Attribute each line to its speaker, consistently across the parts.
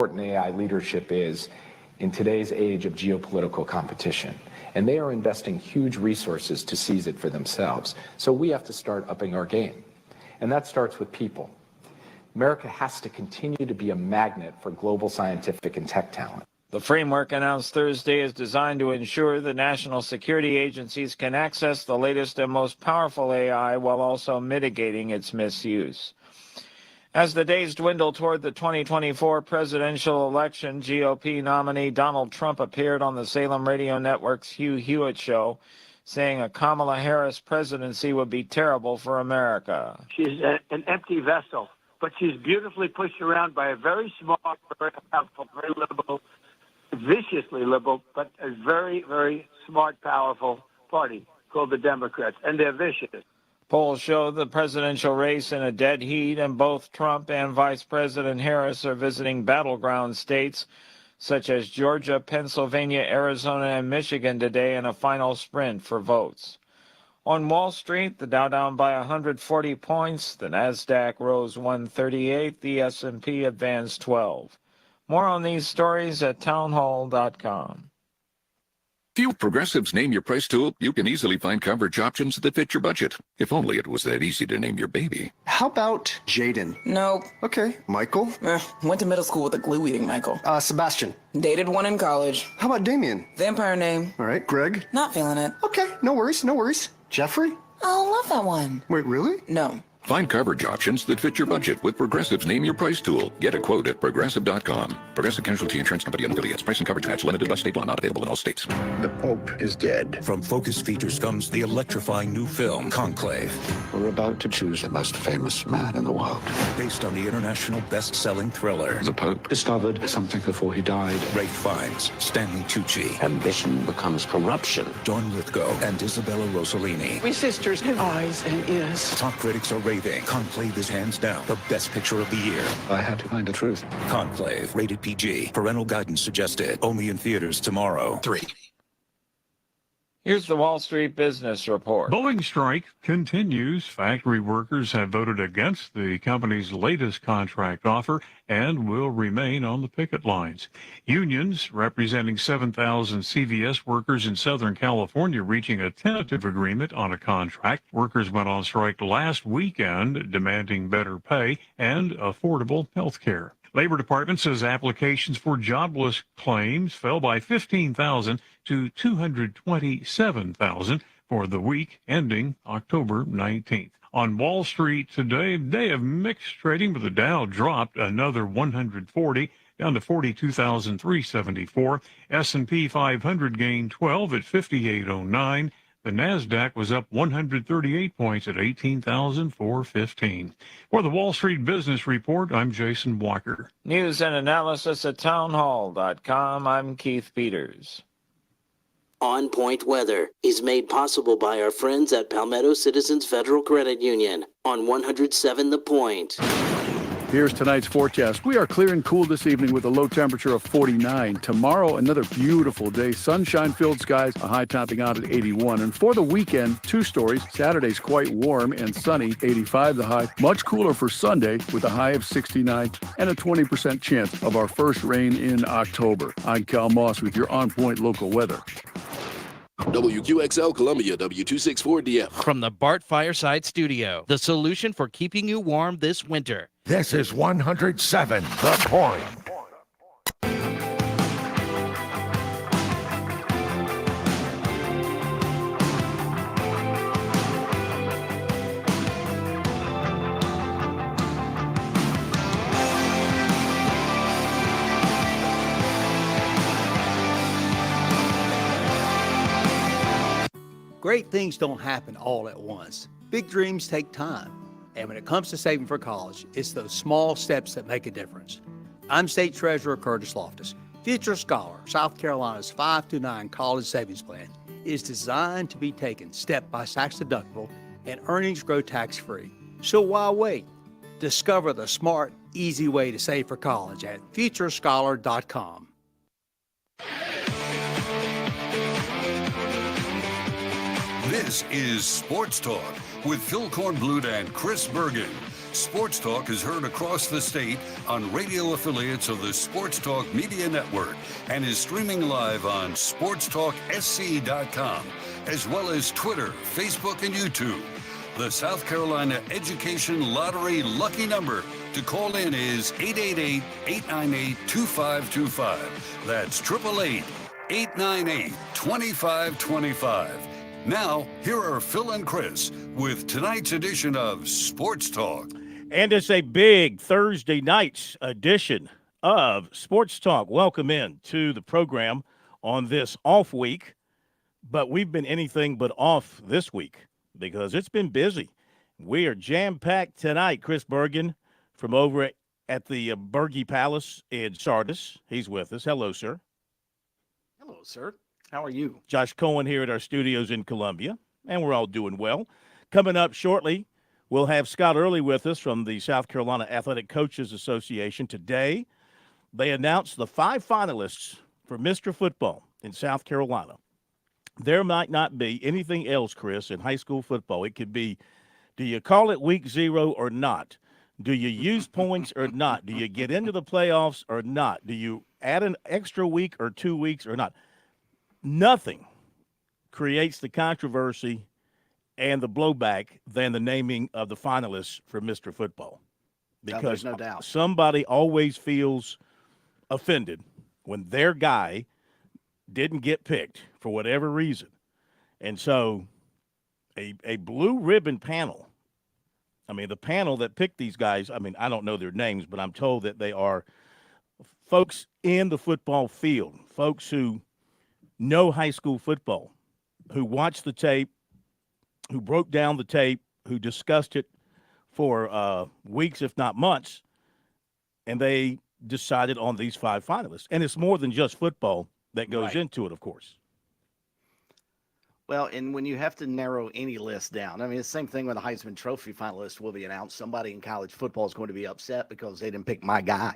Speaker 1: important AI leadership is in today's age of geopolitical competition. And they are investing huge resources to seize it for themselves. So we have to start upping our game. And that starts with people. America has to continue to be a magnet for global scientific and tech talent.
Speaker 2: The framework announced Thursday is designed to ensure the national security agencies can access the latest and most powerful AI while also mitigating its misuse. As the days dwindle toward the 2024 presidential election, GOP nominee Donald Trump appeared on the Salem Radio Network's Hugh Hewitt show, saying a Kamala Harris presidency would be terrible for America.
Speaker 3: She's an empty vessel, but she's beautifully pushed around by a very smart, very powerful, very liberal, viciously liberal, but a very, very smart, powerful party called the Democrats, and they're vicious.
Speaker 2: Polls show the presidential race in a dead heat, and both Trump and Vice President Harris are visiting battleground states such as Georgia, Pennsylvania, Arizona, and Michigan today in a final sprint for votes. On Wall Street, the Dow down by 140 points, the Nasdaq rose 138, the S&P advanced 12. More on these stories at townhall.com.
Speaker 4: Few Progressive's Name Your Price tool, you can easily find coverage options that fit your budget. If only it was that easy to name your baby.
Speaker 5: How about Jaden?
Speaker 6: Nope.
Speaker 5: Okay. Michael?
Speaker 6: Went to middle school with a glue-eating Michael.
Speaker 5: Sebastian?
Speaker 6: Dated one in college.
Speaker 5: How about Damien?
Speaker 6: Vampire name.
Speaker 5: All right. Greg?
Speaker 6: Not feeling it.
Speaker 5: Okay. No worries. No worries. Jeffrey?
Speaker 6: Oh, love that one.
Speaker 5: Wait, really?
Speaker 6: No.
Speaker 4: Find coverage options that fit your budget with Progressive's Name Your Price tool. Get a quote at Progressive.com. Progressive Casualty Insurance Company and affiliates. Price and coverage match limited by state law. Not available in all states.
Speaker 7: The Pope is dead.
Speaker 8: From Focus Features comes the electrifying new film, Conclave.
Speaker 7: We're about to choose the most famous man in the world.
Speaker 8: Based on the international best-selling thriller.
Speaker 7: The Pope discovered something before he died.
Speaker 8: Ralph Fiennes, Stanley Tucci.
Speaker 7: Ambition becomes corruption.
Speaker 8: Dawn Lithgow and Isabella Rossellini.
Speaker 9: We sisters have eyes and ears.
Speaker 8: Top critics are raving. Conclave is hands down the best picture of the year.
Speaker 7: I had to find the truth.
Speaker 8: Conclave, rated PG. Parental guidance suggested. Only in theaters tomorrow. 3.
Speaker 2: Here's the Wall Street Business Report.
Speaker 10: Boeing strike continues. Factory workers have voted against the company's latest contract offer and will remain on the picket lines. Unions representing 7,000 CVS workers in Southern California reaching a tentative agreement on a contract. Workers went on strike last weekend demanding better pay and affordable health care. Labor Department says applications for jobless claims fell by 15,000 to 227,000 for the week ending October 19th. On Wall Street today, day of mixed trading, with the Dow dropped another 140 down to 42,374. S&P 500 gained 12 at 5809. The Nasdaq was up 138 points at 18,415. For the Wall Street Business Report, I'm Jason Walker.
Speaker 2: News and analysis at townhall.com. I'm Keith Peters.
Speaker 11: On Point Weather is made possible by our friends at Palmetto Citizens Federal Credit Union on 107 The Point.
Speaker 12: Here's tonight's forecast. We are clear and cool this evening with a low temperature of 49. Tomorrow, another beautiful day. Sunshine-filled skies, a high topping out at 81. And for the weekend, 2 stories. Saturday's quite warm and sunny, 85 the high. Much cooler for Sunday with a high of 69 and a 20% chance of our first rain in October. I'm Cal Moss with your On Point local weather.
Speaker 13: WQXL Columbia, W264DF.
Speaker 14: From the Bart Fireside Studio, the solution for keeping you warm this winter.
Speaker 15: This is 107 The Point.
Speaker 16: Great things don't happen all at once. Big dreams take time. And when it comes to saving for college, it's those small steps that make a difference. I'm State Treasurer Curtis Loftus. Future Scholar, South Carolina's 5-9 college savings plan, is designed to be taken step by tax deductible and earnings grow tax-free. So why wait? Discover the smart, easy way to save for college at futurescholar.com.
Speaker 17: This is Sports Talk with Phil Kornblut and Chris Bergen Sports Talk is heard across the state on radio affiliates of the Sports Talk Media Network and is streaming live on SportsTalkSC.com, as well as Twitter, Facebook, and YouTube. The South Carolina Education Lottery lucky number to call in is 888-898-2525. That's 888-898-2525. Now, here are Phil and Chris with tonight's edition of Sports Talk.
Speaker 18: And it's a big Thursday night edition of Sports Talk. Welcome in to the program on this off week. But we've been anything but off this week because it's been busy. We are jam-packed tonight. Chris Bergen from over at the Berge Palace in Sardis. He's with us. Hello, sir.
Speaker 19: Hello, sir. How are you?
Speaker 18: Josh Cohen here at our studios in Columbia, and we're all doing well. Coming up shortly, we'll have Scott Early with us from the South Carolina Athletic Coaches Association. Today, they announced the 5 finalists for Mr. Football in South Carolina. There might not be anything else, Chris, in high school football. It could be, do you call it week 0 or not? Do you use points or not? Do you get into the playoffs or not? Do you add an extra week or 2 weeks or not? Nothing creates the controversy and the blowback than the naming of the finalists for Mr. Football. Because
Speaker 19: no doubt.
Speaker 18: Somebody always feels offended when their guy didn't get picked for whatever reason. And so a blue ribbon panel, I mean, the panel that picked these guys, I mean, I don't know their names, but I'm told that they are folks in the football field, folks who know high school football, who watched the tape, who broke down the tape, who discussed it for weeks, if not months, and they decided on these 5 finalists. And it's more than just football that goes into it, of course.
Speaker 19: Well, and when you have to narrow any list down, I mean, it's the same thing when the Heisman Trophy finalists will be announced. Somebody in college football is going to be upset because they didn't pick my guy.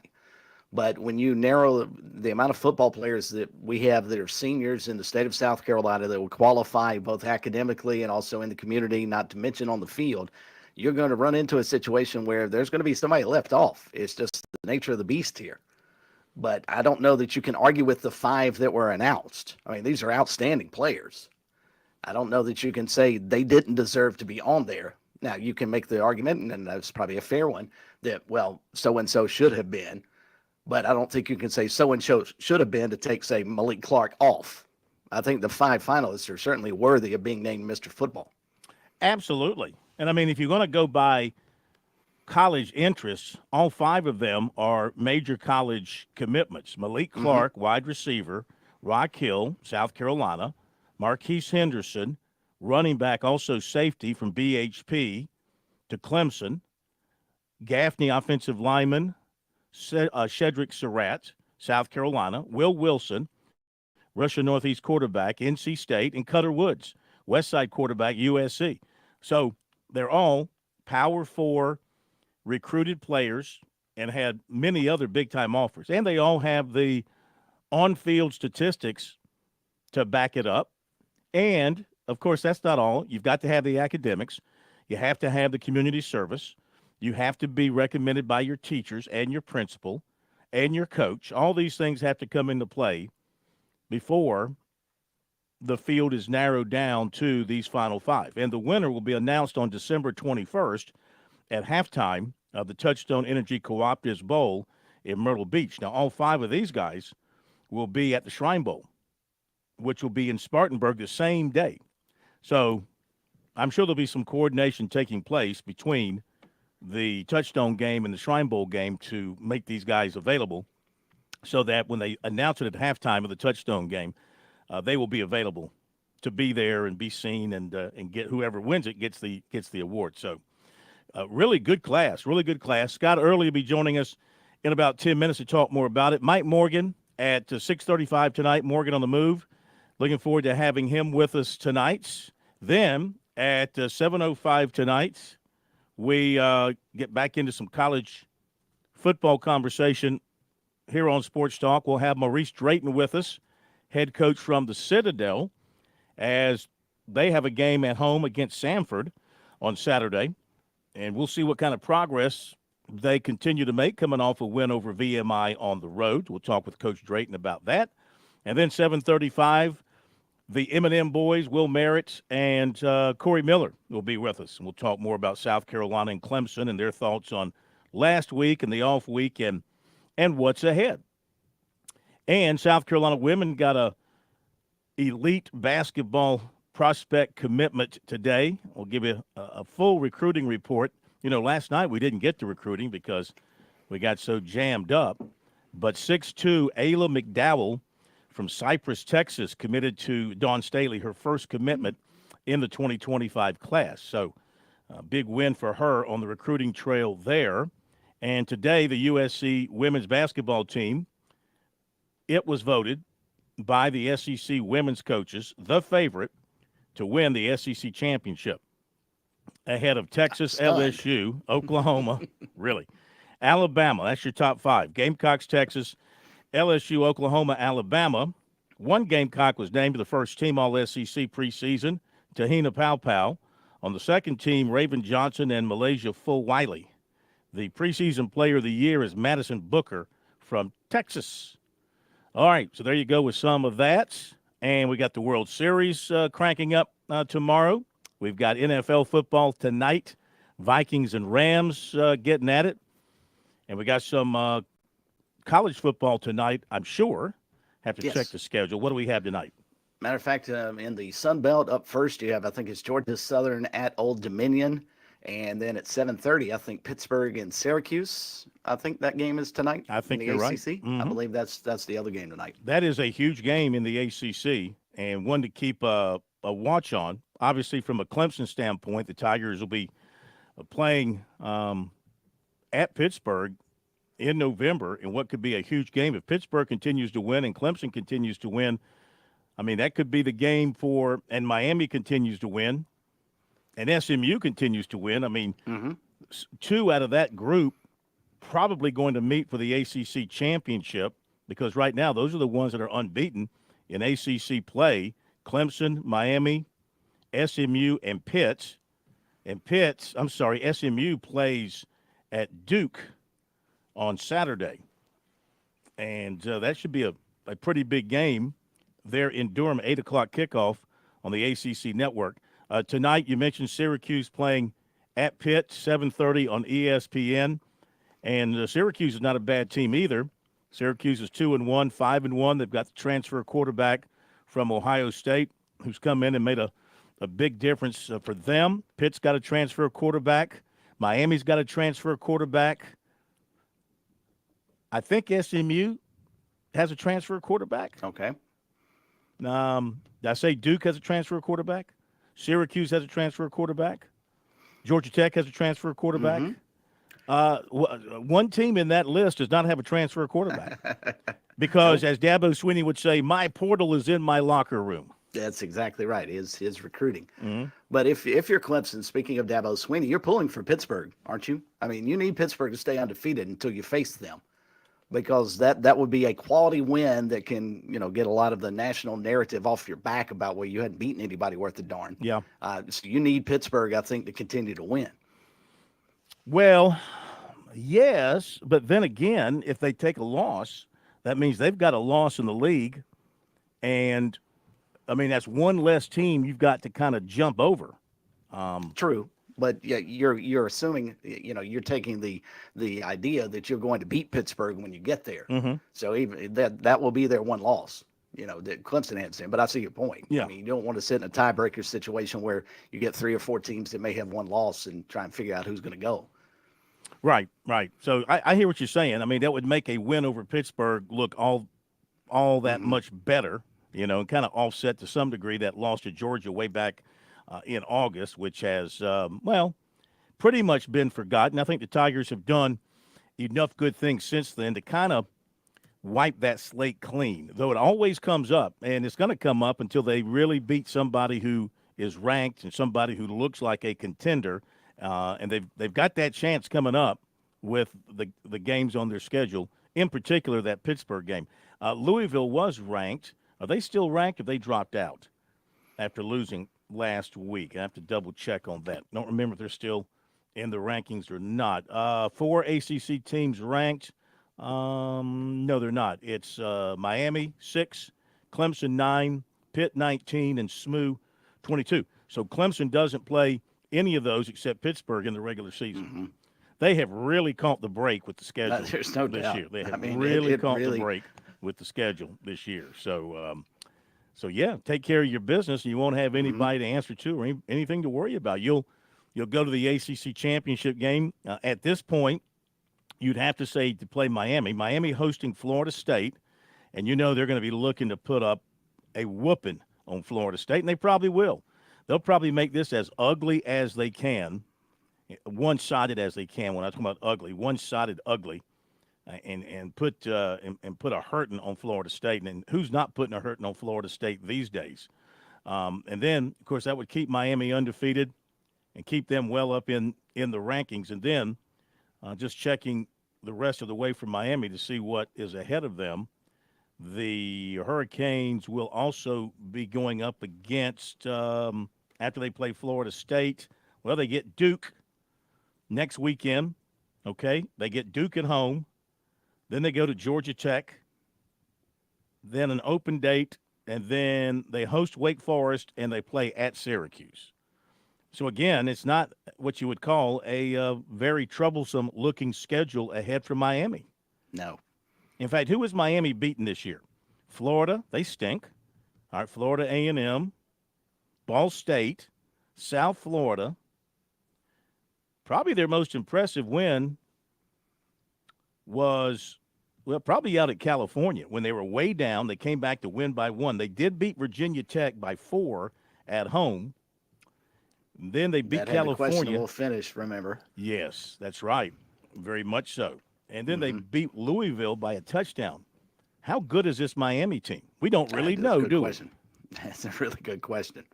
Speaker 19: But when you narrow the amount of football players that we have that are seniors in the state of South Carolina that will qualify both academically and also in the community, not to mention on the field, you're going to run into a situation where there's going to be somebody left off. It's just the nature of the beast here. But I don't know that you can argue with the 5 that were announced. I mean, these are outstanding players. I don't know that you can say they didn't deserve to be on there. Now, you can make the argument, and that's probably a fair one, that, well, so-and-so should have been. But I don't think you can say so-and-so should have been to take, say, Malik Clark off. I think the 5 finalists are certainly worthy of being named Mr. Football.
Speaker 18: Absolutely. And, I mean, if you're going to go by college interests, all 5 of them are major college commitments. Malik Clark, wide receiver, Rock Hill, South Carolina, Marquise Henderson, running back, also safety from BHP to Clemson, Gaffney, offensive lineman, Shedrick Surratt, South Carolina, Will Wilson, Russian Northeast quarterback, NC State, and Cutter Woods, Westside quarterback, USC. So they're all Power 4 recruited players and had many other big-time offers. And they all have the on-field statistics to back it up. And, of course, that's not all. You've got to have the academics. You have to have the community service. You have to be recommended by your teachers and your principal and your coach. All these things have to come into play before the field is narrowed down to these final 5. And the winner will be announced on December 21st at halftime of the Touchstone Energy Cooperatives Bowl in Myrtle Beach. Now, all 5 of these guys will be at the Shrine Bowl, which will be in Spartanburg the same day. So I'm sure there'll be some coordination taking place between the Touchstone game and the Shrine Bowl game to make these guys available so that when they announce it at halftime of the Touchstone game, they will be available to be there and be seen and get whoever wins it gets the award. So really good class. Scott Early will be joining us in about 10 minutes to talk more about it. Mike Morgan at 6:35 tonight, Morgan on the Move. Looking forward to having him with us tonight. Then at 7:05 tonight, we get back into some college football conversation here on Sports Talk. We'll have Maurice Drayton with us, head coach from the Citadel, as they have a game at home against Samford on Saturday. And we'll see what kind of progress they continue to make coming off a win over VMI on the road. We'll talk with Coach Drayton about that. And then 7:35, the M&M boys, Will Merritt and Corey Miller will be with us. And we'll talk more about South Carolina and Clemson and their thoughts on last week and the off week and what's ahead. And South Carolina women got a elite basketball prospect commitment today. We'll give you a full recruiting report. You know, last night we didn't get to recruiting because we got so jammed up. But 6'2", Ayla McDowell from Cypress, Texas, committed to Dawn Staley, her first commitment in the 2025 class. So a big win for her on the recruiting trail there. And today the USC women's basketball team, it was voted by the SEC women's coaches the favorite to win the SEC championship, ahead of Texas, LSU, Oklahoma, really, Alabama. That's your top five. Gamecocks, Texas, LSU, Oklahoma, Alabama. One Gamecock was named to the first team All-SEC preseason, Tahina Paopao. On the second team, Raven Johnson and Malaysia Fulwiley. The preseason player of the year is Madison Booker from Texas. All right, so there you go with some of that. And we got the World Series cranking up tomorrow. We've got NFL football tonight, Vikings and Rams getting at it. And we got some college football tonight, I'm sure. Have to check the schedule. What do we have tonight?
Speaker 19: Matter of fact, in the Sun Belt up first, you have, I think it's Georgia Southern at Old Dominion. And then at 7:30, I think Pittsburgh and Syracuse. I think that game is tonight.
Speaker 18: I think
Speaker 19: in the
Speaker 18: you're
Speaker 19: ACC.
Speaker 18: right.
Speaker 19: Mm-hmm. I believe that's the other game tonight.
Speaker 18: That is a huge game in the ACC and one to keep a watch on. Obviously, from a Clemson standpoint, the Tigers will be playing at Pittsburgh in November in what could be a huge game. If Pittsburgh continues to win and Clemson continues to win, I mean, that could be the game and Miami continues to win and SMU continues to win. I mean, two out of that group probably going to meet for the ACC championship because right now those are the ones that are unbeaten in ACC play. Clemson, Miami, SMU, and Pitt. And SMU plays at Duke on Saturday. And that should be a pretty big game there in Durham, 8 o'clock kickoff on the ACC network. Tonight, you mentioned Syracuse playing at Pitt, 7:30 on ESPN. And Syracuse is not a bad team either. Syracuse is 2-1, 5-1. They've got the transfer quarterback from Ohio State who's come in and made a big difference for them. Pitt's got a transfer quarterback. Miami's got a transfer quarterback. I think SMU has a transfer quarterback.
Speaker 19: Okay.
Speaker 18: Did I say Duke has a transfer quarterback? Syracuse has a transfer quarterback. Georgia Tech has a transfer quarterback. One team in that list does not have a transfer quarterback because, as Dabo Swinney would say, my portal is in my locker room.
Speaker 19: That's exactly right. His recruiting. But if you're Clemson, speaking of Dabo Swinney, you're pulling for Pittsburgh, aren't you? I mean, you need Pittsburgh to stay undefeated until you face them, because that would be a quality win that can get a lot of the national narrative off your back about where you hadn't beaten anybody worth a darn.
Speaker 18: Yeah.
Speaker 19: So you need Pittsburgh, I think, to continue to win.
Speaker 18: Well, yes, but then again, if they take a loss, that means they've got a loss in the league, and I mean that's one less team you've got to kind of jump over.
Speaker 19: True, but yeah, you're assuming you're taking the idea that you're going to beat Pittsburgh when you get there. So even that will be their one loss. That Clemson has in. But I see your point.
Speaker 18: Yeah.
Speaker 19: I mean, you don't want to sit in a tiebreaker situation where you get 3 or 4 teams that may have one loss and try and figure out who's going to go.
Speaker 18: Right. So I hear what you're saying. I mean, that would make a win over Pittsburgh look all that much better, and kind of offset to some degree that loss to Georgia way back in August, which has, pretty much been forgotten. I think the Tigers have done enough good things since then to kind of wipe that slate clean, though it always comes up, and it's going to come up until they really beat somebody who is ranked and somebody who looks like a contender. And they've got that chance coming up with the games on their schedule, in particular that Pittsburgh game. Louisville was ranked. Are they still ranked or they dropped out after losing last week? I have to double check on that. Don't remember if they're still in the rankings or not. 4 ACC teams ranked. No, they're not. It's Miami 6, Clemson 9, Pitt 19, and SMU 22. So Clemson doesn't play any of those except Pittsburgh in the regular season.
Speaker 19: Mm-hmm.
Speaker 18: They have really caught the break with the schedule
Speaker 19: There's no
Speaker 18: this
Speaker 19: doubt.
Speaker 18: year. They have
Speaker 19: it
Speaker 18: really caught
Speaker 19: really...
Speaker 18: the break with the schedule this year. So, yeah, take care of your business, and you won't have anybody to answer to or anything to worry about. You'll go to the ACC championship game. At this point, you'd have to say to play Miami. Miami hosting Florida State, and you know they're going to be looking to put up a whooping on Florida State, and they probably will. They'll probably make this as ugly as they can, one-sided as they can. When I talk about ugly, one-sided ugly, and put a hurting on Florida State. And who's not putting a hurting on Florida State these days? And then, of course, that would keep Miami undefeated and keep them well up in the rankings. And then just checking the rest of the way from Miami to see what is ahead of them. The Hurricanes will also be going up against, after they play Florida State, well, they get Duke next weekend, okay? They get Duke at home. Then they go to Georgia Tech, then an open date, and then they host Wake Forest, and they play at Syracuse. So, again, it's not what you would call a very troublesome-looking schedule ahead for Miami.
Speaker 19: No.
Speaker 18: In fact, who has Miami beaten this year? Florida, they stink. All right, Florida A&M, Ball State, South Florida. Probably their most impressive win was, well, probably out at California. When they were way down, they came back to win by 1. They did beat Virginia Tech by 4 at home. And then they beat California.
Speaker 19: Had a questionable finish, remember?
Speaker 18: Yes, that's right. Very much so. And then they beat Louisville by a touchdown. How good is this Miami team? We don't really know, do we?
Speaker 19: That's a really good question.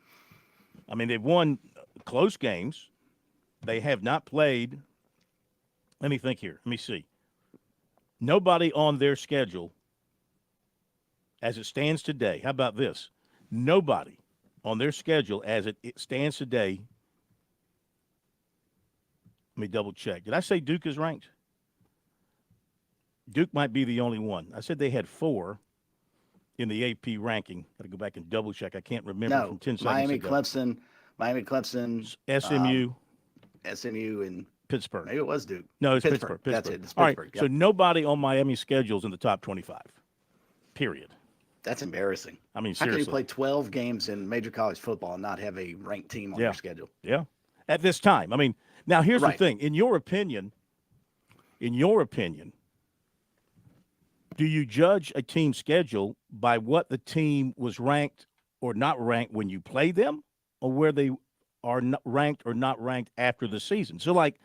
Speaker 18: I mean, they've won close games. They have not played. Let me think here. Let me see. Nobody on their schedule, as it stands today. How about this? Nobody on their schedule as it stands today. Let me double check. Did I say Duke is ranked? Duke might be the only one. I said they had 4 in the AP ranking. Got to go back and double check. I can't remember from 10 seconds ago.
Speaker 19: Miami, Clemson, SMU, and
Speaker 18: Pittsburgh.
Speaker 19: Maybe it was Duke.
Speaker 18: No, it's Pittsburgh.
Speaker 19: That's it. It's
Speaker 18: All right,
Speaker 19: Pittsburgh.
Speaker 18: so nobody on Miami's schedule is in the top 25, period.
Speaker 19: That's embarrassing.
Speaker 18: I mean,
Speaker 19: how
Speaker 18: seriously.
Speaker 19: can you play 12 games in major college football and not have a ranked team on your schedule?
Speaker 18: Yeah, at this time. I mean, now here's the thing. In your opinion, do you judge a team's schedule by what the team was ranked or not ranked when you play them, or where they are not ranked or not ranked after the season? So, like,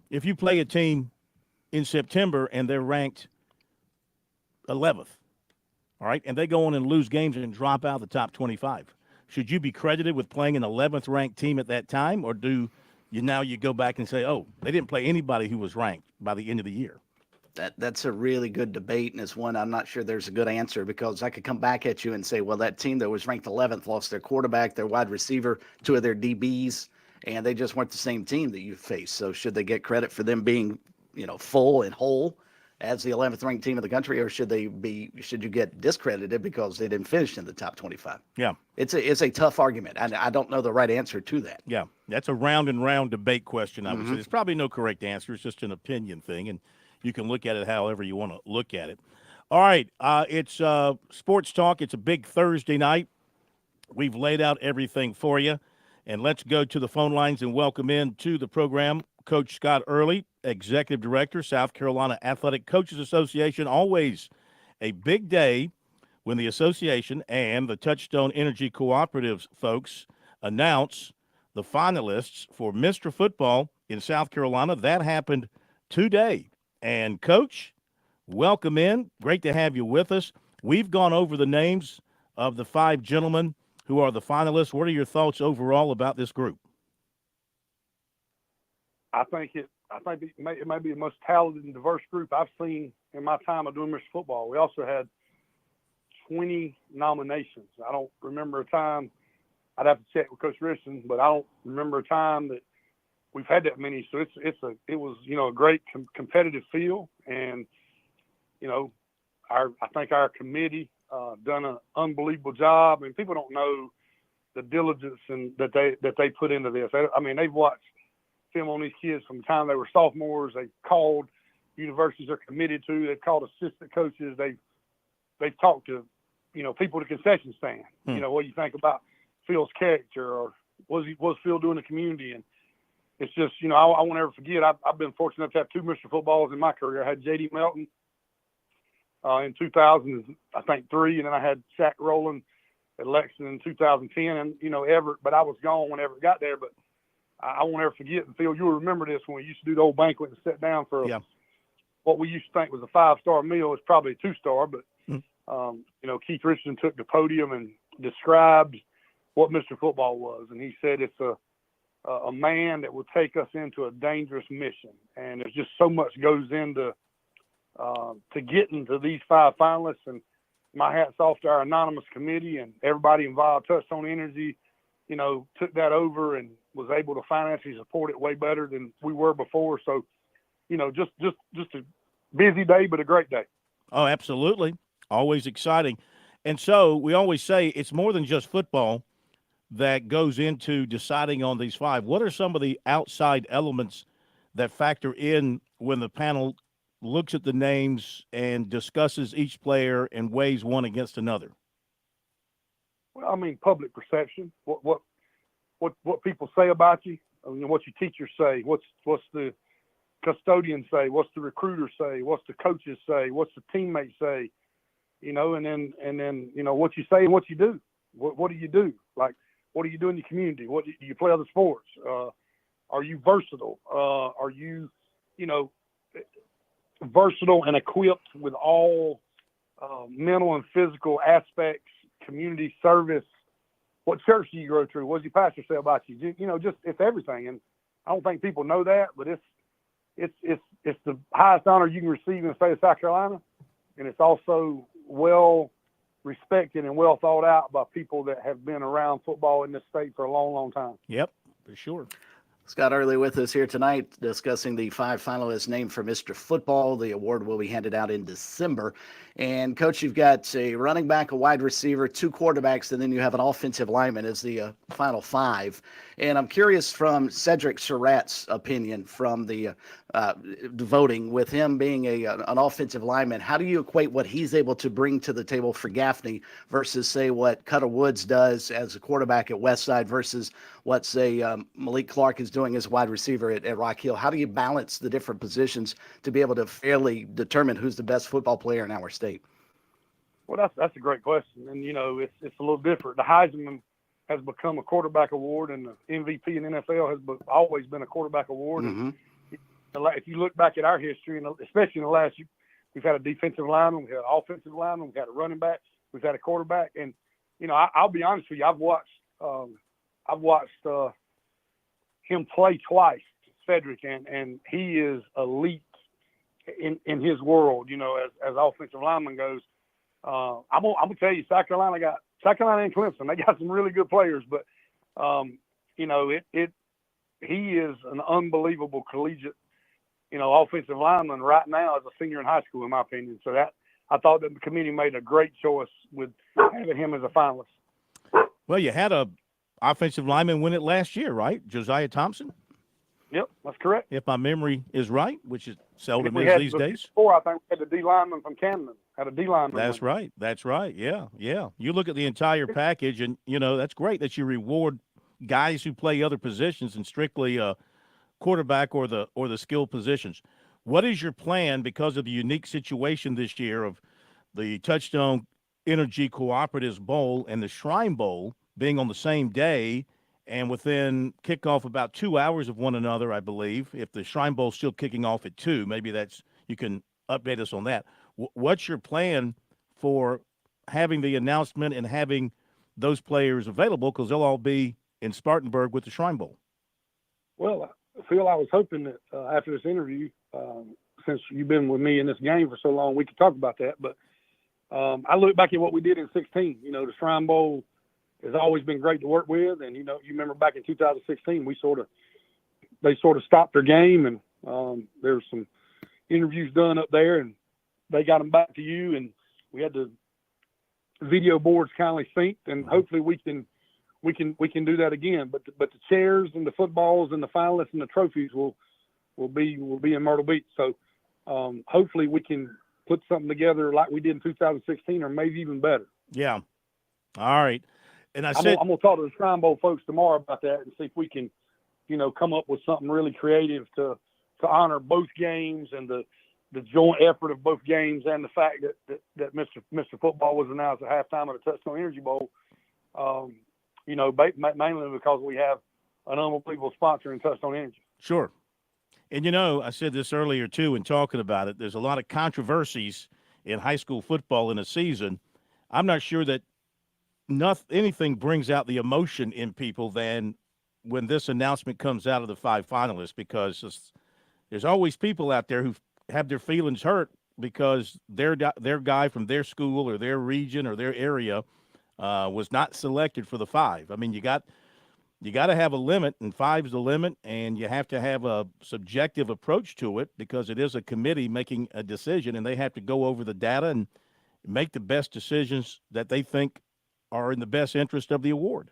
Speaker 18: if you play a team in September and they're ranked 11th, all right, and they go on and lose games and drop out of the top 25, should you be credited with playing an 11th ranked team at that time, or do you go back and say, oh, they didn't play anybody who was ranked by the end of the year?
Speaker 19: That's a really good debate, and it's one I'm not sure there's a good answer, because I could come back at you and say, well, that team that was ranked 11th lost their quarterback, their wide receiver, 2 of their DBs, and they just weren't the same team that you faced. So should they get credit for them being, full and whole as the 11th ranked team in the country, or should you get discredited because they didn't finish in the top 25?
Speaker 18: Yeah.
Speaker 19: It's a tough argument, and I don't know the right answer to that.
Speaker 18: Yeah, that's a round and round debate question, I would say. There's probably no correct answer. It's just an opinion thing, and you can look at it however you want to look at it. All right, it's Sports Talk. It's a big Thursday night. We've laid out everything for you, and let's go to the phone lines and welcome in to the program Coach Scott Early, Executive Director, South Carolina Athletic Coaches Association. Always a big day when the association and the Touchstone Energy Cooperatives folks announce the finalists for Mr. Football in South Carolina. That happened today. And, Coach, welcome in. Great to have you with us. We've gone over the names of the 5 gentlemen who are the finalists. What are your thoughts overall about this group?
Speaker 20: I think it may be the most talented and diverse group I've seen in my time of doing Mr. Football. We also had 20 nominations. I don't remember a time, I'd have to check with Coach Richardson, but I don't remember a time that we've had that many. So it was a great competitive field, and I think our committee done an unbelievable job. And people don't know the diligence and that they put into this. I mean, they've watched film on these kids from the time they were sophomores. They've called universities they're committed to. They've called assistant coaches. They've talked to people at the concession stand. What do you think about Phil's character, or what's Phil doing in the community? And it's just I won't ever forget. I've been fortunate enough to have two Mr. Footballs in my career. I had J.D. Melton in 2003, and then I had Shaq Rowland at Lexington in 2010, and Everett. But I was gone when Everett got there. But I won't ever forget. And Phil, you'll remember this when we used to do the old banquet and sit down for what we used to think was a 5-star meal. It's probably a 2-star, but Keith Richardson took the podium and described what Mr. Football was, and he said it's a man that will take us into a dangerous mission. And there's just so much goes into to getting to these 5 finalists. And my hat's off to our anonymous committee and everybody involved. Touchstone Energy, took that over and was able to financially support it way better than we were before. So, just a busy day, but a great day.
Speaker 18: Oh, absolutely. Always exciting. And so we always say it's more than just football that goes into deciding on these 5. What are some of the outside elements that factor in when the panel looks at the names and discusses each player and weighs one against another?
Speaker 20: Well, I mean, public perception, what people say about you, what your teachers say, what's the custodian say, what's the recruiter say, what's the coaches say, what's the teammates say, and then what you say and what you do. What do you do? Like, what do you do in your community? What do you play other sports? Are you versatile? Are you, versatile and equipped with all mental and physical aspects, community service? What church do you go to? What does your pastor say about you? Just it's everything. And I don't think people know that, but it's the highest honor you can receive in the state of South Carolina, and it's also well respected and well thought out by people that have been around football in this state for a long, long time.
Speaker 18: Yep, for sure.
Speaker 19: Scott Early with us here tonight discussing the 5 finalists named for Mr. Football. The award will be handed out in December. And, Coach, you've got a running back, a wide receiver, 2 quarterbacks, and then you have an offensive lineman as the final 5. And I'm curious from Cedric Surratt's opinion from the voting, with him being an offensive lineman, how do you equate what he's able to bring to the table for Gaffney versus, say, what Cutter Woods does as a quarterback at Westside versus what, say, Malik Clark is doing as a wide receiver at Rock Hill? How do you balance the different positions to be able to fairly determine who's the best football player in our state?
Speaker 20: Well, that's a great question. And, it's a little different. The Heisman has become a quarterback award, and the MVP in the NFL has always been a quarterback award.
Speaker 19: Mm-hmm.
Speaker 20: And if you look back at our history, and especially in the last year, we've had a defensive lineman, we've had an offensive lineman, we've had a running back, we've had a quarterback. And, I'll be honest with you, I've watched him play twice, Cedric, and he is elite in his world, as offensive lineman goes. I'm gonna tell you, South Carolina and Clemson, they got some really good players, but he is an unbelievable collegiate, offensive lineman right now as a senior in high school, in my opinion. So that I thought that the committee made a great choice with having him as a finalist.
Speaker 18: Well, you had a offensive lineman win it last year, right? Josiah Thompson.
Speaker 20: Yep, that's correct.
Speaker 18: If my memory is right, which is seldom is these days.
Speaker 20: Before, I think we had the D lineman from Camden. Had a D lineman.
Speaker 18: That's right. That's right. Yeah, yeah. You look at the entire package, and that's great that you reward guys who play other positions and strictly quarterback or the skill positions. What is your plan because of the unique situation this year of the Touchstone Energy Cooperatives Bowl and the Shrine Bowl being on the same day? And within kickoff about 2 hours of one another, I believe. If the Shrine Bowl is still kicking off at 2, maybe you can update us on that. What's your plan for having the announcement and having those players available, because they'll all be in Spartanburg with the Shrine Bowl?
Speaker 20: Well, Phil, I was hoping that after this interview, since you've been with me in this game for so long, we could talk about that. But I look back at what we did in 2016. The Shrine Bowl has always been great to work with. And, you remember back in 2016, we sort of they sort of stopped their game, and there was some interviews done up there, and they got them back to you, and we had the video boards kindly synced, and hopefully we can do that again. But the chairs and the footballs and the finalists and the trophies will be in Myrtle Beach. So hopefully we can put something together like we did in 2016, or maybe even better.
Speaker 18: Yeah. All right. And I'm
Speaker 20: gonna talk to the Shrine Bowl folks tomorrow about that and see if we can, come up with something really creative to honor both games and the joint effort of both games, and the fact that Mr. Football was announced at halftime of the Touchstone Energy Bowl. Mainly because we have an unbelievable sponsor in Touchstone Energy.
Speaker 18: Sure. And, I said this earlier, too, in talking about it. There's a lot of controversies in high school football in a season. I'm not sure that anything brings out the emotion in people than when this announcement comes out of the 5 finalists, because there's always people out there who have their feelings hurt because their guy from their school or their region or their area was not selected for the 5. I mean, you got to have a limit, and 5 is the limit, and you have to have a subjective approach to it because it is a committee making a decision, and they have to go over the data and make the best decisions that they think are in the best interest of the award.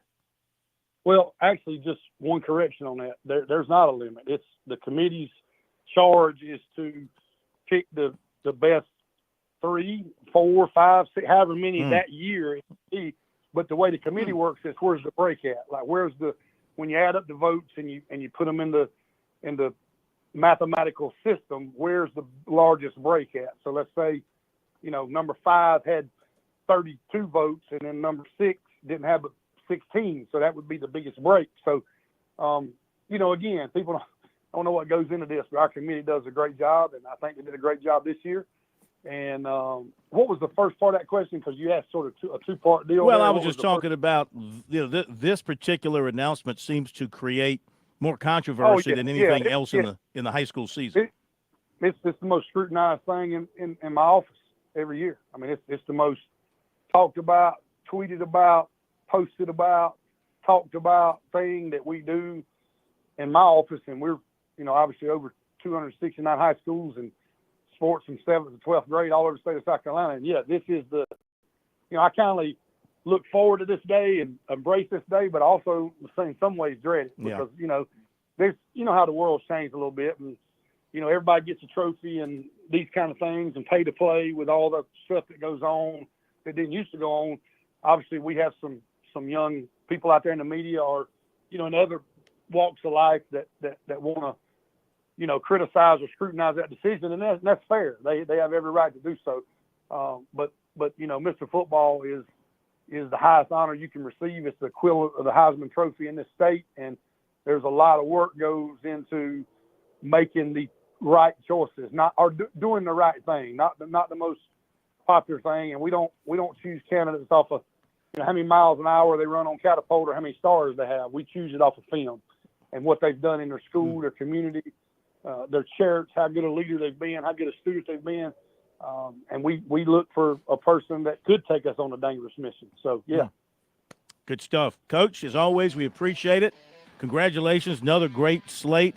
Speaker 20: Well, actually, just one correction on that. There's not a limit. It's the committee's charge is to pick the best 3, 4, 5, 6, however many that year. But the way the committee works is, where's the break at? Like, when you add up the votes and you put them in the mathematical system, where's the largest break at? So let's say, number 5 had 32 votes, and then number 6 didn't have but 16. So that would be the biggest break. So, again, people don't know what goes into this, but our committee does a great job, and I think they did a great job this year. And what was the first part of that question? Because you asked sort of a two-part deal.
Speaker 18: Well, I was just talking about this particular announcement seems to create more controversy than anything else in the high school season.
Speaker 20: It's the most scrutinized thing in my office every year. I mean, it's the most talked about, tweeted about, posted about, talked about thing that we do in my office. And we're, obviously over 269 high schools and sports from 7th to 12th grade all over the state of South Carolina. And this is I kind of look forward to this day and embrace this day, but also in some ways dread it because, there's, how the world's changed a little bit, and, everybody gets a trophy and these kind of things and pay to play with all the stuff that goes on that didn't used to go on. Obviously we have some young people out there in the media or, in other walks of life that want to, criticize or scrutinize that decision, and that's fair. They have every right to do so. But Mr. Football is the highest honor you can receive. It's the equivalent of the Heisman Trophy in this state, and there's a lot of work goes into making the right choices, doing the right thing, not the most popular thing. And we don't choose candidates off of how many miles an hour they run on Catapult or how many stars they have. We choose it off of film and what they've done in their school, their community, their church, how good a leader they've been, how good a student they've been. And we look for a person that could take us on a dangerous mission. So, yeah.
Speaker 18: Good stuff. Coach, as always, we appreciate it. Congratulations. Another great slate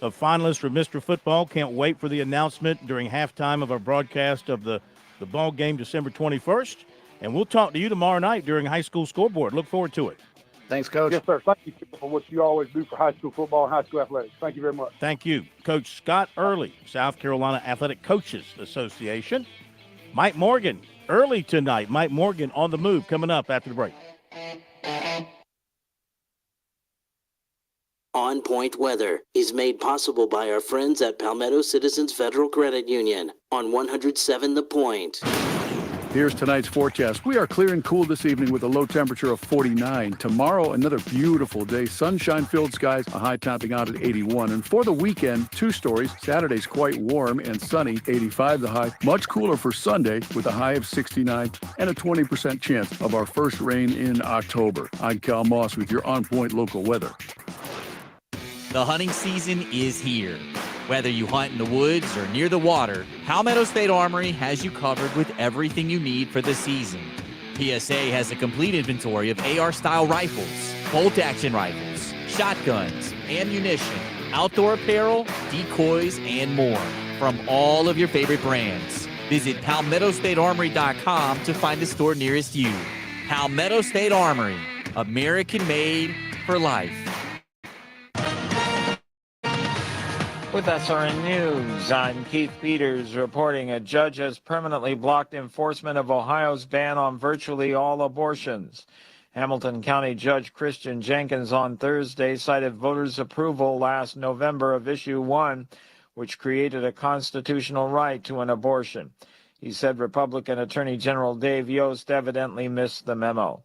Speaker 18: of finalists for Mr. Football. Can't wait for the announcement during halftime of our broadcast of the ball game December 21st. And we'll talk to you tomorrow night during High School Scoreboard. Look forward to it.
Speaker 19: Thanks, Coach.
Speaker 20: Yes, sir. Thank you for what you always do for high school football and high school athletics. Thank you very much.
Speaker 18: Thank you. Coach Scott Early, South Carolina Athletic Coaches Association. Mike Morgan, early tonight. Mike Morgan on the move, coming up after the break.
Speaker 11: On Point Weather is made possible by our friends at Palmetto Citizens Federal Credit Union on 107 The Point.
Speaker 12: Here's tonight's forecast. We are clear and cool this evening with a low temperature of 49. Tomorrow, another beautiful day. Sunshine-filled skies, a high topping out at 81. And for the weekend, 2 stories. Saturday's quite warm and sunny, 85 the high. Much cooler for Sunday with a high of 69 and a 20% chance of our first rain in October. I'm Cal Moss with your On Point local weather.
Speaker 21: The hunting season is here. Whether you hunt in the woods or near the water, Palmetto State Armory has you covered with everything you need for the season. PSA has a complete inventory of AR-style rifles, bolt-action rifles, shotguns, ammunition, outdoor apparel, decoys, and more from all of your favorite brands. Visit PalmettoStateArmory.com to find the store nearest you. Palmetto State Armory, American made for life.
Speaker 2: With SRN News, I'm Keith Peters reporting a judge has permanently blocked enforcement of Ohio's ban on virtually all abortions. Hamilton County Judge Christian Jenkins on Thursday cited voters' approval last November of Issue 1, which created a constitutional right to an abortion. He said Republican Attorney General Dave Yost evidently missed the memo.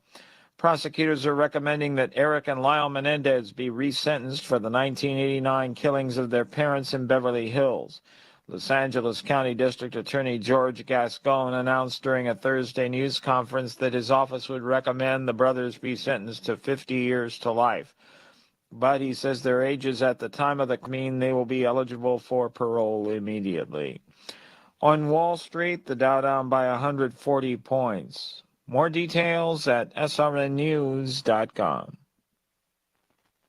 Speaker 2: Prosecutors are recommending that Eric and Lyle Menendez be resentenced for the 1989 killings of their parents in Beverly Hills. Los Angeles County District Attorney George Gascon announced during a Thursday news conference that his office would recommend the brothers be sentenced to 50 years to life. But he says their ages at the time of the mean they will be eligible for parole immediately. On Wall Street, the Dow down by 140 points. More details at srnnews.com.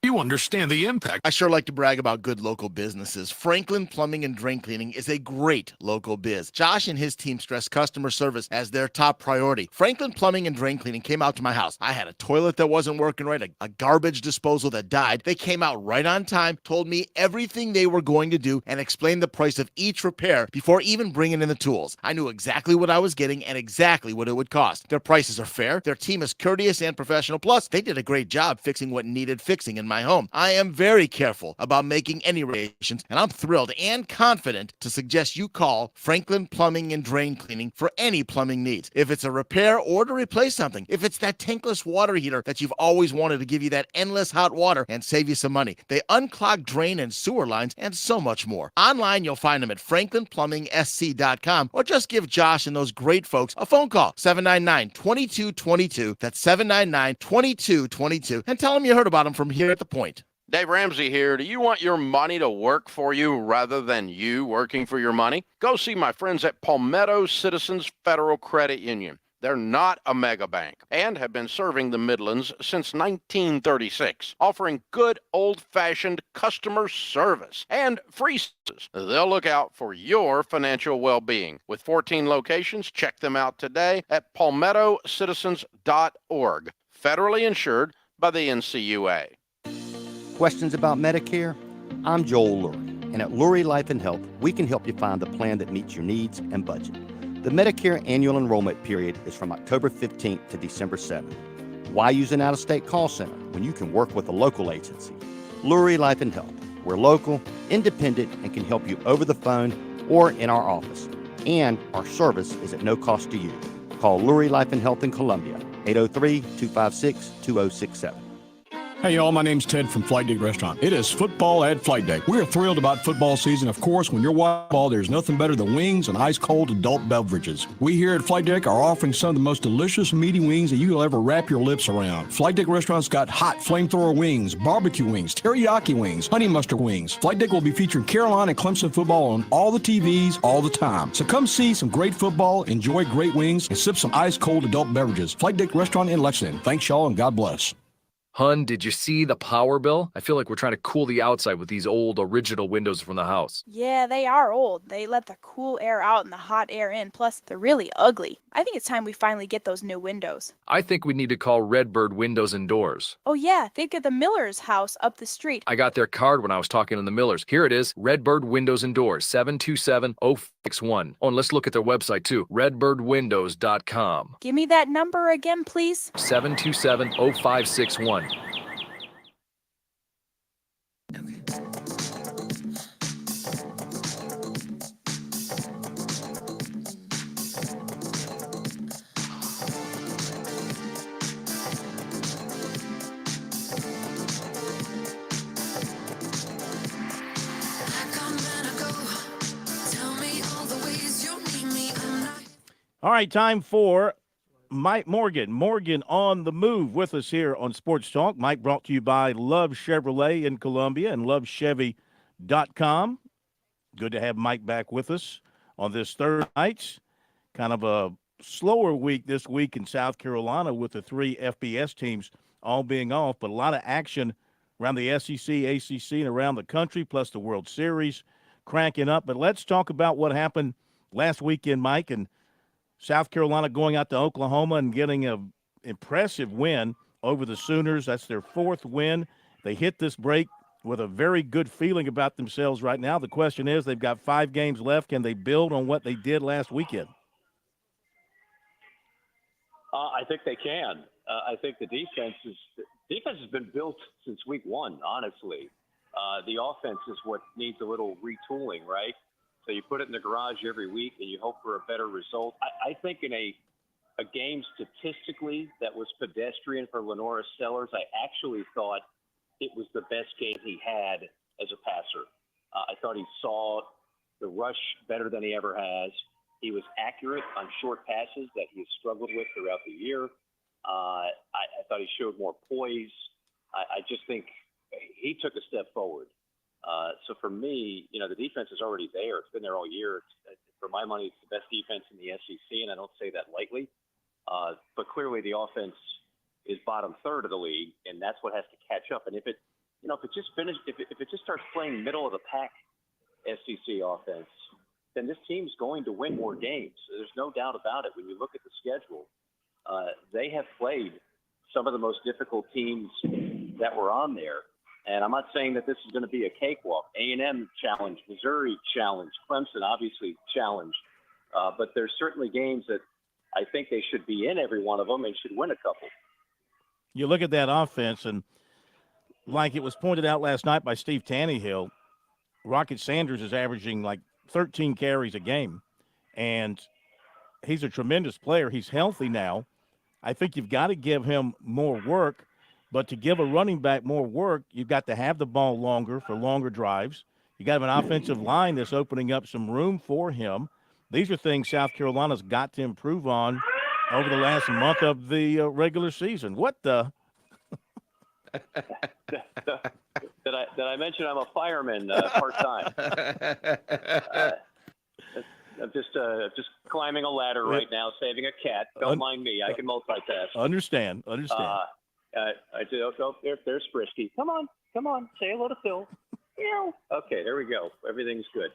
Speaker 15: You understand the impact.
Speaker 1: I sure like to brag about good local businesses. Franklin Plumbing and Drain Cleaning is a great local biz. Josh and his team stress customer service as their top priority. Franklin Plumbing and Drain Cleaning came out to my house. I had a toilet that wasn't working right, a garbage disposal that died. They came out right on time, told me everything they were going to do, and explained the price of each repair before even bringing in the tools. I knew exactly what I was getting and exactly what it would cost. Their prices are fair. Their team is courteous and professional. Plus, they did a great job fixing what needed fixing in my home. I am very careful about making any recommendations, and I'm thrilled and confident to suggest you call Franklin Plumbing and Drain Cleaning for any plumbing needs. If it's a repair or to replace something, if it's that tankless water heater that you've always wanted to give you that endless hot water and save you some money. They unclog drain and sewer lines and so much more. Online, you'll find them at franklinplumbing.sc.com or just give Josh and those great folks a phone call, 799-2222. That's 799-2222, and tell them you heard about them from here at The Point.
Speaker 22: Dave Ramsey here. Do you want your money to work for you rather than you working for your money? Go see my friends at Palmetto Citizens Federal Credit Union. They're not a mega bank and have been serving the Midlands since 1936, offering good old-fashioned customer service and free services. They'll look out for your financial well-being. With 14 locations, check them out today at palmettocitizens.org. Federally insured by the NCUA.
Speaker 23: Questions about Medicare? I'm Joel Lurie, and at Lurie Life and Health, we can help you find the plan that meets your needs and budget. The Medicare annual enrollment period is from October 15th to December 7th. Why use an out-of-state call center when you can work with a local agency? Lurie Life and Health. We're local, independent, and can help you over the phone or in our office. And our service is at no cost to you. Call Lurie Life and Health in Columbia, 803-256-2067.
Speaker 24: Hey y'all, my name's Ted from Flight Deck Restaurant. It is football at Flight Deck. We're thrilled about football season. Of course, when you're watching ball, there's nothing better than wings and ice cold adult beverages. We here at Flight Deck are offering some of the most delicious meaty wings that you'll ever wrap your lips around. Flight Deck Restaurant's got hot flamethrower wings, barbecue wings, teriyaki wings, honey mustard wings. Flight Deck will be featuring Carolina and Clemson football on all the TVs all the time. So come see some great football, enjoy great wings, and sip some ice cold adult beverages. Flight Deck Restaurant in Lexington. Thanks y'all and God bless.
Speaker 25: Hun, did you see the power bill? I feel like we're trying to cool the outside with these old original windows from the house.
Speaker 26: Yeah, they are old. They let the cool air out and the hot air in. Plus, they're really ugly. I think it's time we finally get those new windows.
Speaker 25: I think we need to call Redbird Windows and Doors.
Speaker 26: Oh yeah, think of the Miller's house up the street.
Speaker 25: I got their card when I was talking to the Millers. Here it is, Redbird Windows and Doors, 727-061. Oh, and let's look at their website too, redbirdwindows.com.
Speaker 26: Give me that number again, please.
Speaker 25: 727-0561.
Speaker 18: All right, time for Mike Morgan. Morgan on the move with us here on Sports Talk. Mike brought to you by Love Chevrolet in Columbia and lovechevy.com. Good to have Mike back with us on this Thursday night. Kind of a slower week this week in South Carolina with the three FBS teams all being off, but a lot of action around the SEC, ACC, and around the country, plus the World Series cranking up. But let's talk about what happened last weekend, Mike, and South Carolina going out to Oklahoma and getting an impressive win over the Sooners. That's their 4th win. They hit this break with a very good feeling about themselves right now. The question is, they've got 5 games left. Can they build on what they did last weekend?
Speaker 3: I think they can. I think the defense has been built since week 1, honestly. The offense is what needs a little retooling, right? So you put it in the garage every week and you hope for a better result. I think in a game statistically that was pedestrian for Lenora Sellers, I actually thought it was the best game he had as a passer. I thought he saw the rush better than he ever has. He was accurate on short passes that he has struggled with throughout the year. I thought he showed more poise. I just think he took a step forward. So for me, the defense is already there. It's been there all year. For my money, it's the best defense in the SEC, and I don't say that lightly. But clearly the offense is bottom third of the league, and that's what has to catch up. And if it just starts playing middle of the pack SEC offense, then this team's going to win more games. There's no doubt about it. When you look at the schedule, they have played some of the most difficult teams that were on there. And I'm not saying that this is going to be a cakewalk. A&M challenged, Missouri challenged, Clemson obviously challenged. But there's certainly games that I think they should be in every one of them and should win a couple.
Speaker 18: You look at that offense, and like it was pointed out last night by Steve Tannehill, Rocket Sanders is averaging like 13 carries a game, and he's a tremendous player. He's healthy now. I think you've got to give him more work, but to give a running back more work, you've got to have the ball longer for longer drives. You got to have an offensive line that's opening up some room for him. These are things South Carolina's got to improve on over the last month of the regular season. What the?
Speaker 3: Did I mention I'm a fireman part-time? I'm just climbing a ladder right now, saving a cat. Don't mind me. I can multitask.
Speaker 18: Understand.
Speaker 3: I do. Oh, there's Frisky. Come on. Say hello to Phil. Okay, there we go. Everything's good.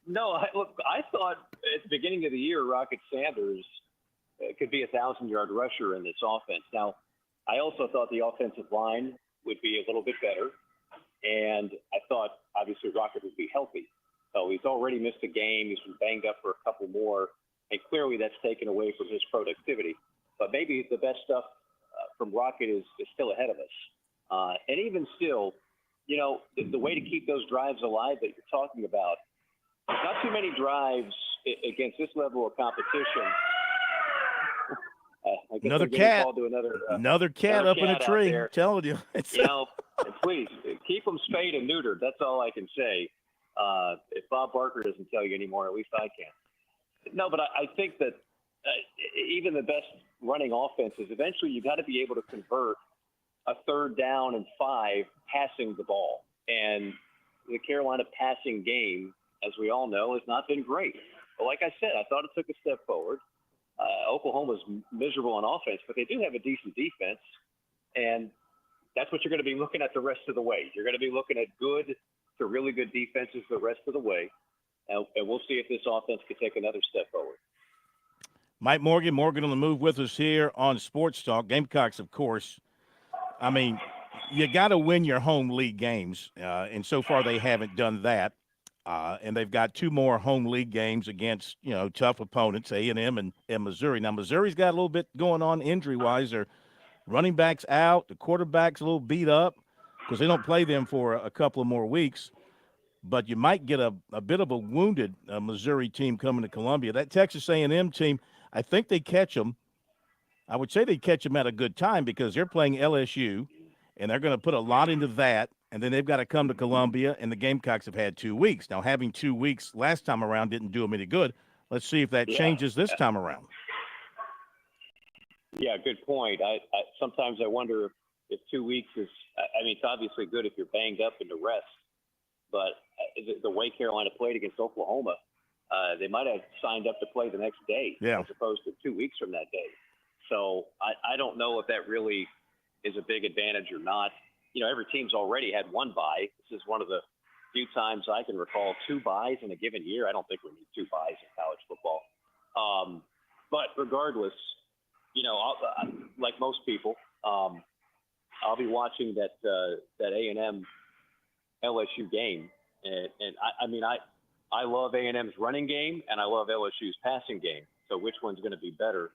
Speaker 3: No, I thought at the beginning of the year, Rocket Sanders could be a 1,000-yard rusher in this offense. Now, I also thought the offensive line would be a little bit better, and I thought, obviously, Rocket would be healthy. So he's already missed a game. He's been banged up for a couple more, and clearly that's taken away from his productivity. But maybe the best stuff from Rocket is still ahead of us. And even still, the way to keep those drives alive that you're talking about, not too many drives against this level of competition.
Speaker 18: Another cat.
Speaker 3: Another
Speaker 18: cat up in a tree.
Speaker 3: I'm
Speaker 18: telling you.
Speaker 3: Please keep them spayed and neutered. That's all I can say. If Bob Barker doesn't tell you anymore, at least I can. No, but I think that even the best running offenses, eventually you've got to be able to convert a 3rd down and 5 passing the ball. And the Carolina passing game, as we all know, has not been great. But like I said, I thought it took a step forward. Oklahoma's miserable on offense, but they do have a decent defense. And that's what you're going to be looking at the rest of the way. You're going to be looking at good to really good defenses the rest of the way. And we'll see if this offense can take another step forward.
Speaker 18: Mike Morgan on the move with us here on Sports Talk. Gamecocks, of course. I mean, you got to win your home league games, and so far they haven't done that. And they've got 2 more home league games against, tough opponents, A&M and Missouri. Now, Missouri's got a little bit going on injury-wise. Their running back's out. The quarterback's a little beat up because they don't play them for a couple of more weeks. But you might get a bit of a wounded Missouri team coming to Columbia. That Texas A&M team, I think they catch them. I would say they catch them at a good time because they're playing LSU, and they're going to put a lot into that. And then they've got to come to Columbia, and the Gamecocks have had 2 weeks. Now, having 2 weeks last time around didn't do them any good. Let's see if that changes this time around.
Speaker 3: Yeah, good point. I sometimes I wonder if 2 weeks is – I mean, it's obviously good if you're banged up and to rest. But the way Carolina played against Oklahoma, they might have signed up to play the next day as opposed to 2 weeks from that day. So I don't know if that really is a big advantage or not. every team's already had one bye. This is one of the few times I can recall 2 byes in a given year. I don't think we need 2 byes in college football. But regardless, like most people, I'll be watching that A&M LSU game, and I love A&M's running game, and I love LSU's passing game. So which one's going to be better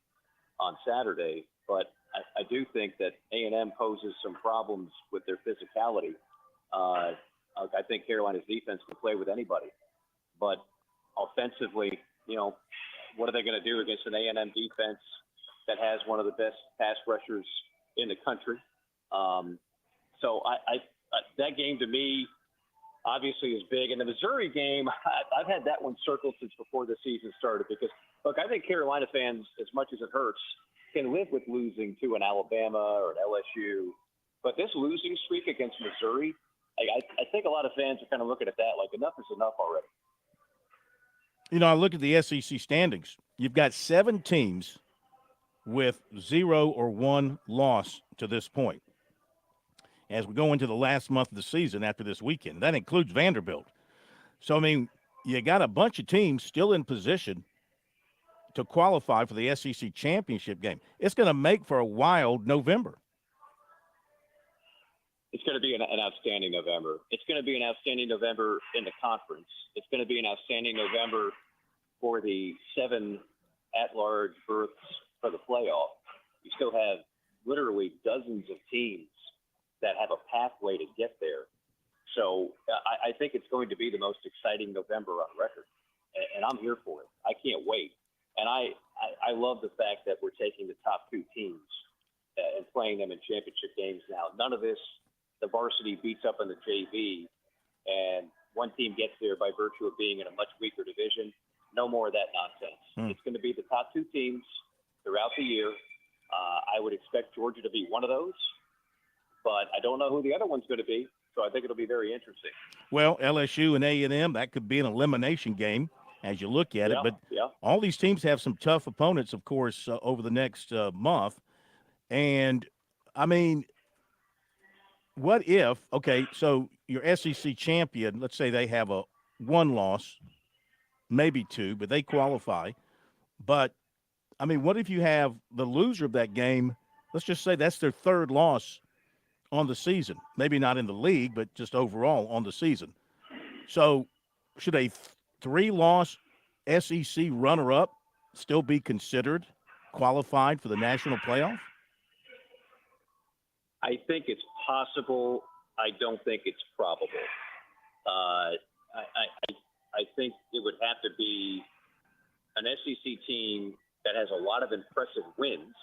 Speaker 3: on Saturday? But I do think that A&M poses some problems with their physicality. I think Carolina's defense can play with anybody, but offensively, what are they going to do against an A&M defense that has one of the best pass rushers in the country? So that game to me obviously is big. And the Missouri game, I've had that one circled since before the season started because, look, I think Carolina fans, as much as it hurts, can live with losing to an Alabama or an LSU. But this losing streak against Missouri, I think a lot of fans are kind of looking at that like enough is enough already.
Speaker 18: I look at the SEC standings. You've got 7 teams with 0 or 1 loss to this point as we go into the last month of the season after this weekend. That includes Vanderbilt. So, you got a bunch of teams still in position to qualify for the SEC championship game. It's going to make for a wild November.
Speaker 3: It's going to be an outstanding November. It's going to be an outstanding November in the conference. It's going to be an outstanding November for the 7 at-large berths for the playoff. You still have literally dozens of teams that have a pathway to get there. So I think it's going to be the most exciting November on record, and I'm here for it. I can't wait. And I love the fact that we're taking the top 2 teams and playing them in championship games now. None of this, the varsity beats up on the JV, and one team gets there by virtue of being in a much weaker division. No more of that nonsense. It's going to be the top 2 teams throughout the year. I would expect Georgia to be one of those, but I don't know who the other one's going to be, so I think it'll be very interesting.
Speaker 18: Well, LSU and A&M, that could be an elimination game as you look at it, but all these teams have some tough opponents, of course, over the next month. And, what if, okay, so your SEC champion, let's say they have a 1 loss, maybe 2, but they qualify. But, what if you have the loser of that game, let's just say that's their 3rd loss on the season, maybe not in the league, but just overall on the season. So should a 3-loss SEC runner-up still be considered qualified for the national playoff?
Speaker 3: I think it's possible. I don't think it's probable. I think it would have to be an SEC team that has a lot of impressive wins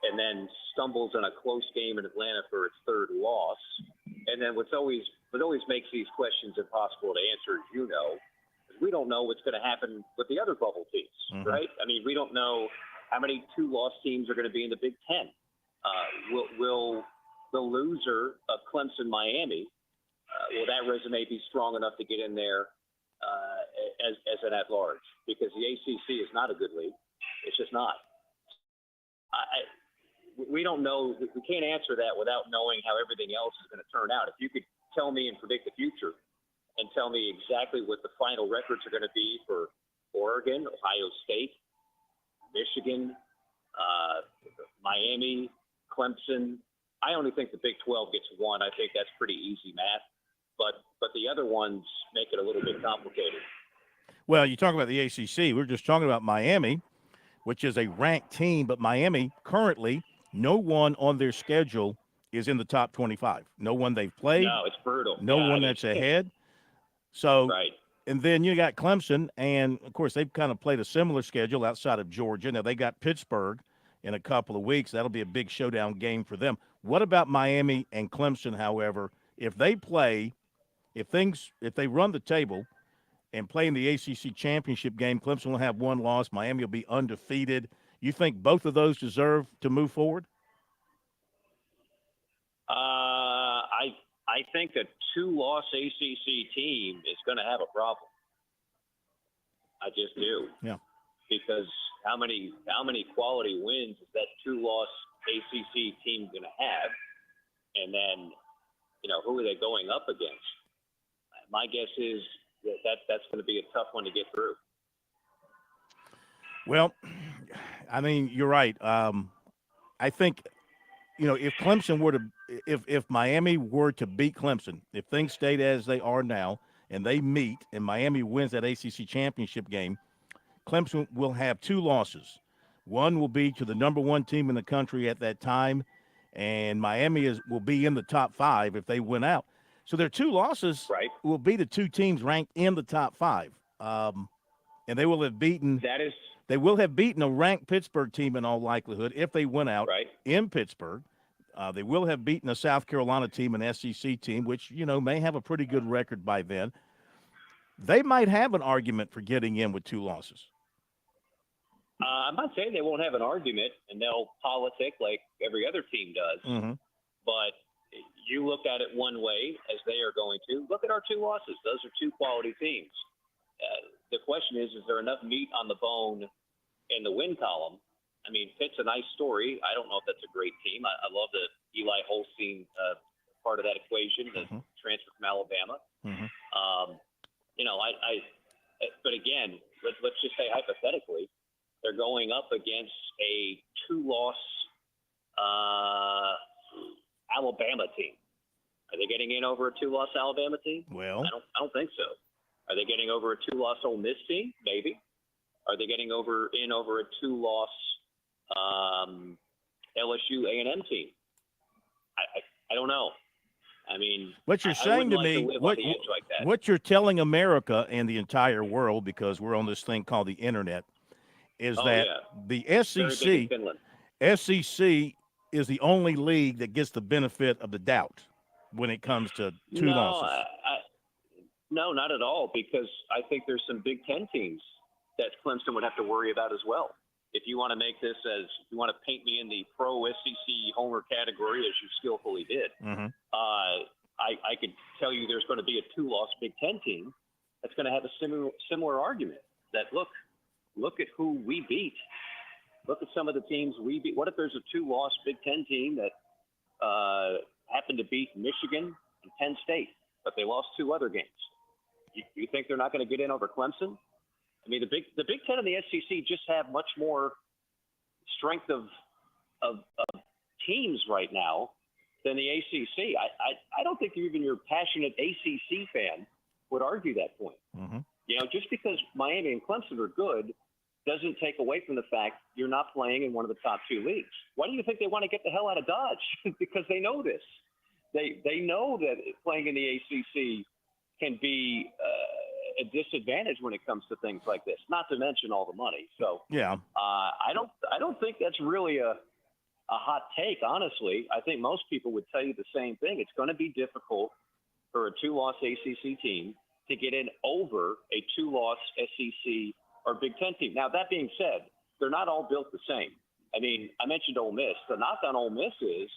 Speaker 3: and then stumbles in a close game in Atlanta for its 3rd loss. And then what always makes these questions impossible to answer, as you know, is we don't know what's going to happen with the other bubble teams, right? We don't know how many 2-loss teams are going to be in the Big Ten. Will the loser of Clemson-Miami, will that resume be strong enough to get in there as an at-large? Because the ACC is not a good league. It's just not. We don't know. We can't answer that without knowing how everything else is going to turn out. If you could tell me and predict the future and tell me exactly what the final records are going to be for Oregon, Ohio State, Michigan, Miami, Clemson, I only think the Big 12 gets 1. I think that's pretty easy math. But the other ones make it a little bit complicated.
Speaker 18: Well, you talk about the ACC. We're just talking about Miami, which is a ranked team, but Miami currently, no one on their schedule is in the top 25. No one they've played.
Speaker 3: No, it's brutal.
Speaker 18: No one that's ahead. So, and then you got Clemson, and, of course, they've kind of played a similar schedule outside of Georgia. Now, they got Pittsburgh in a couple of weeks. That'll be a big showdown game for them. What about Miami and Clemson, however? If they play, if they run the table and play in the ACC championship game, Clemson will have 1 loss. Miami will be undefeated. You think both of those deserve to move forward?
Speaker 3: I think a 2-loss ACC team is going to have a problem. I just do.
Speaker 18: Yeah.
Speaker 3: Because how many quality wins is that 2-loss ACC team going to have? And then who are they going up against? My guess is that's going to be a tough one to get through.
Speaker 18: Well, I mean, you're right. I think, if Clemson were to, if Miami were to beat Clemson, if things stayed as they are now and they meet and Miami wins that ACC championship game, Clemson will have 2 losses. One will be to the number 1 team in the country at that time, and Miami will be in the top 5 if they win out. So their 2 losses will be the 2 teams ranked in the top 5, and they will have beaten. They will have beaten a ranked Pittsburgh team in all likelihood if they win out in Pittsburgh. They will have beaten a South Carolina team, an SEC team, which may have a pretty good record by then. They might have an argument for getting in with 2 losses.
Speaker 3: I'm not saying they won't have an argument and they'll politic like every other team does, but you look at it one way as they are going to. Look at our 2 losses. Those are 2 quality teams. The question is there enough meat on the bone in the win column? I mean, Pitt's a nice story. I don't know if that's a great team. I love the Eli Holstein part of that equation, the transfer from Alabama. But again, let's just say hypothetically, they're going up against a 2-loss Alabama team. Are they getting in over a 2-loss Alabama team?
Speaker 18: Well,
Speaker 3: I don't think so. Are they getting over a 2-loss Ole Miss team? Maybe. Are they getting over a 2-loss LSU A&M team? I don't know. I mean,
Speaker 18: what you're saying to me, what you're telling America and the entire world, because we're on this thing called the internet, is that the SEC is the only league that gets the benefit of the doubt when it comes to 2 losses.
Speaker 3: No, not at all, because I think there's some Big Ten teams that Clemson would have to worry about as well. If you want to make this you want to paint me in the pro SEC homer category, as you skillfully did, I could tell you there's going to be a 2-loss Big Ten team that's going to have a similar argument that, look at who we beat. Look at some of the teams we beat. What if there's a 2-loss Big Ten team that happened to beat Michigan and Penn State, but they lost 2 other games? You think they're not going to get in over Clemson? I mean, the Big Ten and the SEC just have much more strength of teams right now than the ACC. I don't think even your passionate ACC fan would argue that point. Just because Miami and Clemson are good doesn't take away from the fact you're not playing in one of the top 2 leagues. Why do you think they want to get the hell out of Dodge? Because they know this. They know that playing in the ACC can be a disadvantage when it comes to things like this, not to mention all the money. So I don't think that's really a hot take, honestly. I think most people would tell you the same thing. It's going to be difficult for a 2-loss ACC team to get in over a 2-loss SEC or Big Ten team. Now, that being said, they're not all built the same. I mean, I mentioned Ole Miss. The knock on Ole Miss is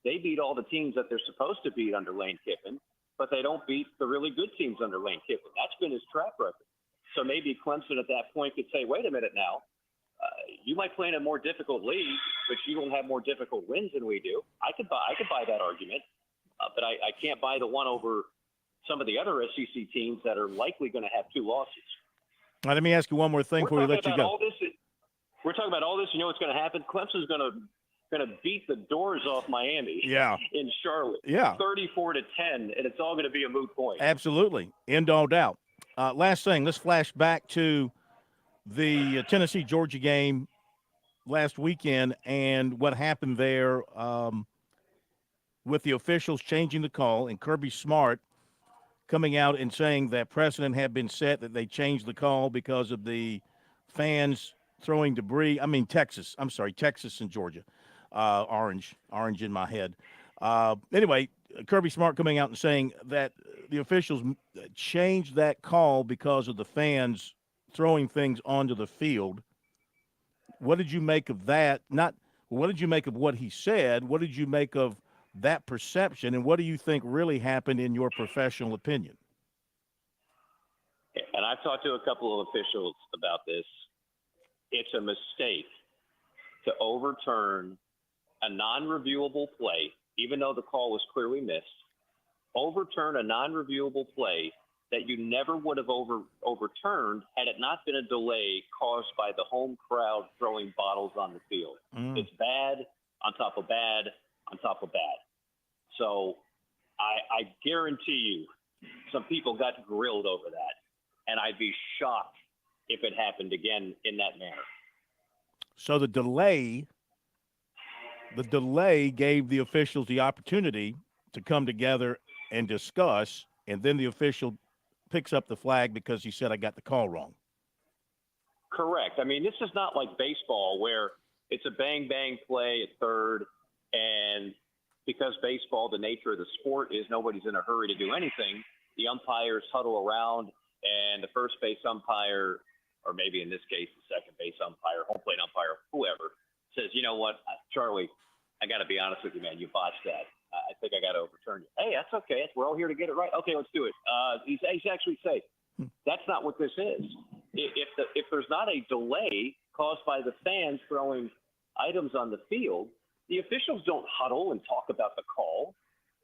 Speaker 3: they beat all the teams that they're supposed to beat under Lane Kiffin, but they don't beat the really good teams under Lane Kiffin. That's been his track record. So maybe Clemson at that point could say, wait a minute now, you might play in a more difficult league, but you don't have more difficult wins than we do. I could buy that argument, but I can't buy the one over some of the other SEC teams that are likely going to have 2 losses.
Speaker 18: Now, let me ask you one more thing before we let you go.
Speaker 3: We're talking about all this. You know what's going to happen? Clemson's going to beat the doors off Miami in Charlotte. 34-10, and it's all going to be a moot point.
Speaker 18: Absolutely. End all doubt. Last thing, let's flash back to the Tennessee-Georgia game last weekend and what happened there with the officials changing the call and Kirby Smart coming out and saying that precedent had been set, that they changed the call because of the fans throwing debris. I mean, Texas and Georgia. Orange in my head. Anyway, Kirby Smart coming out and saying that the officials changed that call because of the fans throwing things onto the field. What did you make of that? What did you make of what he said? What did you make of that perception? And what do you think really happened in your professional opinion?
Speaker 3: And I've talked to a couple of officials about this. It's a mistake to overturn a non-reviewable play, even though the call was clearly missed, overturn a non-reviewable play that you never would have overturned had it not been a delay caused by the home crowd throwing bottles on the field. It's bad on top of bad on top of bad. So I guarantee you some people got grilled over that, and I'd be shocked if it happened again in that manner.
Speaker 18: So the delay gave the officials the opportunity to come together and discuss, and then the official picks up the flag because he said, I got the call wrong.
Speaker 3: Correct. I mean, this is not like baseball where it's a bang-bang play at third, and because baseball, the nature of the sport is nobody's in a hurry to do anything, the umpires huddle around, and the first base umpire, or maybe in this case the second base umpire, home plate umpire, whoever, says, you know what, Charlie, I got to be honest with you, man, you botched that. I think I got to overturn you. Hey, that's okay. We're all here to get it right. Okay, let's do it. He's actually say, that's not what this is. If there's not a delay caused by the fans throwing items on the field, the officials don't huddle and talk about the call.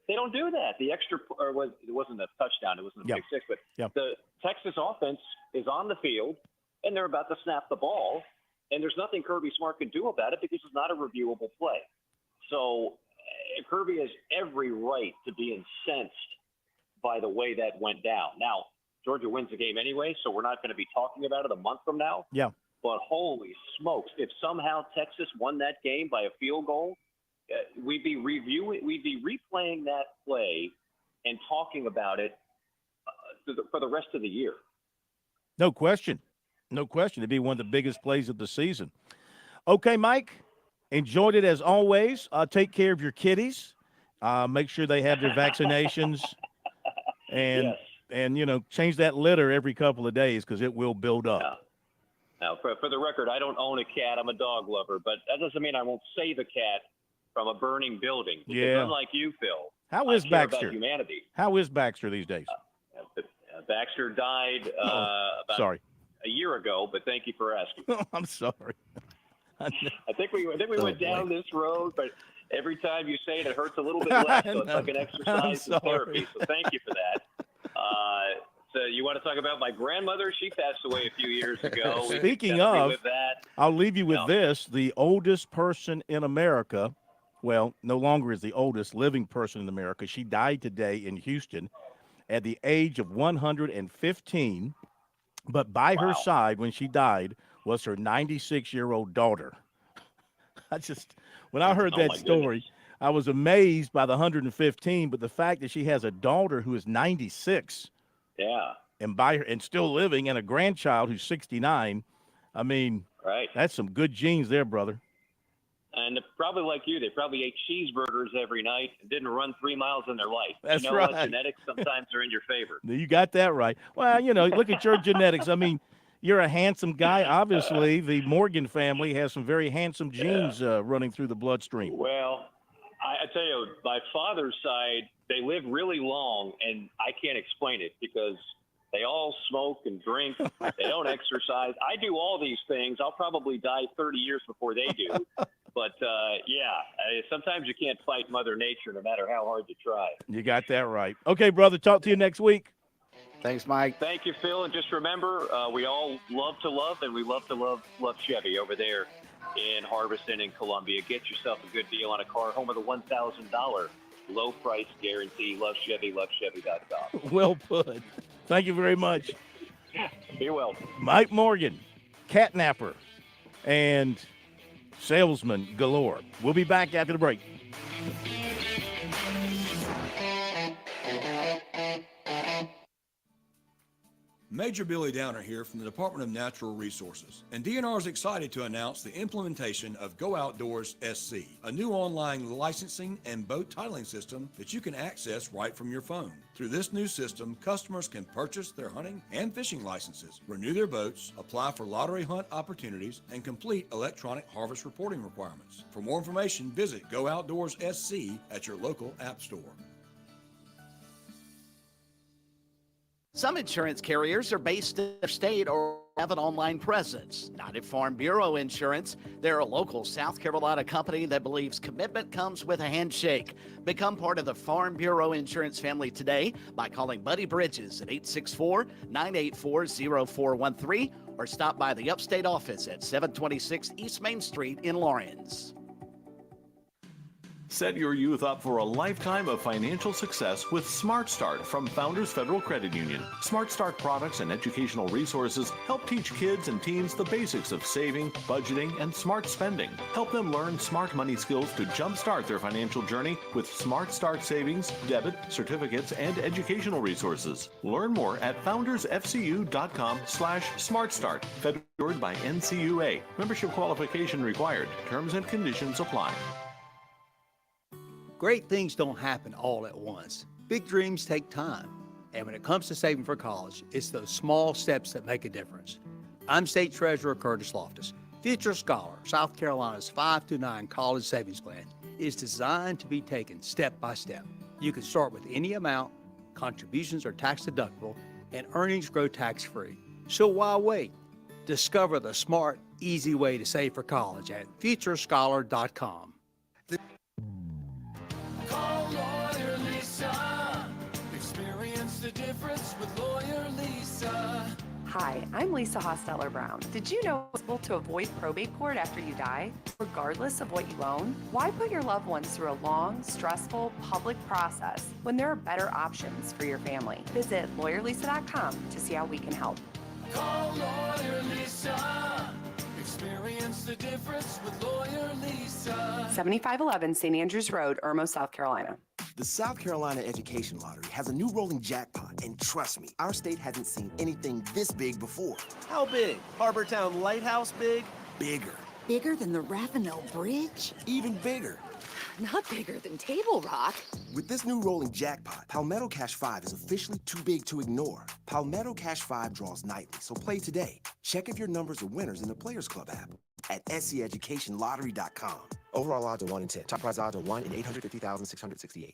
Speaker 3: They don't do that. The extra, it wasn't a touchdown, it wasn't a big six, but the Texas offense is on the field, and they're about to snap the ball, and there's nothing Kirby Smart can do about it because it's not a reviewable play. So Kirby has every right to be incensed by the way that went down. Now, Georgia wins the game anyway, so we're not going to be talking about it a month from now.
Speaker 18: Yeah.
Speaker 3: But holy smokes, if somehow Texas won that game by a field goal, we'd be replaying that play and talking about it for the rest of the year.
Speaker 18: No question. No question. It'd be one of the biggest plays of the season. Okay, Mike, enjoyed it as always. Take care of your kitties. Make sure they have their vaccinations. And, change that litter every couple of days because it will build up.
Speaker 3: Yeah. Now, for the record, I don't own a cat. I'm a dog lover, but that doesn't mean I won't save a cat from a burning building. Because unlike you, Phil,
Speaker 18: How is
Speaker 3: I care
Speaker 18: Baxter?
Speaker 3: about humanity.
Speaker 18: How is Baxter these days?
Speaker 3: Baxter died about a year ago, but thank you for asking.
Speaker 18: I'm sorry.
Speaker 3: I think we went down this road, but every time you say it, it hurts a little bit less. So it's like an exercise in therapy. So thank you for that. So you want to talk about my grandmother? She passed away a few years ago.
Speaker 18: Speaking of, I'll leave you with this. The oldest person in America, well, no longer is the oldest living person in America. She died today in Houston at the age of 115. But by her side when she died was her 96-year-old daughter. When I heard that story, I was amazed by the 115, but the fact that she has a daughter who is 96.
Speaker 3: Yeah.
Speaker 18: And still living, and a grandchild who's 69. I mean, that's some good genes there, brother.
Speaker 3: And probably like you, they probably ate cheeseburgers every night and didn't run 3 miles in their life.
Speaker 18: That's
Speaker 3: you know
Speaker 18: right.
Speaker 3: what? Genetics sometimes are in your favor.
Speaker 18: You got that right. Well, look at your genetics. I mean, you're a handsome guy. Obviously, the Morgan family has some very handsome genes running through the bloodstream.
Speaker 3: Well, I tell you, my father's side, they live really long, and I can't explain it because they all smoke and drink. They don't exercise. I do all these things. I'll probably die 30 years before they do. But, sometimes you can't fight Mother Nature no matter how hard you try.
Speaker 18: You got that right. Okay, brother, talk to you next week.
Speaker 19: Thanks, Mike.
Speaker 3: Thank you, Phil. And just remember, we all love to love, and we love to love Chevy over there in Harveston and Columbia. Get yourself a good deal on a car, home of the $1,000 low price guarantee. Love Chevy, lovechevy.com.
Speaker 18: Well put. Thank you very much.
Speaker 3: Be well.
Speaker 18: Mike Morgan, catnapper, and salesman galore. We'll be back after the break.
Speaker 4: Major Billy Downer here from the Department of Natural Resources, and DNR is excited to announce the implementation of Go Outdoors SC, a new online licensing and boat titling system that you can access right from your phone. Through this new system, customers can purchase their hunting and fishing licenses, renew their boats, apply for lottery hunt opportunities, and complete electronic harvest reporting requirements. For more information, visit Go Outdoors SC at your local app store.
Speaker 5: Some insurance carriers are based in their state or have an online presence. Not at Farm Bureau Insurance. They're a local South Carolina company that believes commitment comes with a handshake. Become part of the Farm Bureau Insurance family today by calling Buddy Bridges at 864-984-0413 or stop by the Upstate office at 726 East Main Street in Lawrence.
Speaker 6: Set your youth up for a lifetime of financial success with Smart Start from Founders Federal Credit Union. Smart Start products and educational resources help teach kids and teens the basics of saving, budgeting, and smart spending. Help them learn smart money skills to jumpstart their financial journey with Smart Start savings, debit, certificates, and educational resources. Learn more at foundersfcu.com/smartstart. Federal by NCUA. Membership qualification required. Terms and conditions apply.
Speaker 16: Great things don't happen all at once. Big dreams take time. And when it comes to saving for college, it's those small steps that make a difference. I'm State Treasurer Curtis Loftus. Future Scholar, South Carolina's 5-9 college savings plan, is designed to be taken step by step. You can start with any amount, contributions are tax deductible, and earnings grow tax-free. So why wait? Discover the smart, easy way to save for college at futurescholar.com.
Speaker 7: Call Lawyer Lisa. Experience the difference with Lawyer Lisa.
Speaker 8: Hi, I'm Lisa Hosteller Brown. Did you know it's possible to avoid probate court after you die, regardless of what you own? Why put your loved ones through a long, stressful public process when there are better options for your family? Visit lawyerlisa.com to see how we can help.
Speaker 7: Call Lawyer Lisa. Experience the difference with Lawyer Lisa.
Speaker 8: 7511 St. Andrews Road, Irmo, South Carolina.
Speaker 9: The South Carolina Education Lottery has a new rolling jackpot, and trust me, our state hasn't seen anything this big before.
Speaker 10: How big? Harbortown Lighthouse big?
Speaker 9: Bigger.
Speaker 27: Bigger than the Ravenel Bridge?
Speaker 9: Even bigger.
Speaker 27: Not bigger than Table Rock.
Speaker 9: With this new rolling jackpot, Palmetto Cash 5 is officially too big to ignore. Palmetto Cash 5 draws nightly, so play today. Check if your numbers are winners in the Players Club app at sceducationlottery.com. Overall odds are 1 in 10. Top prize odds are 1 in 850,668.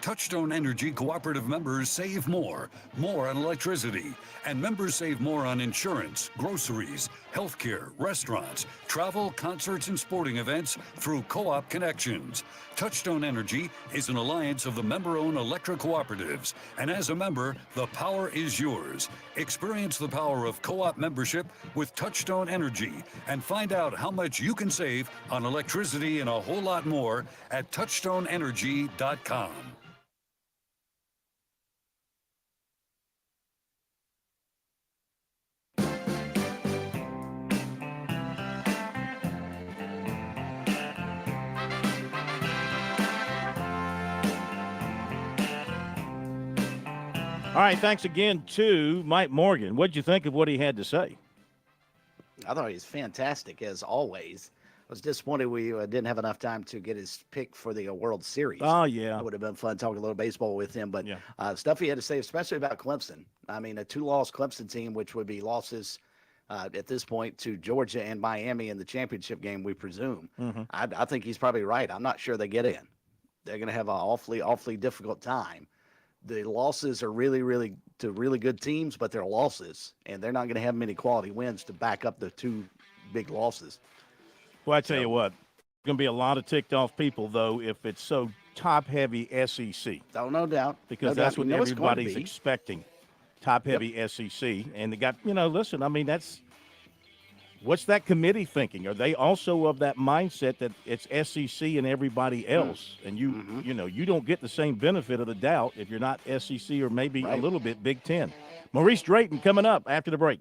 Speaker 17: Touchstone Energy cooperative members save more on electricity, and members save more on insurance, groceries, healthcare, restaurants, travel, concerts, and sporting events through Co-op Connections. Touchstone Energy is an alliance of the member-owned electric cooperatives, and as a member, the power is yours. Experience the power of co-op membership with Touchstone Energy and find out how much you can save on electricity and a whole lot more at touchstoneenergy.com.
Speaker 18: All right, thanks again to Mike Morgan. What'd you think of what he had to say?
Speaker 19: I thought he was fantastic, as always. I was disappointed we didn't have enough time to get his pick for the World Series.
Speaker 18: Oh, yeah.
Speaker 19: It would have been fun talking a little baseball with him. But stuff he had to say, especially about Clemson. I mean, a 2-loss Clemson team, which would be losses at this point to Georgia and Miami in the championship game, we presume.
Speaker 18: Mm-hmm.
Speaker 19: I think he's probably right. I'm not sure they get in. They're going to have an awfully difficult time. The losses are really good teams, but they're losses, and they're not going to have many quality wins to back up the two big losses.
Speaker 18: Well, I tell you what, there's going to be a lot of ticked off people, though, if it's so top-heavy SEC.
Speaker 19: Oh, no doubt.
Speaker 18: Because that's what everybody's expecting, top-heavy SEC. And they got, listen, I mean, what's that committee thinking? Are they also of that mindset that it's SEC and everybody else? And you don't get the same benefit of the doubt if you're not SEC or maybe a little bit Big Ten. Maurice Drayton coming up after the break.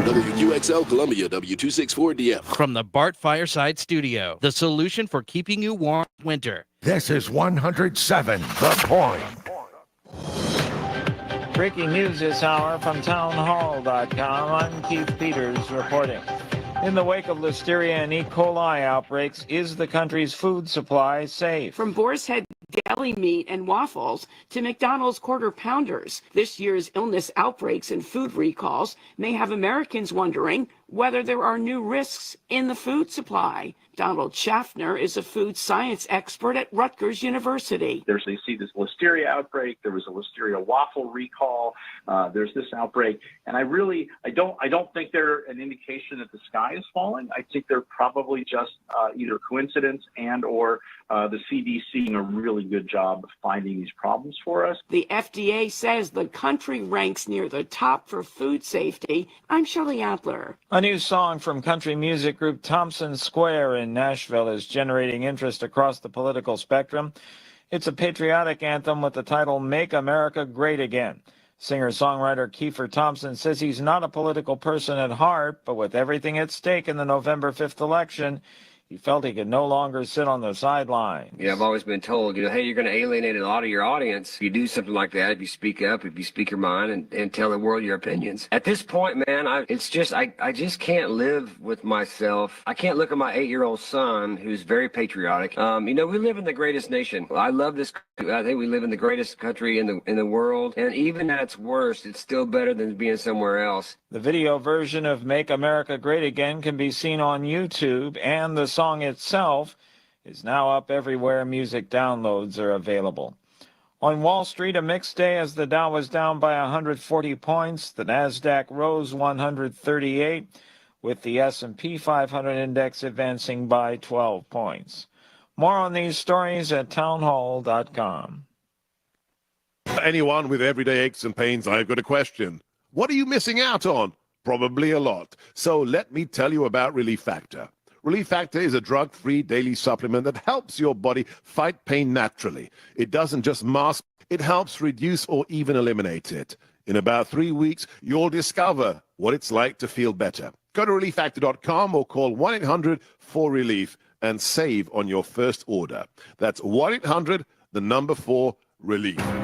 Speaker 13: WQXL Columbia, W264DF.
Speaker 14: From the Bart Fireside Studio, the solution for keeping you warm winter.
Speaker 28: This is 107 The Point.
Speaker 2: Breaking news this hour from townhall.com. I'm Keith Peters reporting. In the wake of Listeria and E. coli outbreaks, is the country's food supply safe?
Speaker 29: From Boar's Head
Speaker 1: deli meat and waffles to McDonald's Quarter Pounders. This year's illness outbreaks and food recalls may have Americans wondering whether there are new risks in the food supply. Donald Schaffner is a food science expert at Rutgers University.
Speaker 11: They see this listeria outbreak. There was a listeria waffle recall. There's this outbreak, and I don't think they're an indication that the sky is falling. I think they're probably just either coincidence and or the CDC doing a really good job of finding these problems for us.
Speaker 1: The FDA says the country ranks near the top for food safety. I'm Shirley Adler.
Speaker 2: A new song from country music group Thompson Square in Nashville is generating interest across the political spectrum. It's a patriotic anthem with the title Make America Great Again. Singer-songwriter Kiefer Thompson says he's not a political person at heart, but with everything at stake in the November 5th election, he felt he could no longer sit on the sidelines.
Speaker 12: I've always been told, hey, you're going to alienate a lot of your audience if you do something like that, if you speak up, if you speak your mind and tell the world your opinions. At this point, man, I just can't live with myself. I can't look at my 8-year-old son, who's very patriotic. We live in the greatest nation. I love this. I think we live in the greatest country in the world. And even at its worst, it's still better than being somewhere else.
Speaker 2: The video version of Make America Great Again can be seen on YouTube, and the song itself is now up everywhere music downloads are available. On Wall Street, a mixed day as the Dow was down by 140 points. The Nasdaq rose 138, with the S&P 500 index advancing by 12 points. More on these stories at townhall.com.
Speaker 15: Anyone with everyday aches and pains, I've got a question. What are you missing out on? Probably a lot. So let me tell you about Relief Factor. Relief Factor is a drug-free daily supplement that helps your body fight pain naturally. It doesn't just mask, it helps reduce or even eliminate it. In about 3 weeks, you'll discover what it's like to feel better. Go to relieffactor.com or call 1-800-4RELIEF and save on your first order. That's 1-800-4RELIEF.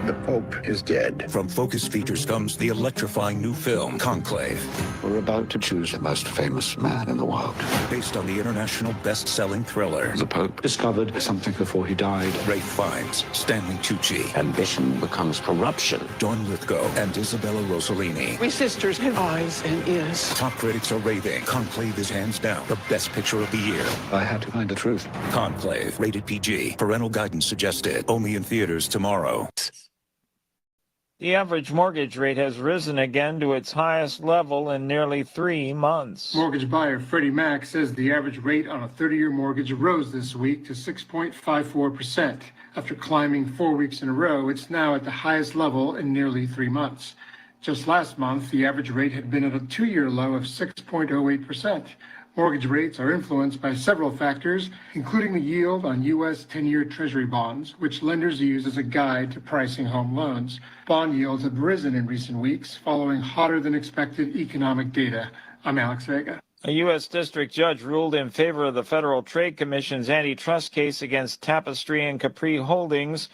Speaker 15: The Pope is dead.
Speaker 17: From Focus Features comes the electrifying new film, Conclave.
Speaker 20: We're about to choose the most famous man in the world.
Speaker 17: Based on the international best-selling thriller.
Speaker 20: The Pope discovered something before he died.
Speaker 17: Ralph Fiennes, Stanley Tucci.
Speaker 20: Ambition becomes corruption.
Speaker 17: Dawn Lithgow and Isabella Rossellini.
Speaker 1: We sisters have eyes and ears.
Speaker 17: Top critics are raving. Conclave is hands down the best picture of the year.
Speaker 20: I had to find the truth.
Speaker 17: Conclave, rated PG. Parental guidance suggested. Only in theaters tomorrow.
Speaker 2: The average mortgage rate has risen again to its highest level in nearly 3 months.
Speaker 21: Mortgage buyer Freddie Mac says the average rate on a 30-year mortgage rose this week to 6.54%. After climbing 4 weeks in a row, it's now at the highest level in nearly 3 months. Just last month, the average rate had been at a 2-year low of 6.08%. Mortgage rates are influenced by several factors, including the yield on U.S. 10-year Treasury bonds, which lenders use as a guide to pricing home loans. Bond yields have risen in recent weeks, following hotter-than-expected economic data. I'm Alex Vega.
Speaker 2: A U.S. district judge ruled in favor of the Federal Trade Commission's antitrust case against Tapestry and Capri Holdings,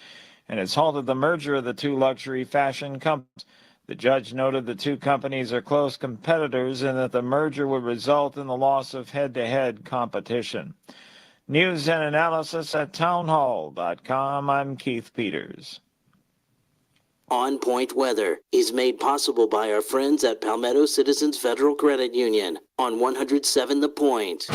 Speaker 2: and it's halted the merger of the two luxury fashion companies. The judge noted the two companies are close competitors and that the merger would result in the loss of head-to-head competition. News and analysis at townhall.com. I'm Keith Peters.
Speaker 22: On Point Weather is made possible by our friends at Palmetto Citizens Federal Credit Union on 107 The Point.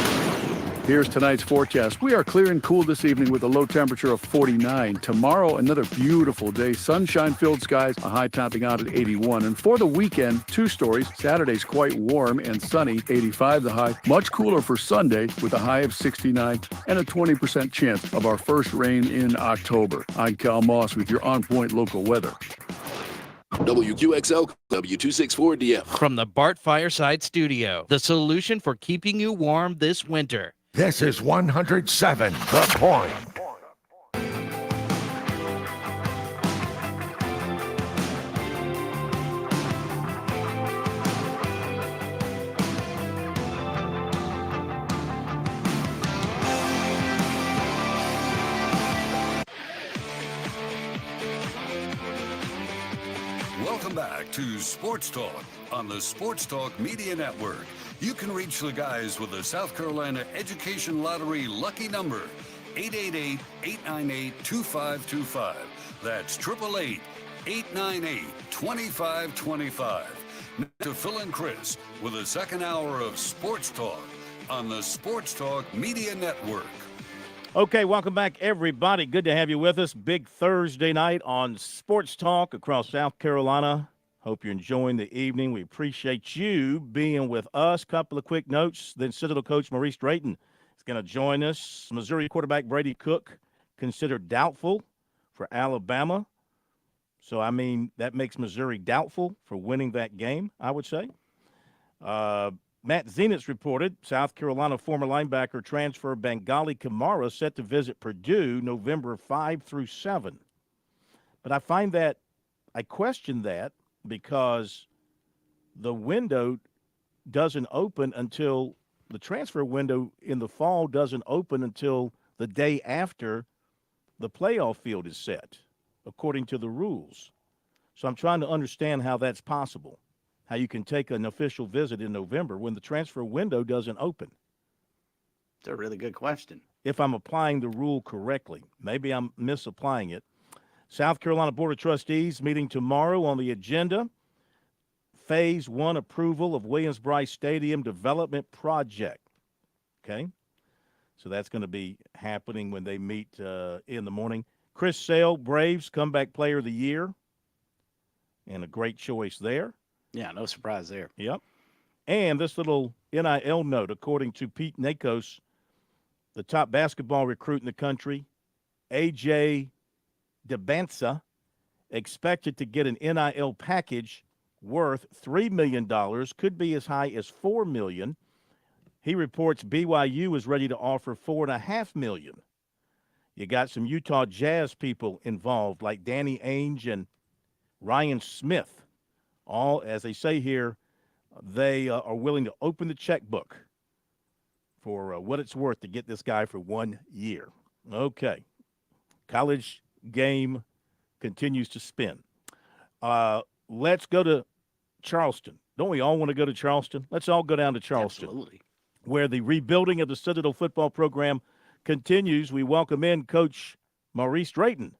Speaker 23: Here's tonight's forecast. We are clear and cool this evening with a low temperature of 49. Tomorrow, another beautiful day. Sunshine-filled skies, a high topping out at 81. And for the weekend, 2 stories. Saturday's quite warm and sunny, 85 the high. Much cooler for Sunday with a high of 69 and a 20% chance of our first rain in October. I'm Cal Moss with your On Point local weather.
Speaker 13: WQXL, W264DM.
Speaker 14: From the Bart Fireside Studio, the solution for keeping you warm this winter.
Speaker 28: This is 107 The Point.
Speaker 17: Welcome back to Sports Talk on the Sports Talk Media Network. You can reach the guys with the South Carolina Education Lottery lucky number. 888-898-2525. That's 888-898-2525. Now to Phil and Chris with a second hour of Sports Talk on the Sports Talk Media Network.
Speaker 18: Okay, welcome back, everybody. Good to have you with us. Big Thursday night on Sports Talk across South Carolina. Hope you're enjoying the evening. We appreciate you being with us. Couple of quick notes. Then Citadel coach Maurice Drayton is going to join us. Missouri quarterback Brady Cook considered doubtful for Alabama. So, I mean, that makes Missouri doubtful for winning that game, I would say. Matt Zenitz reported South Carolina former linebacker transfer Bengali Kamara set to visit Purdue November 5 through 7. But I question that because the window doesn't open until the transfer window in the fall doesn't open until the day after the playoff field is set, according to the rules. So I'm trying to understand how that's possible. How you can take an official visit in November when the transfer window doesn't open.
Speaker 19: It's a really good question.
Speaker 18: If I'm applying the rule correctly. Maybe I'm misapplying it. South Carolina Board of Trustees meeting tomorrow on the agenda. Phase 1 approval of Williams-Brice Stadium Development Project. Okay? So that's going to be happening when they meet in the morning. Chris Sale, Braves Comeback Player of the Year. And a great choice there.
Speaker 19: Yeah, no surprise there.
Speaker 18: Yep. And this little NIL note, according to Pete Nakos, the top basketball recruit in the country, A.J. DeBansa, expected to get an NIL package worth $3 million, could be as high as $4 million. He reports BYU is ready to offer $4.5 million. You got some Utah Jazz people involved, like Danny Ainge and Ryan Smith. All, as they say here, they are willing to open the checkbook for what it's worth to get this guy for 1 year. Okay. College game continues to spin. Let's go to Charleston. Don't we all want to go to Charleston? Let's all go down to Charleston.
Speaker 19: Absolutely.
Speaker 18: Where the rebuilding of the Citadel football program continues. We welcome in Coach Maurice Drayton.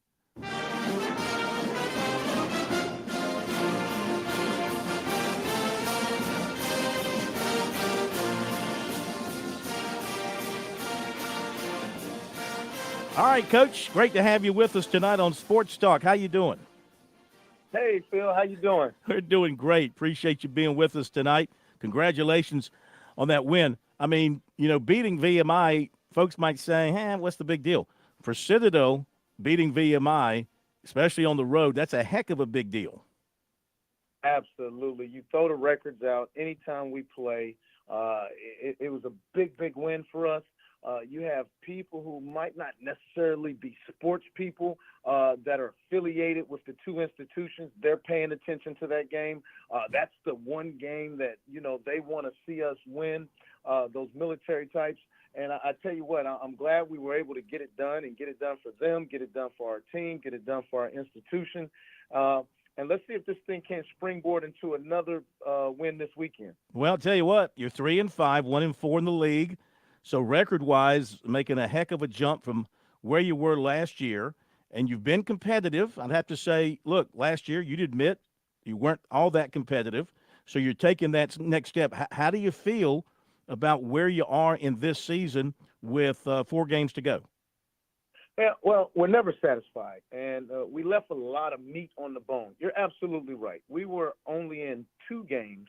Speaker 18: All right, Coach. Great to have you with us tonight on Sports Talk. How you doing?
Speaker 3: Hey, Phil. How you doing?
Speaker 18: We're doing great. Appreciate you being with us tonight. Congratulations on that win. I mean, beating VMI, folks might say, what's the big deal? For Citadel, beating VMI, especially on the road, that's a heck of a big deal.
Speaker 3: Absolutely. You throw the records out anytime we play. It was a big, big win for us. You have people who might not necessarily be sports people that are affiliated with the two institutions. They're paying attention to that game. That's the one game that, they want to see us win, those military types. And I tell you what, I'm glad we were able to get it done and get it done for them, get it done for our team, get it done for our institution. And let's see if this thing can springboard into another win this weekend.
Speaker 18: Well, I'll tell you what, you're 3-5, 1-4 in the league. So record-wise, making a heck of a jump from where you were last year, and you've been competitive. I'd have to say, look, last year you'd admit you weren't all that competitive, so you're taking that next step. How do you feel about where you are in this season with 4 games to go?
Speaker 3: Yeah, well, we're never satisfied, and we left a lot of meat on the bone. You're absolutely right. We were only in 2 games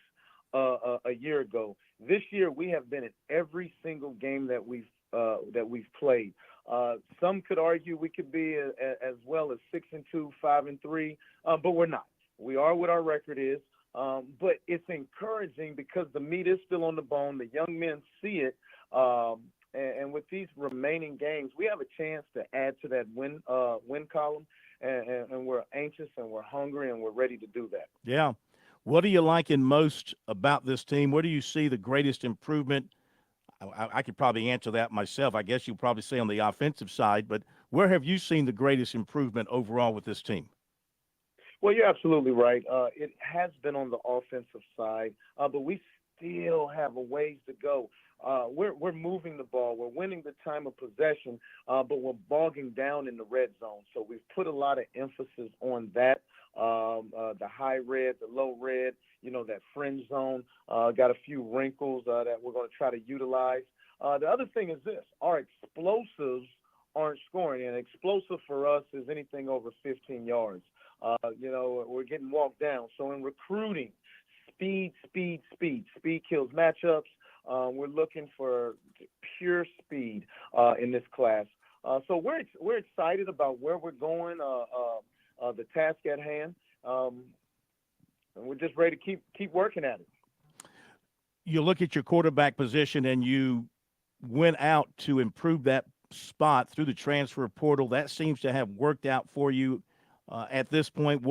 Speaker 3: a year ago. This year, we have been in every single game that we've played. Some could argue we could be as well as 6-2, 5-3, but we're not. We are what our record is, but it's encouraging because the meat is still on the bone. The young men see it, and with these remaining games, we have a chance to add to that win column, and we're anxious and we're hungry and we're ready to do that.
Speaker 18: Yeah. What are you liking most about this team? Where do you see the greatest improvement? I could probably answer that myself. I guess you'll probably say on the offensive side, but where have you seen the greatest improvement overall with this team?
Speaker 3: Well, you're absolutely right. It has been on the offensive side, but we still have a ways to go. we're moving the ball. We're winning the time of possession, but we're bogging down in the red zone. So we've put a lot of emphasis on that. The high red, the low red, that fringe zone, got a few wrinkles that we're going to try to utilize. The other thing is this: our explosives aren't scoring, and explosive for us is anything over 15 yards. We're getting walked down. So in recruiting, speed kills matchups. We're looking for pure speed in this class. So we're excited about where we're going, the task at hand, and we're just ready to keep working at it.
Speaker 18: You look at your quarterback position, and you went out to improve that spot through the transfer portal. That seems to have worked out for you at this point.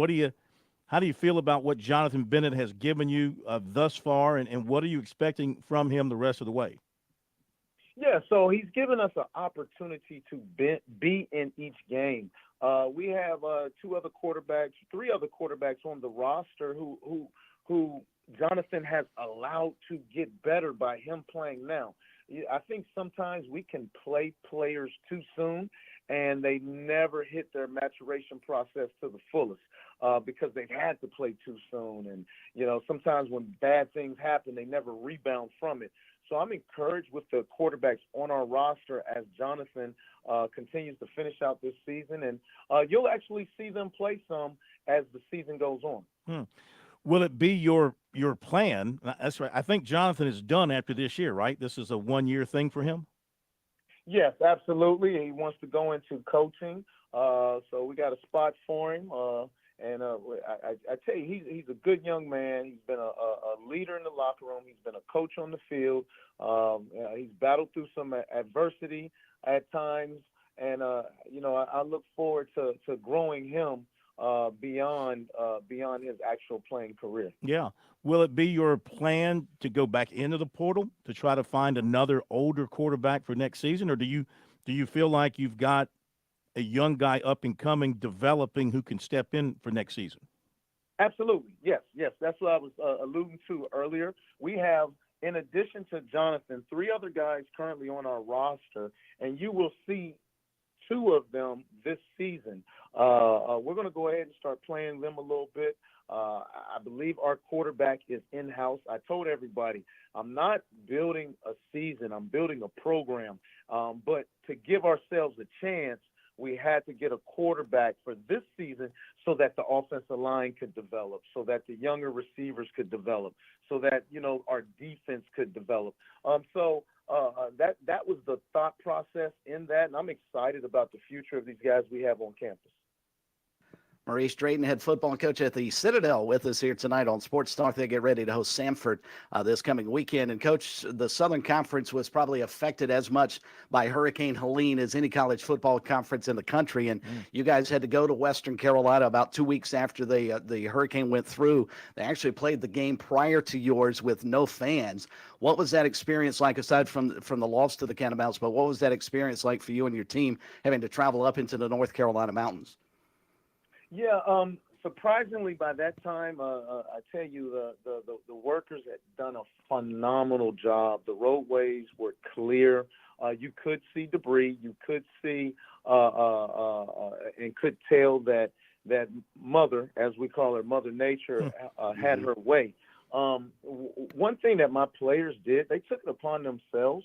Speaker 18: How do you feel about what Jonathan Bennett has given you thus far, and what are you expecting from him the rest of the way?
Speaker 3: Yeah, so he's given us an opportunity to be in each game. We have three other quarterbacks on the roster who Jonathan has allowed to get better by him playing now. I think sometimes we can play players too soon, and they never hit their maturation process to the fullest because they've had to play too soon. And, sometimes when bad things happen, they never rebound from it. So I'm encouraged with the quarterbacks on our roster as Jonathan continues to finish out this season. And you'll actually see them play some as the season goes on.
Speaker 18: Will it be your plan? That's right. I think Jonathan is done after this year, right? This is a one-year thing for him?
Speaker 3: Yes, absolutely. He wants to go into coaching. So we got a spot for him. And I tell you, he's a good young man. He's been a leader in the locker room. He's been a coach on the field. He's battled through some adversity at times. And, I look forward to growing him beyond his actual playing career.
Speaker 18: Yeah. Will it be your plan to go back into the portal to try to find another older quarterback for next season, or do you feel like you've got a young guy up and coming, developing, who can step in for next season?
Speaker 3: Absolutely. Yes. That's what I was alluding to earlier. We have, in addition to Jonathan, three other guys currently on our roster, and you will see two of them this season. We're going to go ahead and start playing them a little bit. I believe our quarterback is in-house. I told everybody, I'm not building a season. I'm building a program. But to give ourselves a chance, we had to get a quarterback for this season so that the offensive line could develop, so that the younger receivers could develop, so that, our defense could develop. That was the thought process in that, and I'm excited about the future of these guys we have on campus.
Speaker 19: Maurice Drayton, head football coach at the Citadel, with us here tonight on Sports Talk. They get ready to host Samford this coming weekend. And, Coach, the Southern Conference was probably affected as much by Hurricane Helene as any college football conference in the country. And you guys had to go to Western Carolina about 2 weeks after the hurricane went through. They actually played the game prior to yours with no fans. What was that experience like, aside from the loss to the Catamounts? But what was that experience like for you and your team having to travel up into the North Carolina mountains?
Speaker 3: Yeah, surprisingly, by that time, I tell you, the workers had done a phenomenal job. The roadways were clear. You could see debris. You could see and could tell that mother, as we call her, Mother Nature, had her way. One thing that my players did, they took it upon themselves.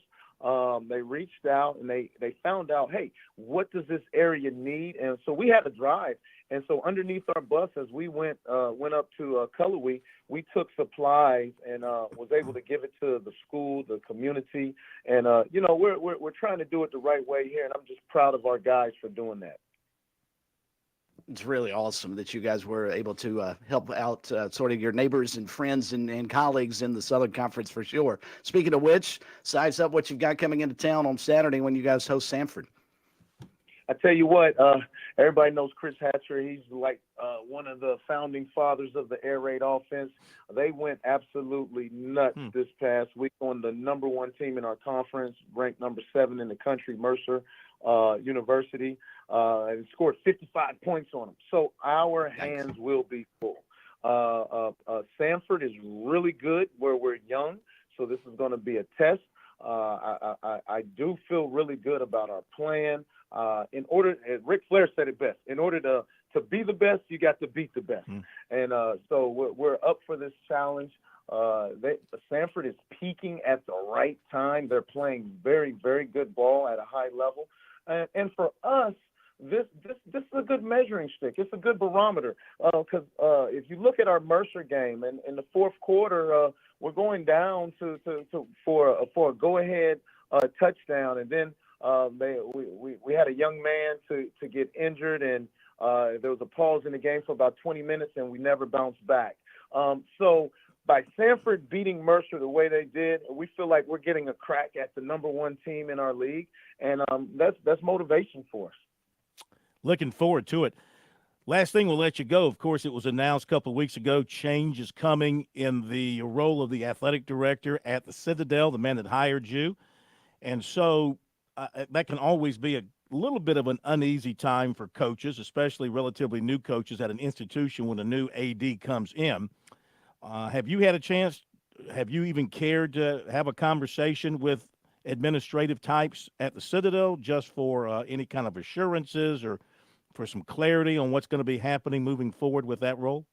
Speaker 3: They reached out and they found out, hey, what does this area need? And so we had to drive. And so underneath our bus, as we went up to Cullowhee, we took supplies and was able to give it to the school, the community. And, we're trying to do it the right way here. And I'm just proud of our guys for doing that.
Speaker 19: It's really awesome that you guys were able to help out sort of your neighbors and friends and colleagues in the Southern Conference for sure. Speaking of which, size up what you've got coming into town on Saturday when you guys host Samford.
Speaker 3: I tell you what, everybody knows Chris Hatcher. He's like one of the founding fathers of the air raid offense. They went absolutely nuts this past week on the number one team in our conference, ranked number 7 in the country, Mercer University, and scored 55 points on them. So our hands will be full. Samford is really good where we're young, so this is going to be a test. I do feel really good about our plan. Ric Flair said it best. In order to be the best, you got to beat the best. And so we're up for this challenge. Sanford is peaking at the right time. They're playing very, very good ball at a high level. And for us, this is a good measuring stick. It's a good barometer because if you look at our Mercer game in the fourth quarter, we're going down for a go-ahead touchdown, and then we had a young man to get injured, and there was a pause in the game for about 20 minutes, and we never bounced back. So by Sanford beating Mercer the way they did, we feel like we're getting a crack at the number one team in our league, and that's motivation for us.
Speaker 18: Looking forward to it. Last thing, we'll let you go. Of course, it was announced a couple of weeks ago, change is coming in the role of the athletic director at the Citadel, the man that hired you. And so that can always be a little bit of an uneasy time for coaches, especially relatively new coaches at an institution when a new AD comes in. Have you had a chance, have you even cared to have a conversation with administrative types at the Citadel just for any kind of assurances or for some clarity on what's going to be happening moving forward with that role?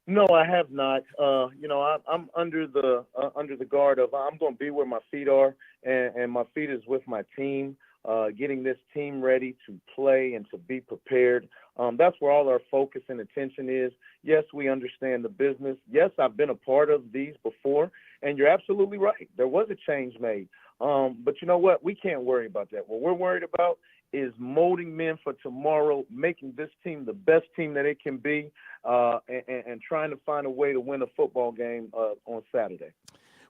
Speaker 3: No, I have not. I'm under the guard of I'm going to be where my feet are, and my feet is with my team, getting this team ready to play and to be prepared. That's where all our focus and attention is. Yes, we understand the business. Yes, I've been a part of these before, and you're absolutely right. There was a change made. But you know what? We can't worry about that. What we're worried about is molding men for tomorrow, making this team the best team that it can be, and trying to find a way to win a football game on Saturday.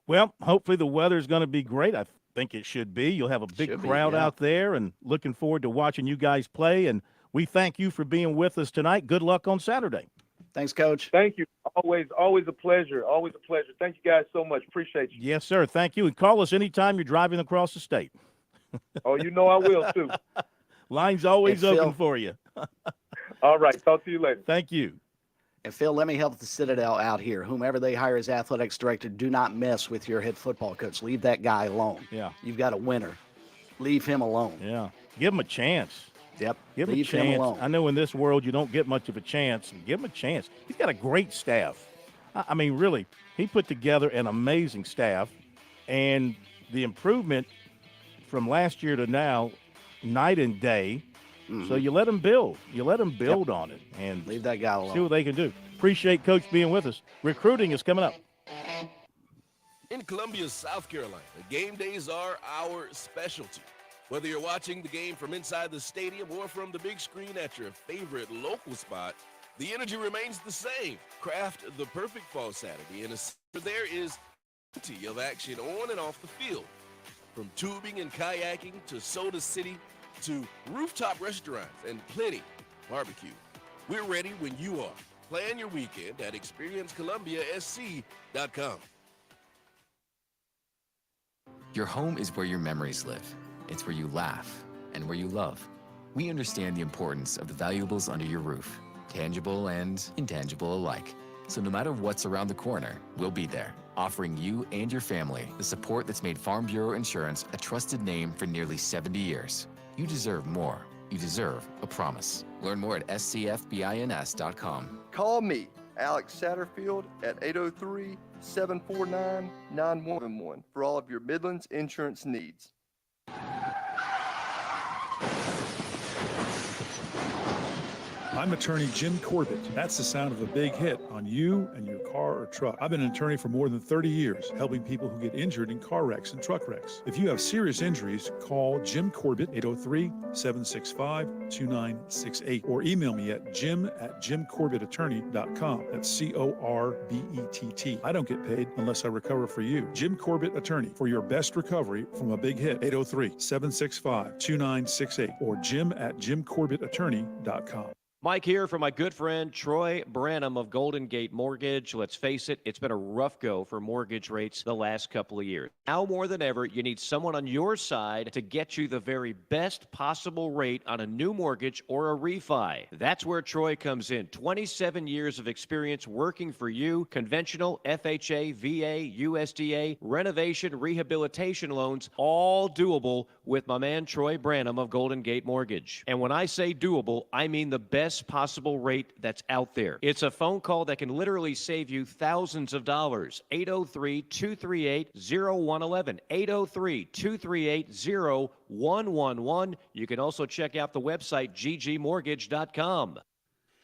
Speaker 18: Well, hopefully the weather's going to be great. I think it should be. You'll have a big crowd out there, and looking forward to watching you guys play. And we thank you for being with us tonight. Good luck on Saturday.
Speaker 19: Thanks, Coach.
Speaker 3: Thank you. Always a pleasure. Always a pleasure. Thank you guys so much. Appreciate you.
Speaker 18: Yes, sir. Thank you. And call us anytime you're driving across the state.
Speaker 3: Oh, you know I will, too.
Speaker 18: Line's always open for you.
Speaker 3: All right. Talk to you later.
Speaker 18: Thank you.
Speaker 19: And Phil, let me help the Citadel out here. Whomever they hire as athletics director, do not mess with your head football coach. Leave that guy alone.
Speaker 18: Yeah.
Speaker 19: You've got a winner. Leave him alone.
Speaker 18: Yeah. Give him a chance.
Speaker 19: Yep.
Speaker 18: Give him a chance. I know in this world you don't get much of a chance. Give him a chance. He's got a great staff. I mean, really, he put together an amazing staff, and the improvement from last year to now, night and day. So you let him build. You let him build on it and
Speaker 19: leave that guy alone.
Speaker 18: See what they can do. Appreciate Coach being with us. Recruiting is coming up.
Speaker 4: In Columbia, South Carolina, game days are our specialty. Whether you're watching the game from inside the stadium or from the big screen at your favorite local spot, the energy remains the same. Craft the perfect fall Saturday, and there is plenty of action on and off the field. From tubing and kayaking to Soda City to rooftop restaurants and plenty barbecue. We're ready when you are. Plan your weekend at experiencecolumbiasc.com.
Speaker 5: Your home is where your memories live. It's where you laugh and where you love. We understand the importance of the valuables under your roof, tangible and intangible alike. So no matter what's around the corner, we'll be there, offering you and your family the support that's made Farm Bureau Insurance a trusted name for nearly 70 years. You deserve more. You deserve a promise. Learn more at scfbins.com.
Speaker 6: Call me, Alex Satterfield, at 803-749-9111 for all of your Midlands insurance needs.
Speaker 7: I'm attorney Jim Corbett. That's the sound of a big hit on you and your car or truck. I've been an attorney for more than 30 years, helping people who get injured in car wrecks and truck wrecks. If you have serious injuries, call Jim Corbett, 803-765-2968, or email me at jim@jimcorbettattorney.com. That's CORBETT. I don't get paid unless I recover for you. Jim Corbett Attorney, for your best recovery from a big hit, 803-765-2968, or jim@jimcorbettattorney.com.
Speaker 8: Mike here for my good friend Troy Branham of Golden Gate Mortgage. Let's face it, it's been a rough go for mortgage rates the last couple of years. Now more than ever, you need someone on your side to get you the very best possible rate on a new mortgage or a refi. That's where Troy comes in. 27 years of experience working for you. Conventional, FHA, VA, USDA, renovation, rehabilitation loans, all doable with my man Troy Branham of Golden Gate Mortgage. And when I say doable, I mean the best possible rate that's out there. It's a phone call that can literally save you thousands of dollars. 803-238-0111. 803-238-0111. You can also check out the website ggmortgage.com.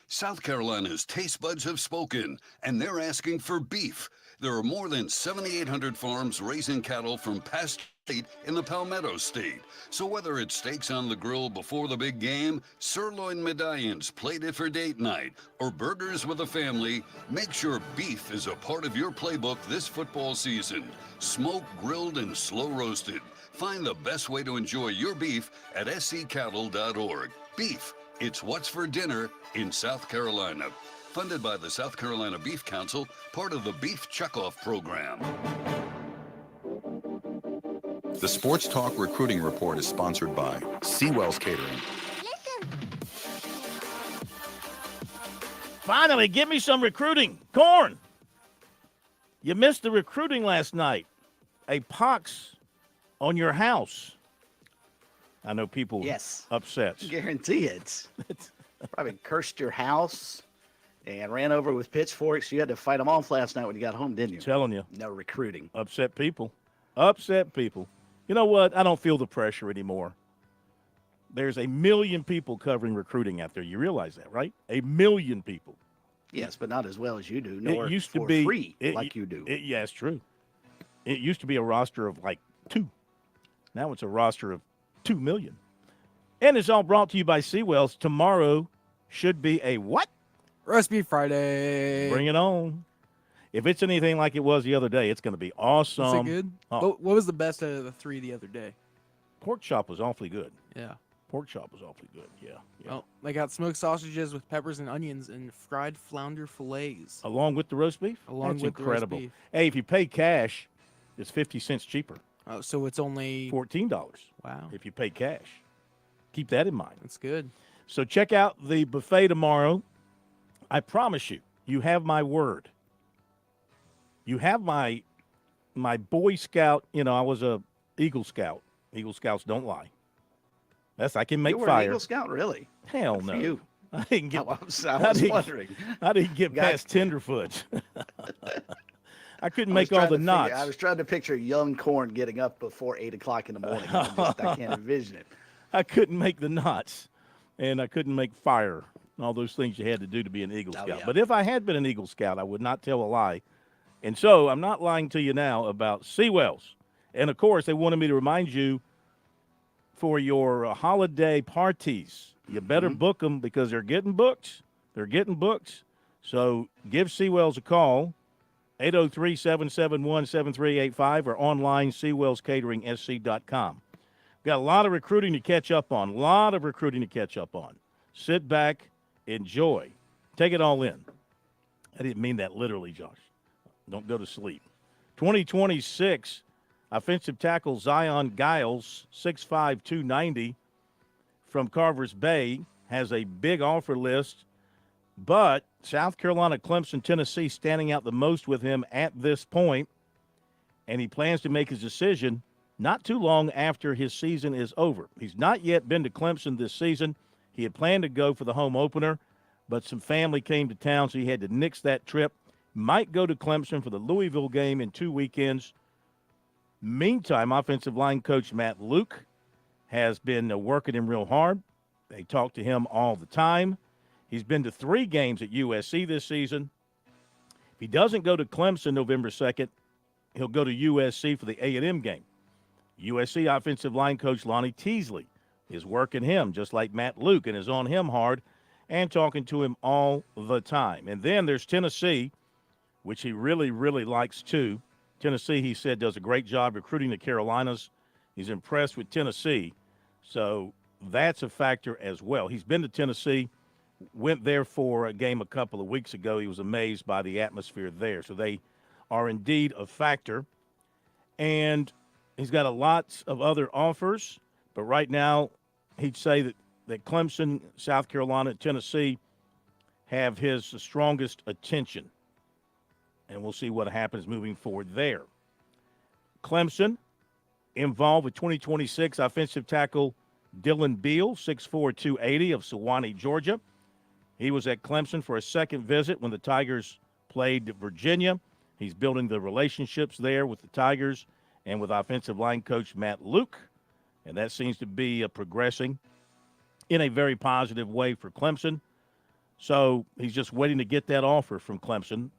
Speaker 17: South Carolina's taste buds have spoken, and they're asking for beef. There are more than 7,800 farms raising cattle from past state in the Palmetto State. So whether it's steaks on the grill before the big game, sirloin medallions plated for date night, or burgers with a family, make sure beef is a part of your playbook this football season. Smoked, grilled, and slow roasted. Find the best way to enjoy your beef at scattle.org. Beef, it's what's for dinner in South Carolina. Funded by the South Carolina Beef Council, part of the Beef Checkoff program.
Speaker 9: The Sports Talk Recruiting Report is sponsored by Seawell's Catering.
Speaker 18: Finally, give me some recruiting. Corn. You missed the recruiting last night. A pox on your house. I know people upset.
Speaker 19: Guarantee it. Probably cursed your house and ran over with pitchforks. You had to fight them off last night when you got home, didn't you?
Speaker 18: Telling you.
Speaker 19: No recruiting.
Speaker 18: Upset people. Upset people. You know what? I don't feel the pressure anymore. There's 1 million people covering recruiting out there. You realize that, right? 1 million people.
Speaker 19: Yes, but not as well as you do, nor
Speaker 18: it used
Speaker 19: for
Speaker 18: to be
Speaker 19: free like you do.
Speaker 18: Yeah, it's true. It used to be a roster of like 2. Now it's a roster of 2 million. And it's all brought to you by Seawells. Tomorrow should be a what?
Speaker 10: Roast Beef Friday.
Speaker 18: Bring it on. If it's anything like it was the other day, it's going to be awesome.
Speaker 10: Is it good?
Speaker 18: Oh.
Speaker 10: What was the best out of the 3 the other day?
Speaker 18: Pork chop was awfully good.
Speaker 10: Yeah.
Speaker 18: Pork chop was awfully good. Yeah.
Speaker 10: Oh, they got smoked sausages with peppers and onions and fried flounder fillets.
Speaker 18: Along with the roast beef?
Speaker 10: Along
Speaker 18: That's
Speaker 10: with
Speaker 18: incredible.
Speaker 10: the roast beef.
Speaker 18: Hey, if you pay cash, it's 50 cents cheaper.
Speaker 10: Oh, so it's only
Speaker 18: $14.
Speaker 10: Wow.
Speaker 18: If you pay cash. Keep that in mind.
Speaker 10: That's good.
Speaker 18: So check out the buffet tomorrow. I promise you, you have my word. You have my Boy Scout. You know, I was a Eagle Scout. Eagle Scouts don't lie. I can make
Speaker 19: you were
Speaker 18: fire.
Speaker 19: An Eagle Scout, really?
Speaker 18: Hell
Speaker 19: Good
Speaker 18: no.
Speaker 19: for you.
Speaker 18: I didn't get.
Speaker 19: I was wondering.
Speaker 18: I didn't get past tenderfoot. I couldn't make all the knots.
Speaker 19: I was trying to picture young Corn getting up before 8 o'clock in the morning. I can't envision it.
Speaker 18: I couldn't make the knots, and I couldn't make fire. And all those things you had to do to be an Eagle Scout.
Speaker 19: Yeah.
Speaker 18: But if I had been an Eagle Scout, I would not tell a lie. And so I'm not lying to you now about Seawells. And, of course, they wanted me to remind you for your holiday parties, you better book them because they're getting booked. They're getting booked. So give Seawells a call, 803-771-7385 or online, SeawellsCateringSC.com. Got a lot of recruiting to catch up on. Sit back, enjoy. Take it all in. I didn't mean that literally, Josh. Don't go to sleep. 2026 offensive tackle Zion Giles, 6'5", 290 from Carver's Bay, has a big offer list, but South Carolina, Clemson, Tennessee standing out the most with him at this point, and he plans to make his decision not too long after his season is over. He's not yet been to Clemson this season. He had planned to go for the home opener, but some family came to town, so he had to nix that trip. Might go to Clemson for the Louisville game in 2 weekends. Meantime, offensive line coach Matt Luke has been working him real hard. They talk to him all the time. He's been to 3 games at USC this season. If he doesn't go to Clemson November 2nd, he'll go to USC for the A&M game. USC offensive line coach Lonnie Teasley is working him just like Matt Luke and is on him hard and talking to him all the time. And then there's Tennessee, which he really, really likes too. Tennessee, he said, does a great job recruiting the Carolinas. He's impressed with Tennessee. So that's a factor as well. He's been to Tennessee, went there for a game a couple of weeks ago. He was amazed by the atmosphere there. So they are indeed a factor. And he's got a lot of other offers, but right now he'd say that Clemson, South Carolina, and Tennessee have his strongest attention. And we'll see what happens moving forward there. Clemson involved with 2026 offensive tackle Dylan Beal, 6'4", 280 of Sewanee, Georgia. He was at Clemson for a second visit when the Tigers played Virginia. He's building the relationships there with the Tigers and with offensive line coach Matt Luke. And that seems to be progressing in a very positive way for Clemson. So he's just waiting to get that offer from Clemson.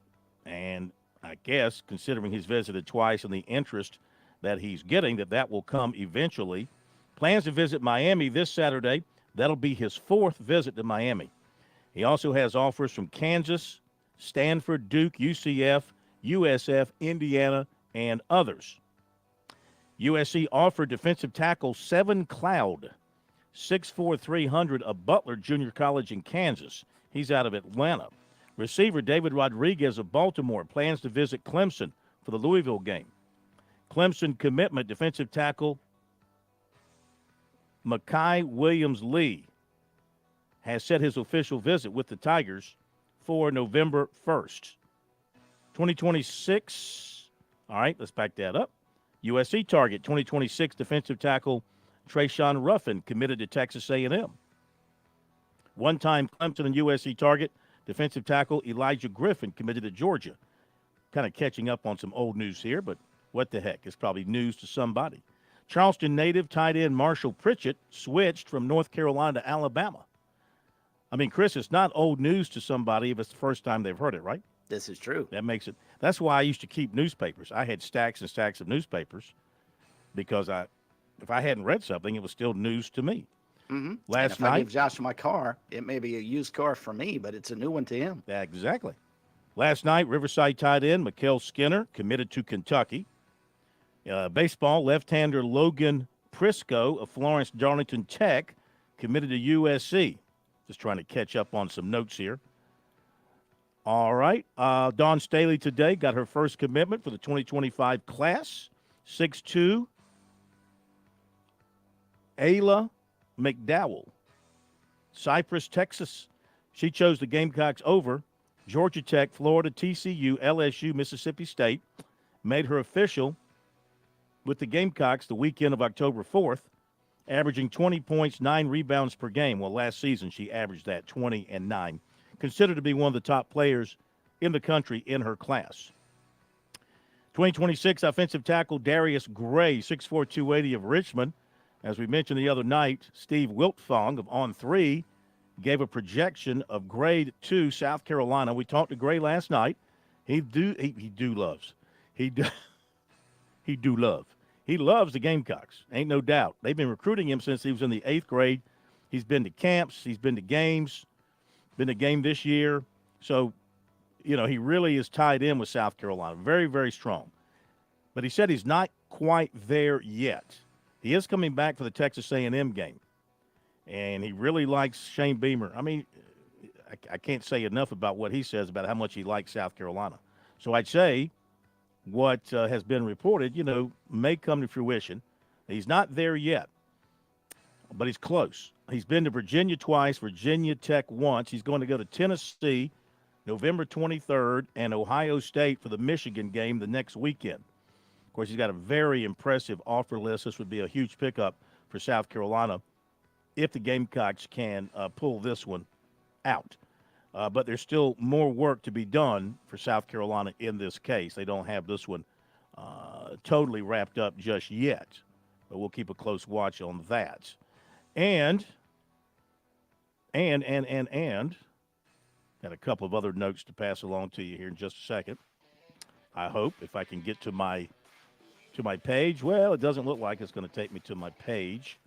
Speaker 18: And I guess, considering he's visited twice and the interest that he's getting, that will come eventually. Plans to visit Miami this Saturday. That'll be his fourth visit to Miami. He also has offers from Kansas, Stanford, Duke, UCF, USF, Indiana, and others. USC offered defensive tackle Seven Cloud, 6'4", 300 of Butler Junior College in Kansas. He's out of Atlanta. Receiver David Rodriguez of Baltimore plans to visit Clemson for the Louisville game. Clemson commitment defensive tackle Makai Williams-Lee has set his official visit with the Tigers for November 1st. 2026, all right, let's back that up. USC target, 2026 defensive tackle Trayshawn Ruffin committed to Texas A&M. One-time Clemson and USC target, defensive tackle Elijah Griffin committed to Georgia. Kind of catching up on some old news here, but what the heck? It's probably news to somebody. Charleston native tight end Marshall Pritchett switched from North Carolina to Alabama. I mean, Chris, it's not old news to somebody if it's the first time they've heard it, right?
Speaker 19: This is true.
Speaker 18: That makes it. That's why I used to keep newspapers. I had stacks and stacks of newspapers because if I hadn't read something, it was still news to me.
Speaker 19: Mm-hmm.
Speaker 18: Last
Speaker 19: and if
Speaker 18: night,
Speaker 19: I give Josh my car, it may be a used car for me, but it's a new one to him.
Speaker 18: Exactly. Last night, Riverside tight end Mikael Skinner committed to Kentucky. Baseball left-hander Logan Prisco of Florence Darlington Tech committed to USC. Just trying to catch up on some notes here. All right. Dawn Staley today got her first commitment for the 2025 class. 6'2", Ayla McDowell, Cypress, Texas. She chose the Gamecocks over Georgia Tech, Florida, TCU, LSU, Mississippi State. Made her official with the Gamecocks the weekend of October 4th, averaging 20 points, 9 rebounds per game. Well, last season she averaged that, 20 and 9. Considered to be one of the top players in the country in her class. 2026 offensive tackle Darius Gray, 6'4", 280 of Richmond. As we mentioned the other night, Steve Wiltfong of On3 gave a projection of grade 2 South Carolina. We talked to Gray last night. He loves the Gamecocks. Ain't no doubt. They've been recruiting him since he was in the 8th grade. He's been to camps. He's been to games. Been to game this year. So, he really is tied in with South Carolina. Very, very strong. But he said he's not quite there yet. He is coming back for the Texas A&M game. And he really likes Shane Beamer. I mean, I can't say enough about what he says about how much he likes South Carolina. So I'd say what has been reported, may come to fruition. He's not there yet, but he's close. He's been to Virginia twice, Virginia Tech once. He's going to go to Tennessee November 23rd and Ohio State for the Michigan game the next weekend. Of course, he's got a very impressive offer list. This would be a huge pickup for South Carolina if the Gamecocks can pull this one out. But there's still more work to be done for South Carolina in this case. They don't have this one totally wrapped up just yet. But we'll keep a close watch on that. And got a couple of other notes to pass along to you here in just a second. I hope, if I can get to my page. Well, it doesn't look like it's going to take me to my page.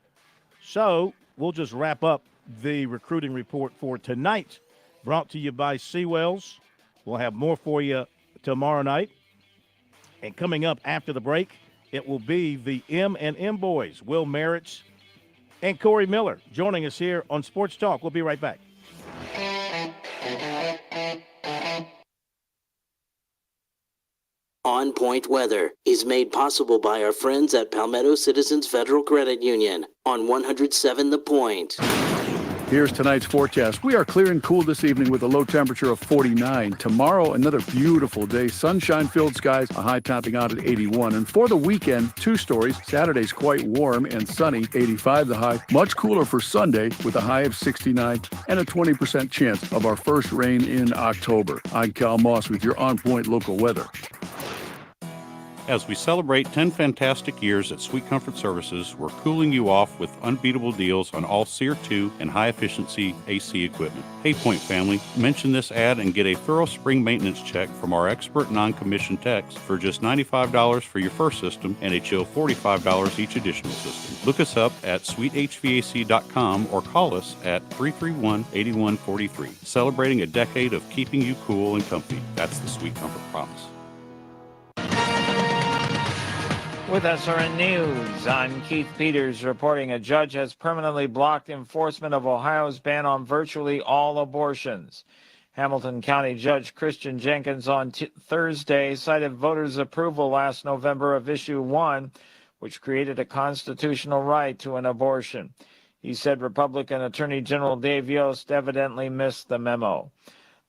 Speaker 18: So we'll just wrap up the recruiting report for tonight, brought to you by Seawells. We'll have more for you tomorrow night. And coming up after the break, it will be the M&M boys, Will Merritt and Corey Miller, joining us here on Sports Talk. We'll be right back.
Speaker 22: Point Weather is made possible by our friends at Palmetto Citizens Federal Credit Union on 107 The Point.
Speaker 23: Here's tonight's forecast. We are clear and cool this evening with a low temperature of 49. Tomorrow, another beautiful day. Sunshine-filled skies, a high topping out at 81. And for the weekend, 2 stories. Saturday's quite warm and sunny, 85 the high. Much cooler for Sunday with a high of 69 and a 20% chance of our first rain in October. I'm Cal Moss with your on-point local weather.
Speaker 11: As we celebrate 10 fantastic years at Sweet Comfort Services, we're cooling you off with unbeatable deals on all SEER 2 and high-efficiency AC equipment. Hey Point family, mention this ad and get a thorough spring maintenance check from our expert non-commissioned techs for just $95 for your first system and a chill $45 each additional system. Look us up at sweethvac.com or call us at 331-8143. Celebrating a decade of keeping you cool and comfy. That's the Sweet Comfort promise.
Speaker 2: With SRN News, I'm Keith Peters reporting a judge has permanently blocked enforcement of Ohio's ban on virtually all abortions. Hamilton County Judge Christian Jenkins on Thursday cited voters' approval last November of Issue 1, which created a constitutional right to an abortion. He said Republican Attorney General Dave Yost evidently missed the memo.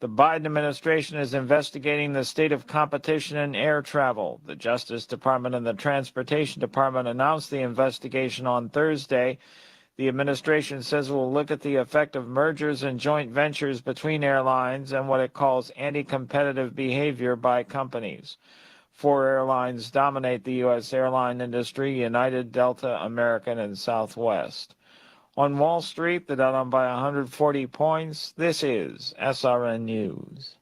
Speaker 2: The Biden administration is investigating the state of competition in air travel. The Justice Department and the Transportation Department announced the investigation on Thursday. The administration says it will look at the effect of mergers and joint ventures between airlines and what it calls anti-competitive behavior by companies. 4 airlines dominate the U.S. airline industry: United, Delta, American, and Southwest. On Wall Street, the Dow down by 140 points. This is SRN News.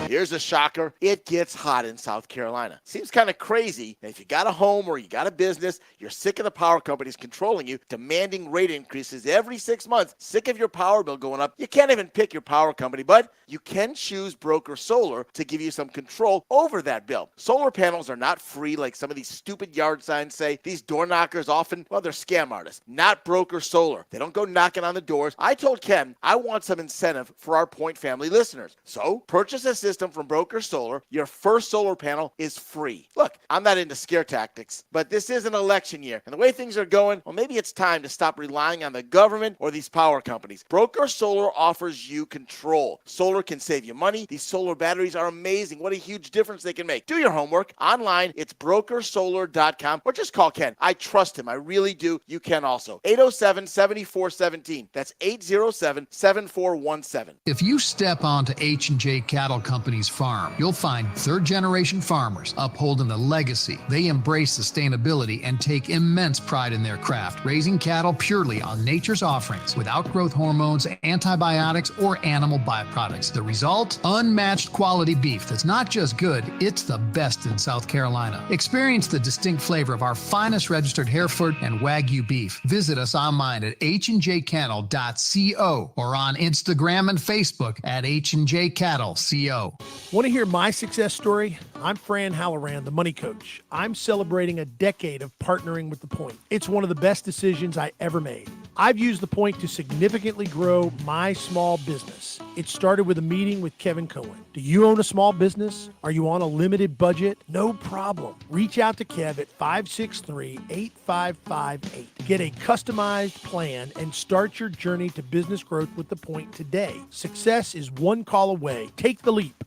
Speaker 12: Here's a shocker. It gets hot in South Carolina. Seems kind of crazy that if you got a home or you got a business, you're sick of the power companies controlling you, demanding rate increases every 6 months, sick of your power bill going up. You can't even pick your power company, but you can choose Broker Solar to give you some control over that bill. Solar panels are not free like some of these stupid yard signs say. These door knockers often, well, they're scam artists. Not Broker Solar. They don't go knocking on the doors. I told Ken I want some incentive for our Point family listeners. So purchase a system from Broker Solar. Your first solar panel is free. Look, I'm not into scare tactics, but this is an election year, and the way things are going, well, maybe it's time to stop relying on the government or these power companies. Broker Solar offers you control. Solar can save you money. These solar batteries are amazing. What a huge difference they can make. Do your homework. Online, it's brokersolar.com, or just call Ken. I trust him. I really do. You can also. 807-7417. That's 807-7417.
Speaker 15: If you step onto H&J Cattle Company's farm, you'll find third-generation farmers upholding the legacy. They embrace sustainability and take immense pride in their craft, raising cattle purely on nature's offerings, without growth hormones, antibiotics, or animal byproducts. The result? Unmatched quality beef that's not just good, it's the best in South Carolina. Experience the distinct flavor of our finest registered Hereford and Wagyu beef. Visit us online at hdjcattle.co or on Instagram and Facebook at hdjcattleco.
Speaker 16: Want to hear my success story? I'm Fran Halloran, the money coach. I'm celebrating a decade of partnering with The Point. It's one of the best decisions I ever made. I've used The Point to significantly grow my small business. It started with a meeting with Kevin Cohen. Do you own a small business? Are you on a limited budget? No problem. Reach out to Kev at 563-8558. Get a customized plan and start your journey to business growth with The Point today. Success is one call away. Take the leap.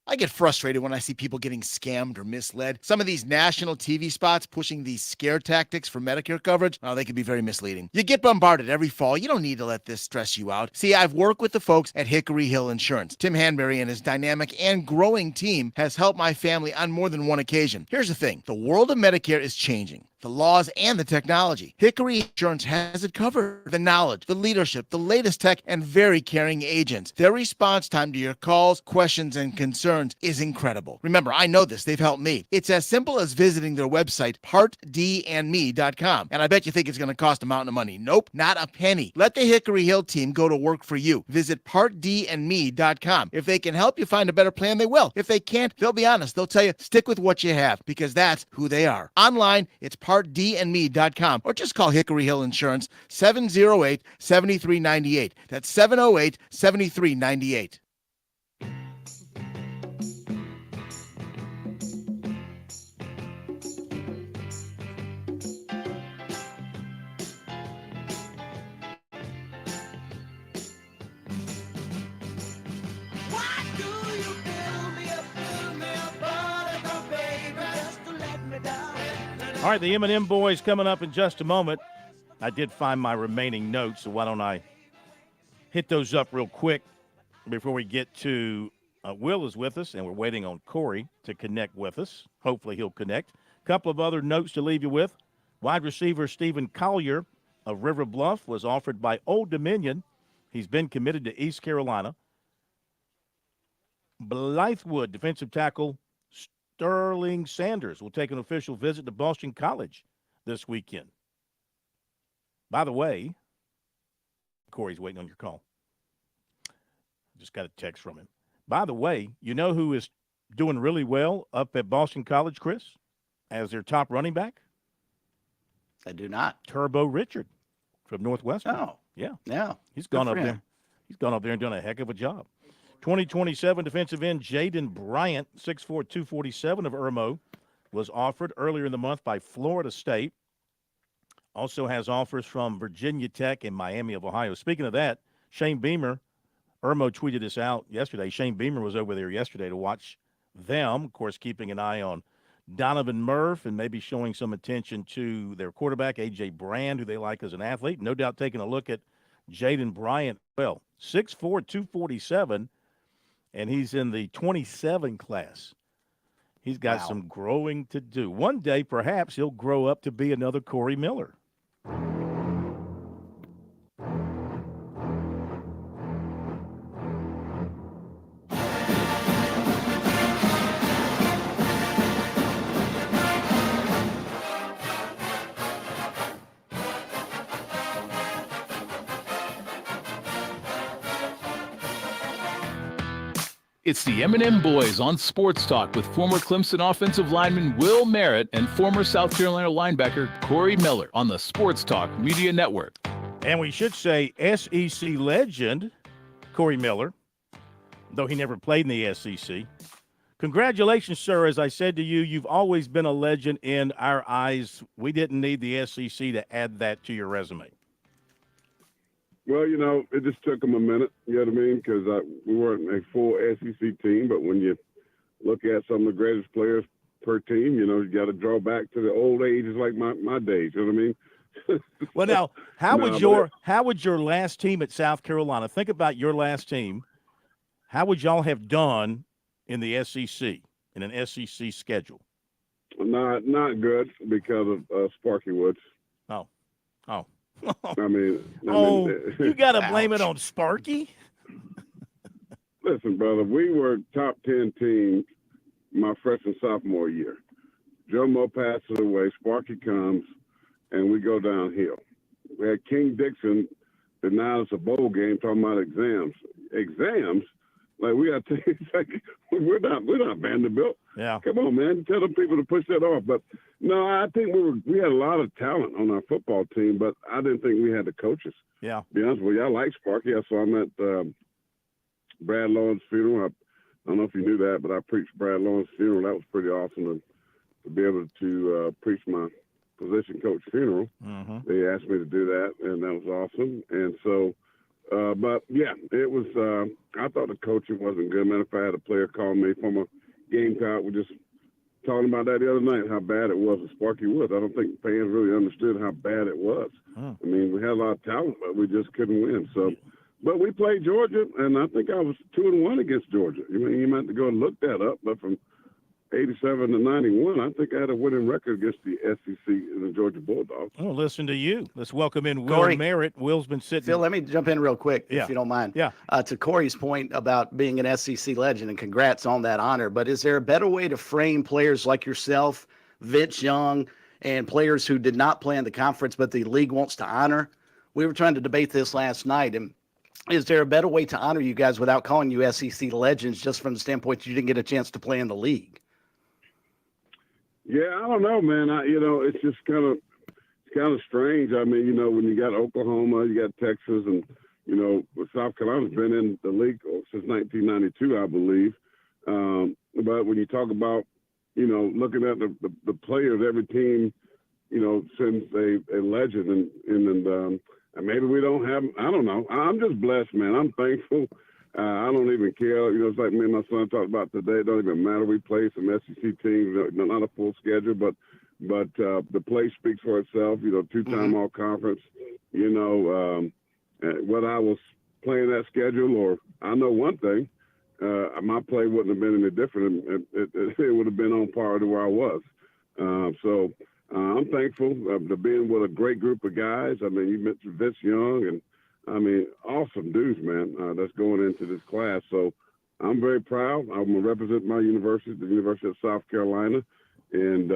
Speaker 12: I get frustrated when I see people getting scammed or misled. Some of these national TV spots pushing these scare tactics for Medicare coverage, they can be very misleading. You get bombarded every fall. You don't need to let this stress you out. See, I've worked with the folks at Hickory Hill Insurance. Tim Hanbury and his dynamic and growing team has helped my family on more than one occasion. Here's the thing. The world of Medicare is changing. The laws and the technology. Hickory Insurance has it covered. The knowledge, the leadership, the latest tech, and very caring agents. Their response time to your calls, questions, and concerns is incredible. Remember, I know this. They've helped me. It's as simple as visiting their website, partdandme.com. And I bet you think it's going to cost a mountain of money. Nope, not a penny. Let the Hickory Hill team go to work for you. Visit partdandme.com. If they can help you find a better plan, they will. If they can't, they'll be honest. They'll tell you, stick with what you have, because that's who they are. Online, it's partdandme.com, or just call Hickory Hill Insurance 708-7398. That's 708-7398.
Speaker 18: All right, the M&M boys coming up in just a moment. I did find my remaining notes, so why don't I hit those up real quick before we get to Will is with us, and we're waiting on Corey to connect with us. Hopefully he'll connect. A couple of other notes to leave you with. Wide receiver Stephen Collier of River Bluff was offered by Old Dominion. He's been committed to East Carolina. Blythewood defensive tackle Sterling Sanders will take an official visit to Boston College this weekend. By the way, Corey's waiting on your call. Just got a text from him. By the way, you know who is doing really well up at Boston College, Chris, as their top running back?
Speaker 19: I do not.
Speaker 18: Turbo Richard from Northwestern.
Speaker 19: Oh.
Speaker 18: Yeah.
Speaker 19: Yeah.
Speaker 18: He's gone up
Speaker 19: for him.
Speaker 18: there. He's gone up there and done a heck of a job. 2027 defensive end Jaden Bryant, 6'4", 247 of Irmo, was offered earlier in the month by Florida State. Also has offers from Virginia Tech and Miami of Ohio. Speaking of that, Shane Beamer, Irmo tweeted this out yesterday. Shane Beamer was over there yesterday to watch them, of course, keeping an eye on Donovan Murph and maybe showing some attention to their quarterback, A.J. Brand, who they like as an athlete. No doubt taking a look at Jaden Bryant. Well, 6'4", 247, and he's in the 27 class. He's got some growing to do. One day, perhaps, he'll grow up to be another Corey Miller.
Speaker 1: It's the M&M Boys on Sports Talk with former Clemson offensive lineman Will Merritt and former South Carolina linebacker Corey Miller on the Sports Talk Media Network.
Speaker 18: And we should say SEC legend Corey Miller, though he never played in the SEC. Congratulations, sir. As I said to you, you've always been a legend in our eyes. We didn't need the SEC to add that to your resume.
Speaker 13: Well, you know, it just took them a minute, you know what I mean, because we weren't a full SEC team. But when you look at some of the greatest players per team, you know, you got to draw back to the old ages like my days, you know what I mean?
Speaker 18: Well, now, how would your last team at South Carolina, think about your last team, how would y'all have done in the SEC, in an SEC schedule?
Speaker 13: Not good because of Sparky Woods.
Speaker 18: Oh.
Speaker 13: I mean,
Speaker 18: you got to blame it on Sparky?
Speaker 13: Listen, brother, we were top 10 team my freshman sophomore year. Joe Mo passes away, Sparky comes, and we go downhill. We had King Dixon denied us a bowl game talking about exams. Exams? Like we got to like, we're not Vanderbilt.
Speaker 18: Yeah.
Speaker 13: Come on, man. Tell them people to push that off. But no, I think we had a lot of talent on our football team, but I didn't think we had the coaches.
Speaker 18: Yeah.
Speaker 13: To be honest with you, I like Sparky. I saw him at Brad Lawrence's funeral. I don't know if you knew that, but I preached Brad Lawrence's funeral. That was pretty awesome to be able to preach my position coach funeral.
Speaker 18: Mm-hmm.
Speaker 13: They asked me to do that, and that was awesome. And so, but yeah, it was. I thought the coaching wasn't good. Matter of fact, I had a player call me from a Gamecock. We just talking about that the other night, how bad it was with Sparky Woods. I don't think fans really understood how bad it was. I mean, we had a lot of talent, but we just couldn't win. So, but we played Georgia, and I think I was 2-1 against Georgia. I mean, you might have to go and look that up, but from 87 to 91, I think I had a winning record against the SEC and the Georgia Bulldogs.
Speaker 18: Oh, listen to you. Let's welcome in Will
Speaker 19: Corey.
Speaker 18: Merritt. Will's been sitting.
Speaker 19: Phil, let me jump in real quick, if you don't mind.
Speaker 18: Yeah.
Speaker 19: To Corey's point about being an SEC legend, and congrats on that honor, but is there a better way to frame players like yourself, Vince Young, and players who did not play in the conference but the league wants to honor? We were trying to debate this last night, and is there a better way to honor you guys without calling you SEC legends, just from the standpoint that you didn't get a chance to play in the league?
Speaker 13: Yeah, I don't know, man. It's just kind of strange. I mean, when you got Oklahoma, you got Texas, and South Carolina's been in the league since 1992, I believe. But when you talk about, looking at the players, every team, sends a legend, and maybe we don't have. I don't know. I'm just blessed, man. I'm thankful. I don't even care. It's like me and my son talked about today. It don't even matter. We play some SEC teams, not a full schedule, but but the play speaks for itself. You know, two-time all-conference. You know, whether I was playing that schedule or I know one thing, my play wouldn't have been any different. It would have been on par to where I was. So I'm thankful to being with a great group of guys. I mean, you mentioned Vince Young, and I mean, awesome dudes, man, that's going into this class. So I'm very proud. I'm going to represent my university, the University of South Carolina, and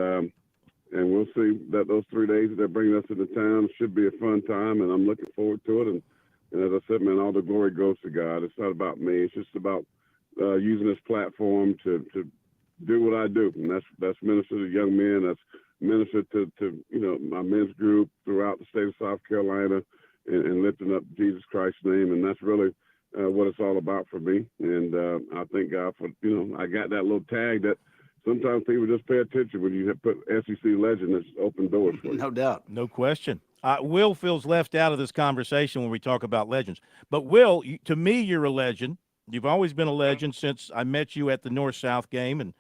Speaker 13: we'll see that those 3 days that they're bringing us into town should be a fun time, and I'm looking forward to it. And as I said, man, all the glory goes to God. It's not about me. It's just about using this platform to do what I do, and that's minister to young men. That's minister to you know, my men's group throughout the state of South Carolina, and lifting up Jesus Christ's name. And that's really what it's all about for me. And I thank God for, you know, I got that little tag that sometimes people just pay attention when you have put SEC legend. It's open doors for you.
Speaker 19: No doubt.
Speaker 18: No question. Will feels left out of this conversation when we talk about legends. But Will, to me, you're a legend. You've always been a legend since I met you at the North-South game, and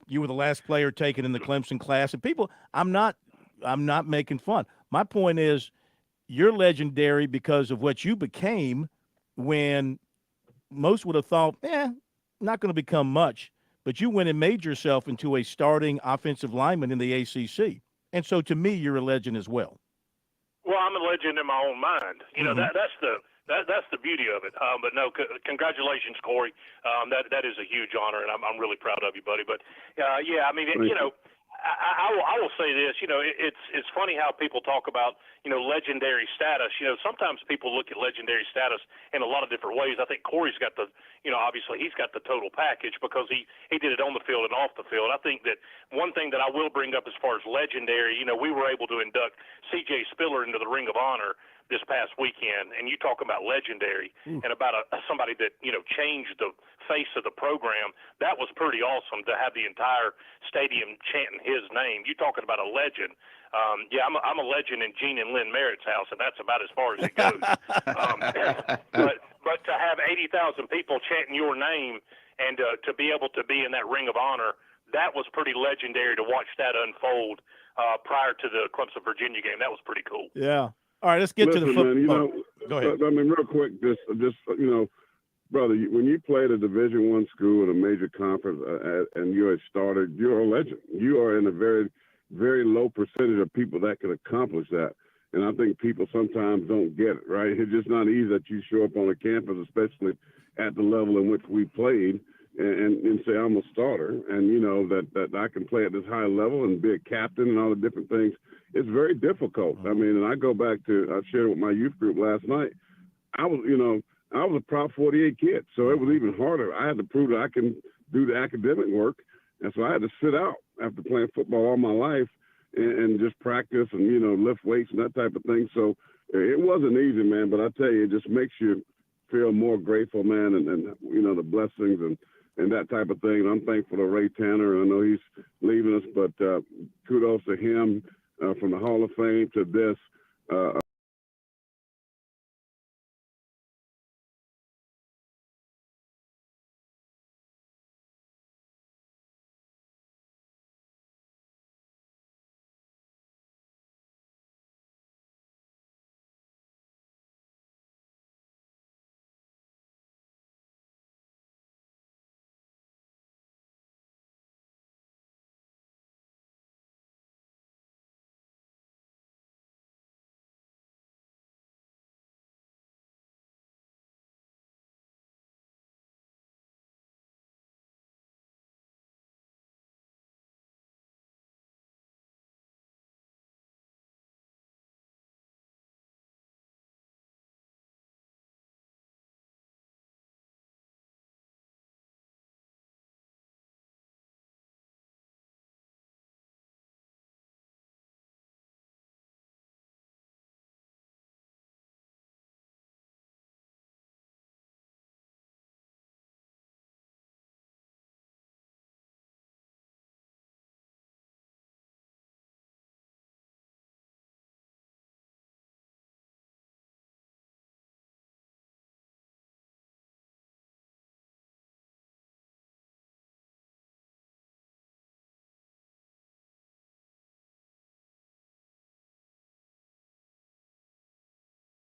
Speaker 18: you were the last player taken in the Clemson class. And people, I'm not making fun. My point is, you're legendary because of what you became when most would have thought, not going to become much. But you went and made yourself into a starting offensive lineman in the ACC. And so to me, you're a legend as well.
Speaker 14: Well, I'm a legend in my own mind. You know, that's the beauty of it. But no, congratulations, Corey. That is a huge honor, and I'm really proud of you, buddy. But yeah, I mean, you know, I will say this. You know, it's funny how people talk about, you know, legendary status. You know, sometimes people look at legendary status in a lot of different ways. I think Corey's got the, you know, obviously he's got the total package because he did it on the field and off the field. I think that one thing that I will bring up as far as legendary, you know, we were able to induct C.J. Spiller into the Ring of Honor this past weekend, and you talk about legendary and about somebody that, you know, changed the face of the program. That was pretty awesome to have the entire stadium chanting his name. You talking about a legend. Yeah, I'm a legend in Gene and Lynn Merritt's house, and that's about as far as it goes. But to have 80,000 people chanting your name and to be able to be in that Ring of Honor, that was pretty legendary to watch that unfold prior to the Clemson-Virginia game. That was pretty cool.
Speaker 18: Yeah. All right, let's get to the football.
Speaker 13: Man, you know,
Speaker 18: go ahead.
Speaker 13: I mean, real quick, just you know, brother, when you played a Division I school in a major conference and you're a starter, you're a legend. You are in a very, very low percentage of people that can accomplish that. And I think people sometimes don't get it, right? It's just not easy that you show up on a campus, especially at the level in which we played, and say, I'm a starter, and, you know, that I can play at this high level and be a captain and all the different things. It's very difficult. I mean, and I go back to, I shared with my youth group last night, I was a Prop 48 kid, so it was even harder. I had to prove that I can do the academic work, and so I had to sit out after playing football all my life and just practice and, you know, lift weights and that type of thing. So it wasn't easy, man, but I tell you, it just makes you feel more grateful, man, and you know, the blessings and that type of thing. And I'm thankful to Ray Tanner. I know he's leaving us, but kudos to him from the Hall of Fame to this.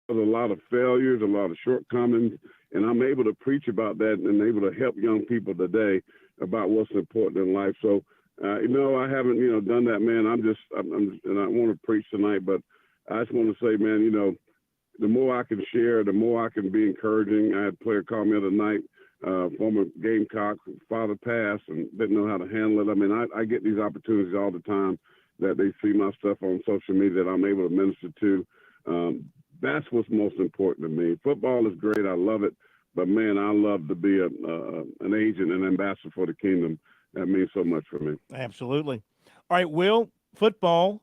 Speaker 13: a lot of failures, a lot of shortcomings, and I'm able to preach about that and able to help young people today about what's important in life. So, I haven't, done that, man. And I want to preach tonight, but I just want to say, man, the more I can share, the more I can be encouraging. I had a player call me the other night, former Gamecock, father passed and didn't know how to handle it. I mean, I get these opportunities all the time that they see my stuff on social media that I'm able to minister to. That's what's most important to me. Football is great. I love it. But, man, I love to be an agent, an ambassador for the kingdom. That means so much for me.
Speaker 18: Absolutely. All right, Will, football,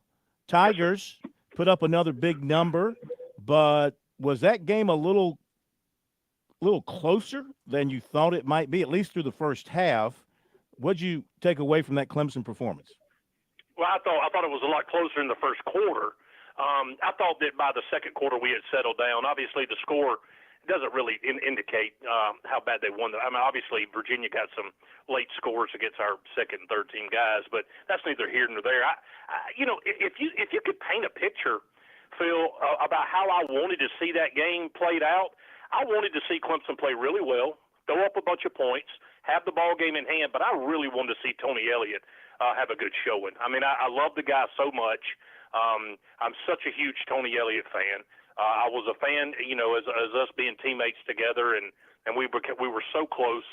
Speaker 18: Tigers put up another big number, but was that game a little closer than you thought it might be, at least through the first half? What'd you take away from that Clemson performance?
Speaker 14: Well, I thought it was a lot closer in the first quarter. I thought that by the second quarter we had settled down. Obviously, the score doesn't really indicate how bad they won. I mean, obviously, Virginia got some late scores against our second and third team guys, but that's neither here nor there. If you could paint a picture, Phil, about how I wanted to see that game played out, I wanted to see Clemson play really well, throw up a bunch of points, have the ball game in hand, but I really wanted to see Tony Elliott have a good showing. I mean, I love the guy so much. I'm such a huge Tony Elliott fan. I was a fan, as us being teammates together, and we were so close.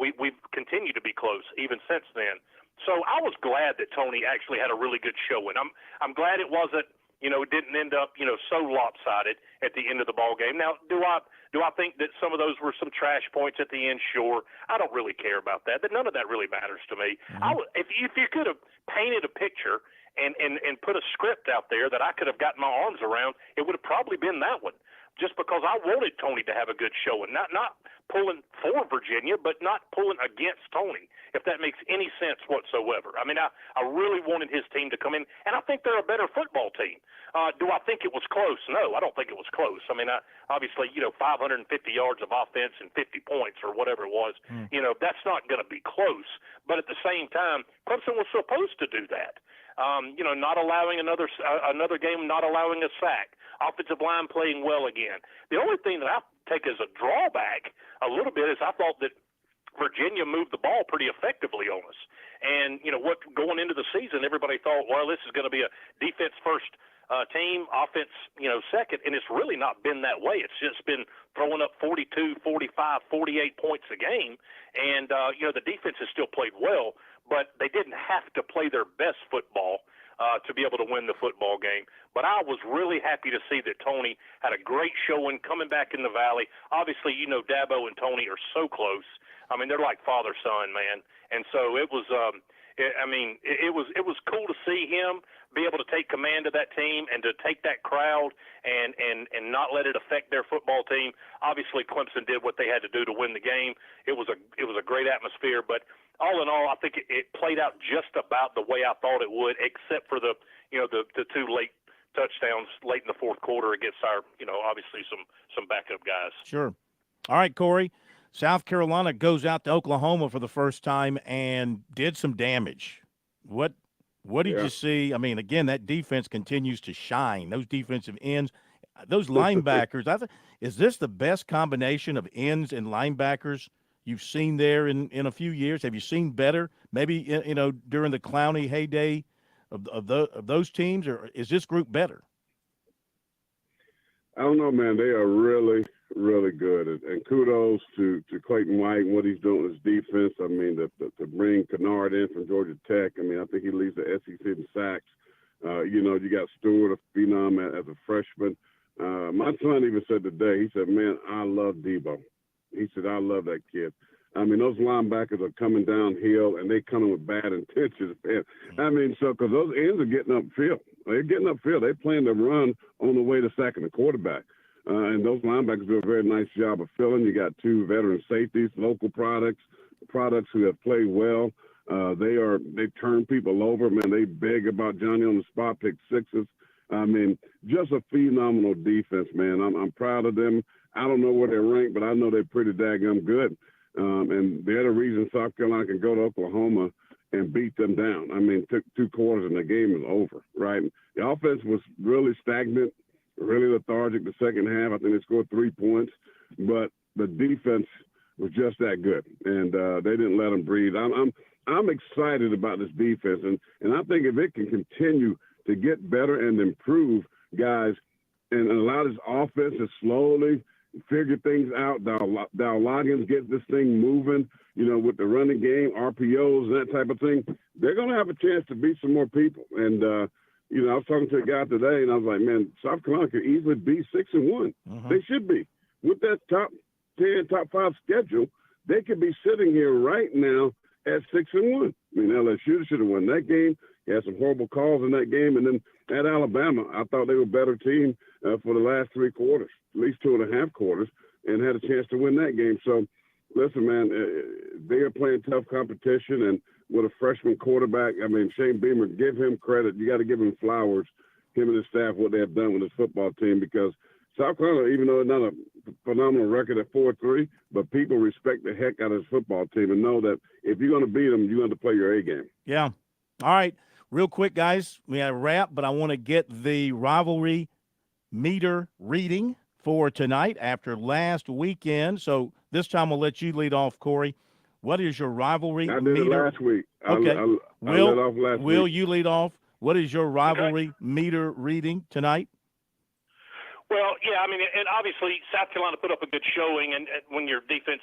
Speaker 14: We've continued to be close even since then. So I was glad that Tony actually had a really good showing. I'm glad it wasn't, it didn't end up, so lopsided at the end of the ball game. Now, do I think that some of those were some trash points at the end? Sure. I don't really care about that. But none of that really matters to me. Mm-hmm. If you could have painted a picture and put a script out there that I could have gotten my arms around, it would have probably been that one. Just because I wanted Tony to have a good showing, not pulling for Virginia, but not pulling against Tony, if that makes any sense whatsoever. I mean, I really wanted his team to come in, and I think they're a better football team. Do I think it was close? No, I don't think it was close. I mean, obviously, 550 yards of offense and 50 points or whatever it was, that's not going to be close. But at the same time, Clemson was supposed to do that. Not allowing another game, not allowing a sack, offensive line playing well again. The only thing that I take as a drawback a little bit is I thought that Virginia moved the ball pretty effectively on us. And, going into the season, everybody thought, well, this is going to be a defense first team, offense, second, and it's really not been that way. It's just been throwing up 42, 45, 48 points a game, and, the defense has still played well, but they didn't have to play their best football to be able to win the football game. But I was really happy to see that Tony had a great showing coming back in the Valley. Obviously, Dabo and Tony are so close. I mean, they're like father-son, man. And so it was it was cool to see him be able to take command of that team and to take that crowd and not let it affect their football team. Obviously, Clemson did what they had to do to win the game. It was a great atmosphere, but all in all, I think it played out just about the way I thought it would, except for the two late touchdowns late in the fourth quarter against our, obviously some backup guys.
Speaker 18: Sure. All right, Corey. South Carolina goes out to Oklahoma for the first time and did some damage. What did you see? I mean, again, that defense continues to shine. Those defensive ends, those linebackers. Is this the best combination of ends and linebackers you've seen there in a few years? Have you seen better? Maybe during the Clowney heyday of those teams, or is this group better?
Speaker 13: I don't know, man. They are really, really good, and kudos to Clayton White and what he's doing with his defense. I mean, to bring Kennard in from Georgia Tech. I mean, I think he leads the SEC in sacks. You got Stewart, a phenom, as a freshman. My son even said today, he said, "Man, I love Debo." He said, "I love that kid." I mean, those linebackers are coming downhill, and they coming with bad intentions. And I mean, because those ends are getting upfield. They're getting upfield. They're playing the run on the way to sacking the quarterback. And those linebackers do a very nice job of filling. You got two veteran safeties, local products who have played well. They turn people over. Man, they beg about Johnny on the spot, pick sixes. I mean, just a phenomenal defense, man. I'm proud of them. I don't know where they're ranked, but I know they're pretty daggum good. And they're the reason South Carolina can go to Oklahoma and beat them down. I mean, took 2 quarters and the game is over, right? The offense was really stagnant. really lethargic the second half. I think they scored 3 points, but the defense was just that good, and they didn't let them breathe. I'm excited about this defense, and I think if it can continue to get better and improve, guys, and allow this offense to slowly figure things out. Dow Loggins get this thing moving, with the running game, RPOs, that type of thing. They're going to have a chance to beat some more people. And, I was talking to a guy today, and I was like, man, South Carolina could easily be 6-1. They should be. With that top 10, top 5 schedule, they could be sitting here right now at 6-1. I mean, LSU should have won that game. He had some horrible calls in that game. And then at Alabama, I thought they were a better team for the last 3 quarters, at least 2.5 quarters, and had a chance to win that game. So, listen, man, they are playing tough competition. And with a freshman quarterback, I mean, Shane Beamer, give him credit. You got to give him flowers, him and his staff, what they have done with this football team, because South Carolina, even though it's not a phenomenal record at 4-3, but people respect the heck out of this football team and know that if you're going to beat them, you're going to play your A game.
Speaker 18: Yeah. All right. Real quick, guys, we have a wrap, but I want to get the rivalry meter reading for tonight after last weekend. So this time I'll let you lead off, Corey. What is your rivalry meter?
Speaker 13: I did it last week.
Speaker 18: Okay.
Speaker 13: I led off last week.
Speaker 18: Will you lead off? What is your rivalry meter reading tonight?
Speaker 14: Well, yeah, I mean, and obviously South Carolina put up a good showing, and when your defense,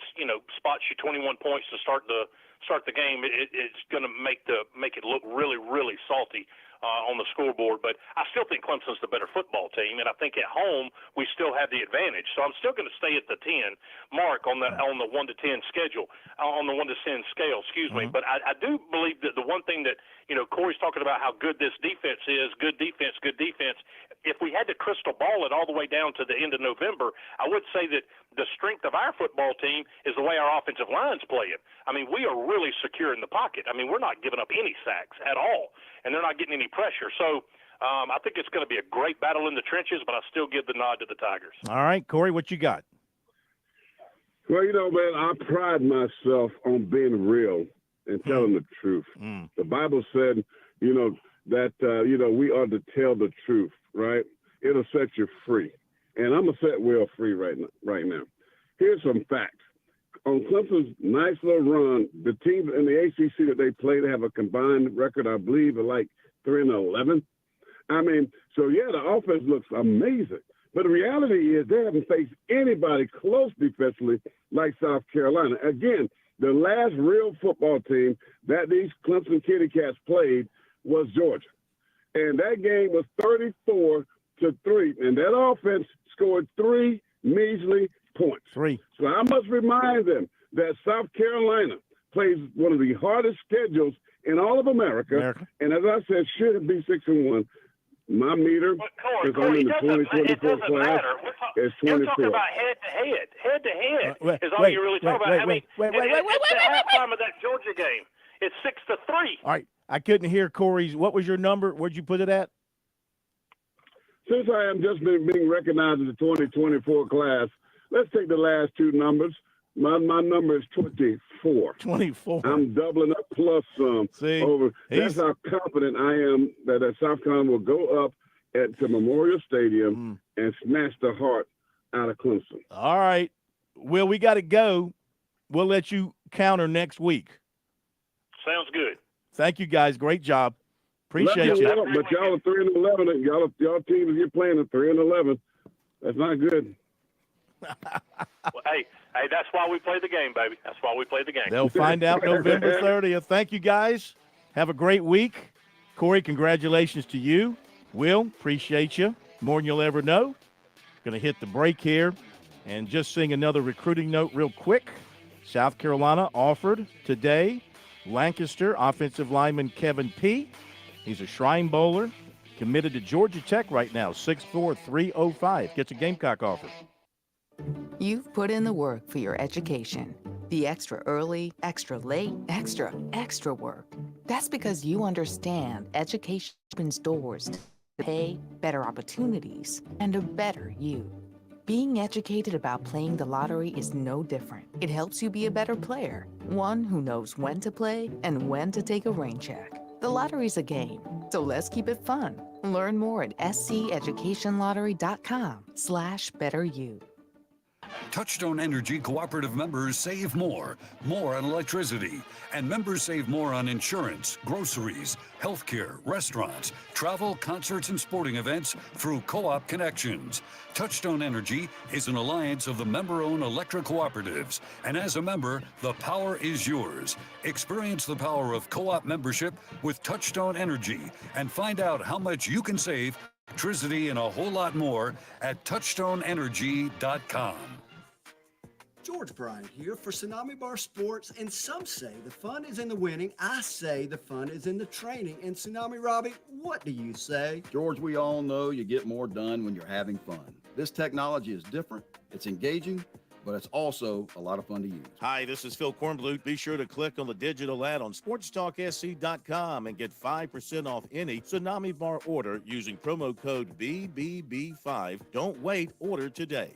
Speaker 14: spots you 21 points to start the game, it's going to make it look really, really salty on the scoreboard. But I still think Clemson's the better football team, and I think at home we still have the advantage. So I'm still going to stay at the 10 mark on the 1 to 10 schedule, on the 1 to 10 scale. Excuse me. But I do believe that the one thing that Corey's talking about how good this defense is, good defense. If we had to crystal ball it all the way down to the end of November, I would say that the strength of our football team is the way our offensive line's playing. I mean, we are really secure in the pocket. I mean, we're not giving up any sacks at all, and they're not getting any pressure. So I think it's going to be a great battle in the trenches, but I still give the nod to the Tigers.
Speaker 18: All right, Corey, what you got?
Speaker 13: Well, man, I pride myself on being real and telling the truth. The Bible said, that, we are to tell the truth, right? It'll set you free. And I'm going to set Will free right now. Here's some facts. On Clemson's nice little run, the teams in the ACC that they play, they have a combined record, I believe, of like 3-11. I mean, so, yeah, the offense looks amazing. But the reality is they haven't faced anybody close defensively like South Carolina. Again, the last real football team that these Clemson Kitty Cats played was Georgia. And that game was 34-3. And that offense scored 3 measly points. 3. So I must remind them that South Carolina plays one of the hardest schedules in all of America. And as I said, should be 6-1. My meter, because I'm in the 2024 class, is 24.
Speaker 14: You're talking about head-to-head. Head-to-head is all you're really talking about. Wait, the halftime of that Georgia game, it's 6-3.
Speaker 18: All right. I couldn't hear Corey's. What was your number? Where'd you put it at?
Speaker 13: Since I am just being recognized in the 2024 class, let's take the last 2 numbers. My number is 24.
Speaker 18: 24.
Speaker 13: I'm doubling up plus some. Over. That's how confident I am that South Carolina will go up to Memorial Stadium and smash the heart out of Clemson.
Speaker 18: All right. Well, we got to go. We'll let you counter next week.
Speaker 14: Sounds good.
Speaker 18: Thank you, guys. Great job. Appreciate you.
Speaker 13: But y'all are 3-11. Y'all teams you're playing at 3-11. That's not good.
Speaker 14: Well, hey, that's why we play the game, baby. That's why we play the game.
Speaker 18: They'll find out November 30th. Thank you, guys. Have a great week. Corey, congratulations to you. Will, appreciate you more than you'll ever know. Going to hit the break here and just sing another recruiting note real quick. South Carolina offered today Lancaster offensive lineman Kevin P. He's a Shrine Bowler, committed to Georgia Tech right now, 6'4", 305. Gets a Gamecock offer.
Speaker 3: You've put in the work for your education. The extra early, extra late, extra work. That's because you understand education opens doors to pay, better opportunities, and a better you. Being educated about playing the lottery is no different. It helps you be a better player, one who knows when to play and when to take a rain check. The lottery's a game, so let's keep it fun. Learn more at sceducationlottery.com/betteryou.
Speaker 17: Touchstone Energy cooperative members save more on electricity, and members save more on insurance, groceries, healthcare, restaurants, travel, concerts, and sporting events through Co-op Connections. Touchstone Energy is an alliance of the member-owned electric cooperatives, and as a member, the power is yours. Experience the power of co-op membership with Touchstone Energy and find out how much you can save electricity and a whole lot more at touchstoneenergy.com.
Speaker 4: George Bryant here for Tsunami Bar Sports, and some say the fun is in the winning. I say the fun is in the training. And Tsunami Robbie, what do you say?
Speaker 20: George, we all know you get more done when you're having fun. This technology is different, it's engaging, but it's also a lot of fun to use.
Speaker 18: Hi, this is Phil Kornblut. Be sure to click on the digital ad on SportsTalkSC.com and get 5% off any Tsunami Bar order using promo code BBB5. Don't wait, order today.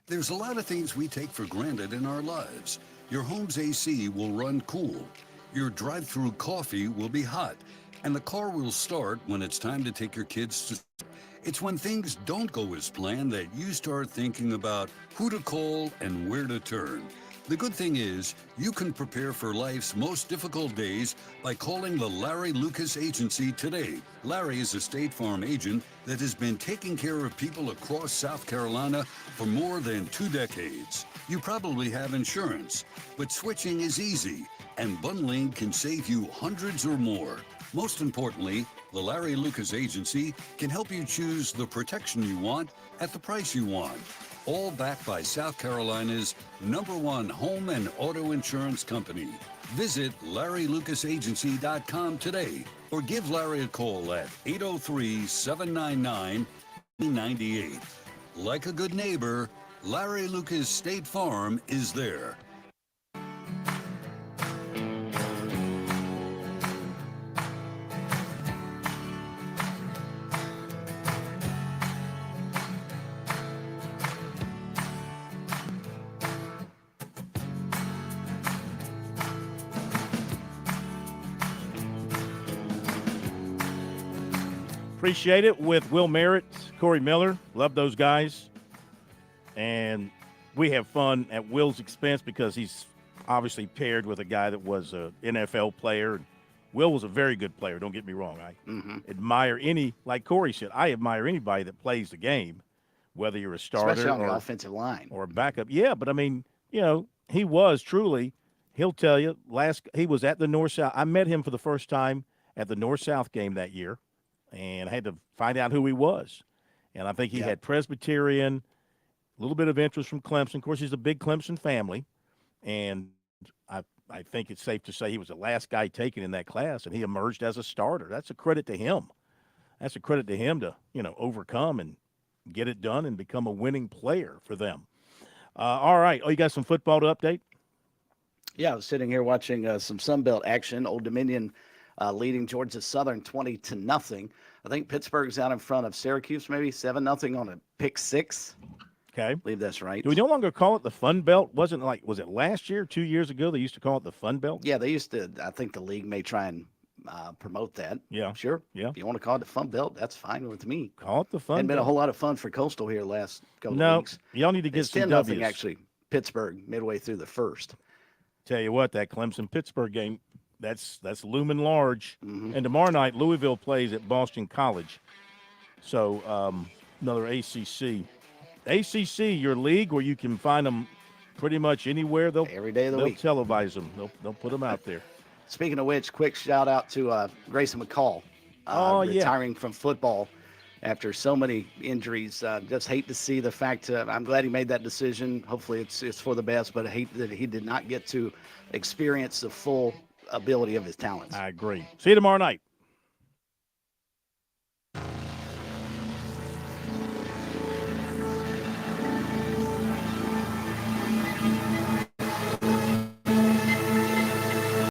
Speaker 17: There's a lot of things we take for granted in our lives. Your home's AC will run cool. Your drive-through coffee will be hot. And the car will start when it's time to take your kids to school. It's when things don't go as planned that you start thinking about who to call and where to turn. The good thing is, you can prepare for life's most difficult days by calling the Larry Lucas Agency today. Larry is a State Farm agent that has been taking care of people across South Carolina for more than 2 decades. You probably have insurance, but switching is easy, and bundling can save you hundreds or more. Most importantly, the Larry Lucas Agency can help you choose the protection you want at the price you want. All backed by South Carolina's #1 home and auto insurance company. Visit LarryLucasAgency.com today or give Larry a call at 803-799-98. Like a good neighbor, Larry Lucas State Farm is there.
Speaker 18: Appreciate it with Will Merritt, Corey Miller. Love those guys. And we have fun at Will's expense because he's obviously paired with a guy that was an NFL player. Will was a very good player, don't get me wrong. I admire like Corey said, I admire anybody that plays the game, whether you're a starter
Speaker 19: especially on the
Speaker 18: or
Speaker 19: offensive line
Speaker 18: or a backup. Yeah, but I mean, he was truly, he'll tell you, he was at the North-South. I met him for the first time at the North-South game that year. And I had to find out who he was. And I think he had Presbyterian, a little bit of interest from Clemson. Of course, he's a big Clemson family. And I think it's safe to say he was the last guy taken in that class, and he emerged as a starter. That's a credit to him. That's a credit to him to, overcome and get it done and become a winning player for them. All right. Oh, you got some football to update?
Speaker 19: Yeah, I was sitting here watching some Sunbelt action. Old Dominion leading Georgia Southern 20-0. I think Pittsburgh's out in front of Syracuse, maybe 7-0 on a pick six.
Speaker 18: Okay.
Speaker 19: I believe that's right.
Speaker 18: Do we no longer call it the Fun Belt? Was it last year, 2 years ago, they used to call it the Fun Belt?
Speaker 19: Yeah, they used to. I think the league may try and promote that.
Speaker 18: Yeah.
Speaker 19: Sure.
Speaker 18: Yeah.
Speaker 19: If you want to call it the Fun Belt, that's fine with me.
Speaker 18: Call it the Fun
Speaker 19: Belt. Been a
Speaker 18: Belt.
Speaker 19: whole lot of fun for Coastal here last couple
Speaker 18: No,
Speaker 19: of weeks.
Speaker 18: y'all need to get
Speaker 19: It's
Speaker 18: some
Speaker 19: 10-0
Speaker 18: W's.
Speaker 19: actually. Pittsburgh midway through the first.
Speaker 18: Tell you what, that Clemson-Pittsburgh game, that's looming large. And tomorrow night, Louisville plays at Boston College. So another ACC. ACC, your league where you can find them pretty much anywhere.
Speaker 19: Every day of the week.
Speaker 18: They'll televise them. They'll put them out there.
Speaker 19: Speaking of which, quick shout out to Grayson McCall. Retiring from football after so many injuries. Just hate to see the fact. I'm glad he made that decision. Hopefully it's for the best, but I hate that he did not get to experience the full ability of his talents.
Speaker 18: I agree. See you tomorrow night.